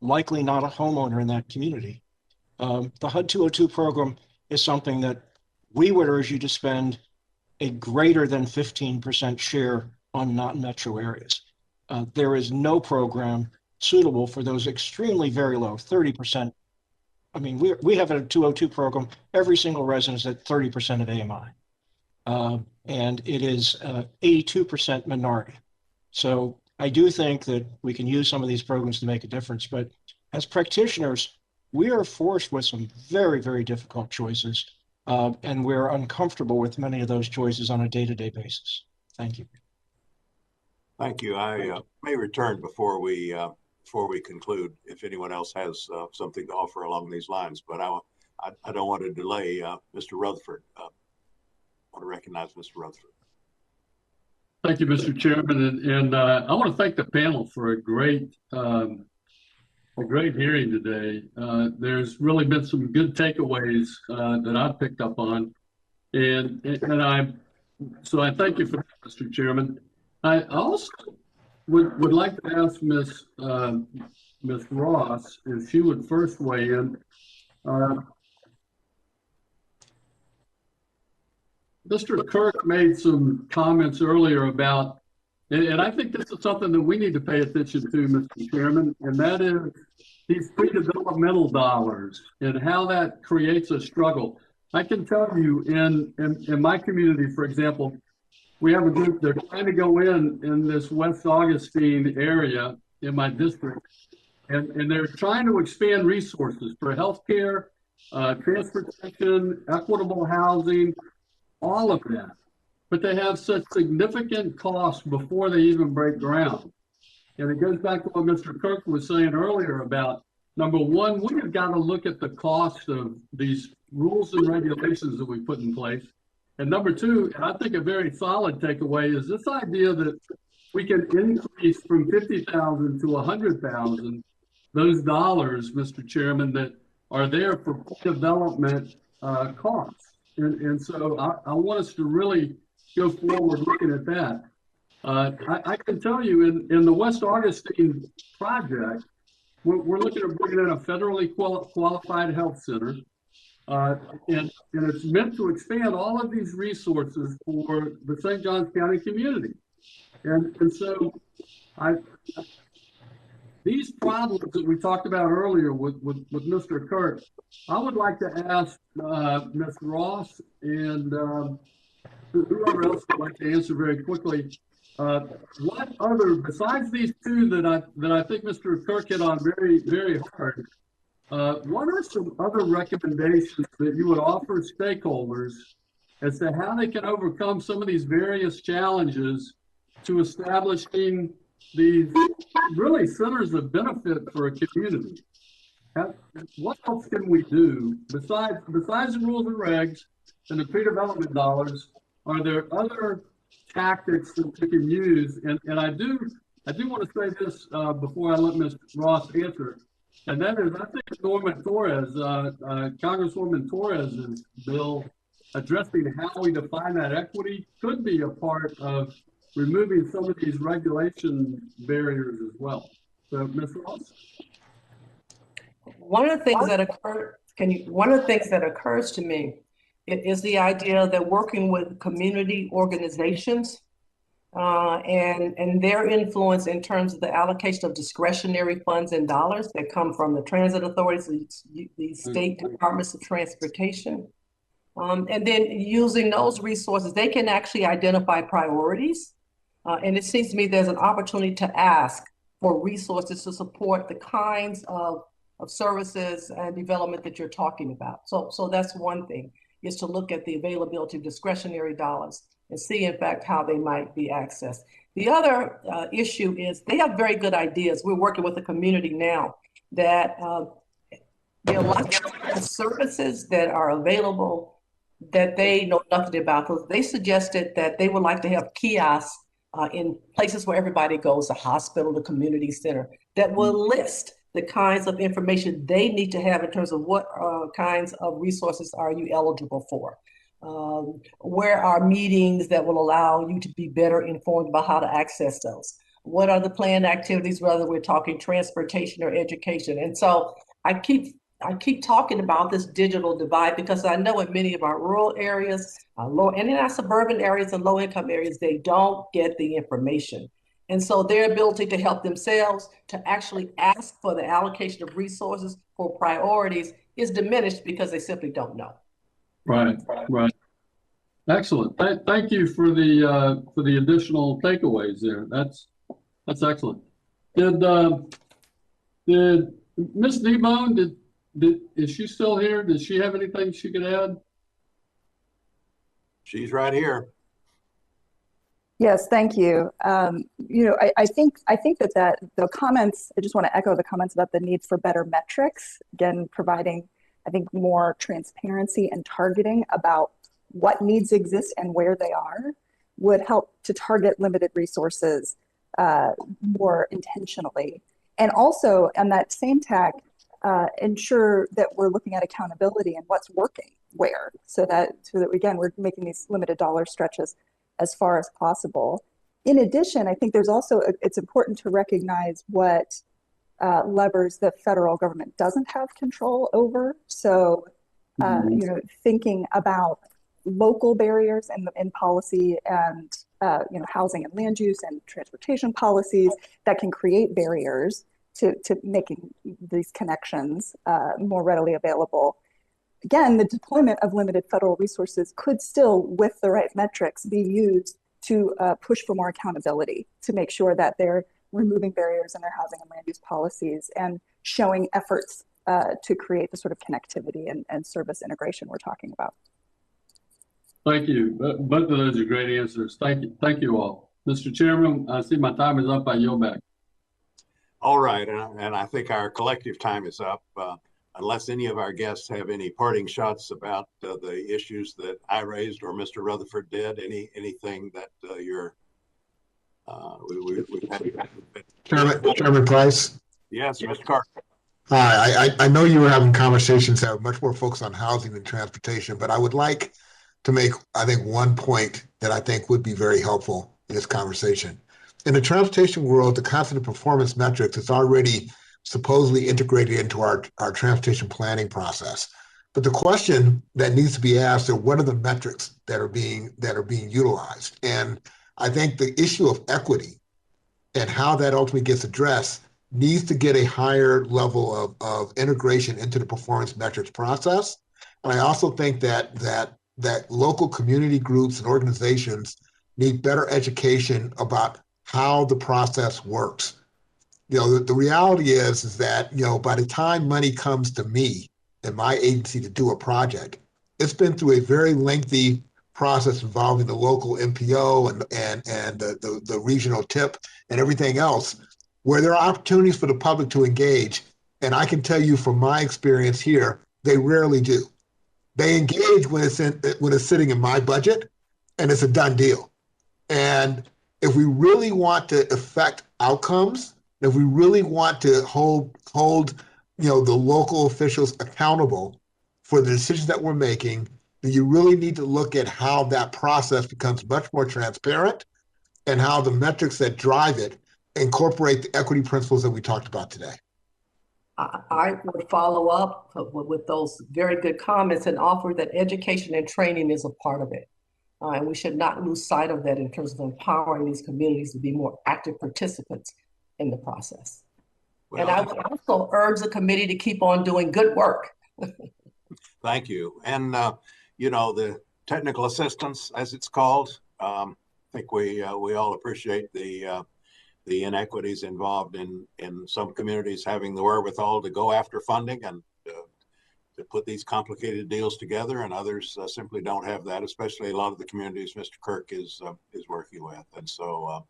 likely not a homeowner in that community, the HUD 202 program is something that we would urge you to spend a greater than 15% share on non-metro areas. There is no program suitable for those extremely very low, 30%. I mean, we have a 202 program, every single resident is at 30% of AMI. And it is 82% minority. So I do think that we can use some of these programs to make a difference, but as practitioners, we are forced with some very, very difficult choices, and we're uncomfortable with many of those choices on a day-to-day basis. Thank you. Thank you. I may return before we conclude if anyone else has something to offer along these lines, but I don't want to delay Mr. Rutherford. I want to recognize Mr. Rutherford. Thank you, Mr. Chairman, and I want to thank the panel for a great hearing today. There's really been some good takeaways that I've picked up on, and I thank you for that, Mr. Chairman. I also would like to ask Ms. Ross if she would first weigh in. Mr. Kirk made some comments earlier about, and I think this is something that we need to pay attention to, Mr. Chairman, and that is these pre-developmental dollars and how that creates a struggle. I can tell you in my community, for example, we have a group, they're trying to go in this West Augustine area in my district, and they're trying to expand resources for healthcare, transportation, equitable housing, all of that. But they have such significant costs before they even break ground. And it goes back to what Mr. Kirk was saying earlier about, number one, we have got to look at the cost of these rules and regulations that we put in place. And number two, and I think a very solid takeaway, is this idea that we can increase from 50,000 to 100,000 those dollars, Mr. Chairman, that are there for development costs. And so I want us to really go forward looking at that. I can tell you in the West Augustine project, we're looking at bringing in a federally qualified health center. And it's meant to expand all of these resources for the St. Johns County community. And so these problems that we talked about earlier with Mr. Kirk, I would like to ask Ms. Ross and whoever else would like to answer very quickly, what other, besides these two that I think Mr. Kirk hit on very, very hard, what are some other recommendations that you would offer stakeholders as to how they can overcome some of these various challenges to establishing these really centers of benefit for a community? What else can we do besides the rules and regs and the pre-development dollars? Are there other tactics that we can use? And I do want to say this before I let Ms. Ross answer, and that is, I think Norman Torres, Congresswoman Torres's bill addressing how we define that equity could be a part of removing some of these regulation barriers as well. So, Ms. Ross? One of the things that occurs to me is the idea that working with community organizations and their influence in terms of the allocation of discretionary funds and dollars that come from the transit authorities, the state departments of transportation, and then using those resources, they can actually identify priorities. And it seems to me there's an opportunity to ask for resources to support the kinds of services and development that you're talking about. So that's one thing, is to look at the availability of discretionary dollars and see, in fact, how they might be accessed. The other issue is they have very good ideas. We're working with the community now that there are lots of services that are available that they know nothing about. So they suggested that they would like to have kiosks in places where everybody goes, the hospital, the community center, that will list the kinds of information they need to have in terms of what kinds of resources are you eligible for. Where are meetings that will allow you to be better informed about how to access those? What are the planned activities, whether we're talking transportation or education? And so I keep talking about this digital divide because I know in many of our rural areas, and in our suburban areas and low-income areas, they don't get the information. And so their ability to help themselves to actually ask for the allocation of resources for priorities is diminished because they simply don't know. Right. Excellent. Thank you for the additional takeaways there. That's excellent. Did Ms. Nibon, is she still here? Does she have anything she could add? She's right here. Yes, thank you. I think that the comments, I just want to echo the comments about the need for better metrics, again, providing, I think, more transparency and targeting about what needs exist and where they are would help to target limited resources more intentionally. And also, on that same tack, ensure that we're looking at accountability and what's working where, so that again, we're making these limited dollar stretches as far as possible. In addition, I think there's also, it's important to recognize what levers the federal government doesn't have control over. So, thinking about local barriers in policy and, housing and land use and transportation policies that can create barriers to making these connections more readily available. Again, the deployment of limited federal resources could still, with the right metrics, be used to push for more accountability, to make sure that they're removing barriers in their housing and land use policies and showing efforts to create the sort of connectivity and service integration we're talking about. Thank you. Both of those are great answers. Thank you. Thank you all. Mr. Chairman, I see my time is up. I yield back. All right, and I think our collective time is up. Unless any of our guests have any parting shots about the issues that I raised or Mr. Rutherford did, anything that Chairman Price. Yes, Mr. Kirk. Hi, I know you were having conversations that were much more focused on housing than transportation, but I would like to make, I think, one point that I think would be very helpful in this conversation. In the transportation world, the concept of performance metrics is already supposedly integrated into our transportation planning process. But the question that needs to be asked are, what are the metrics that are being utilized? And I think the issue of equity and how that ultimately gets addressed needs to get a higher level of integration into the performance metrics process. And I also think that local community groups and organizations need better education about how the process works. The reality is that, by the time money comes to me and my agency to do a project, it's been through a very lengthy process involving the local MPO and the regional TIP and everything else, where there are opportunities for the public to engage. And I can tell you from my experience here, they rarely do. They engage when it's sitting in my budget and it's a done deal. And if we really want to affect outcomes, if we really want to hold the local officials accountable for the decisions that we're making, then you really need to look at how that process becomes much more transparent and how the metrics that drive it incorporate the equity principles that we talked about today. I would follow up with those very good comments and offer that education and training is a part of it. And we should not lose sight of that in terms of empowering these communities to be more active participants in the process. Well, and I would also urge the committee to keep on doing good work. Thank you. And, the technical assistance, as it's called, I think we all appreciate the the inequities involved in some communities having the wherewithal to go after funding and to put these complicated deals together, and others simply don't have that, especially a lot of the communities Mr. Kirk is working with. And so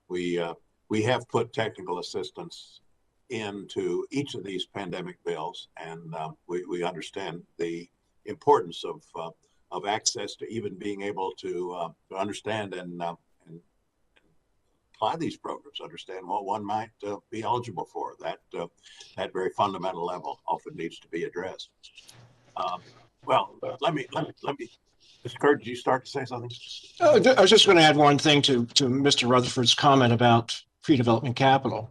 we have put technical assistance into each of these pandemic bills, and we understand the importance of access to even being able to understand and apply these programs, understand what one might be eligible for. That very fundamental level often needs to be addressed. Well, let me, Mr. Kirk, did you start to say something? I was just going to add one thing to Mr. Rutherford's comment about pre-development capital.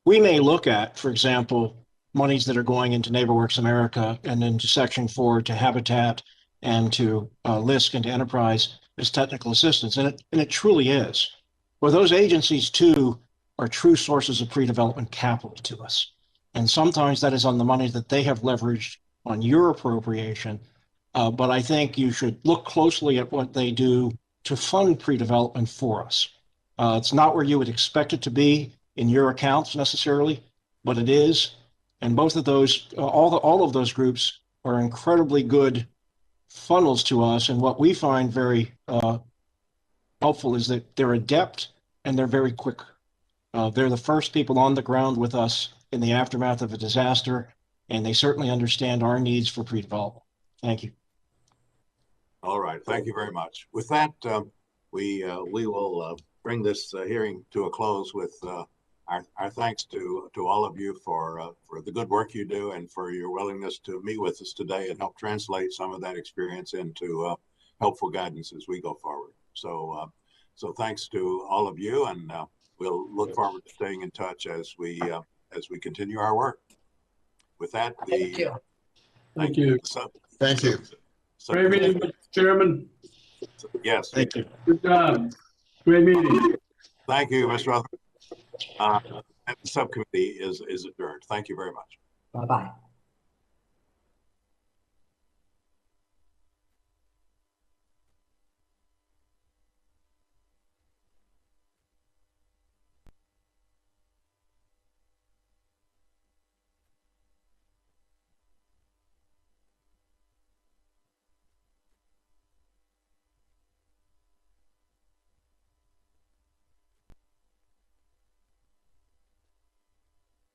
We may look at, for example, monies that are going into NeighborWorks America and into Section 4 to Habitat and to LISC and to Enterprise as technical assistance, and it truly is. Well, those agencies too are true sources of pre-development capital to us. And sometimes that is on the money that they have leveraged on your appropriation. But I think you should look closely at what they do to fund pre-development for us. It's not where you would expect it to be in your accounts necessarily, but it is. And both of those, all of those groups are incredibly good funnels to us. And what we find very helpful is that they're adept and they're very quick. They're the first people on the ground with us in the aftermath of a disaster, and they certainly understand our needs for pre-development. Thank you. All right, thank you very much. With that, we will bring this hearing to a close with our thanks to all of you for the good work you do and for your willingness to meet with us today and help translate some of that experience into helpful guidance as we go forward. So thanks to all of you, and we'll look forward to staying in touch as we continue our work. With that, thank you. Thank you. Thank you. Great meeting, Mr. Chairman. Yes. Thank you. Good job. Great meeting. Thank you, Mr. Rutherford. The subcommittee is adjourned. Thank you very much. Bye-bye.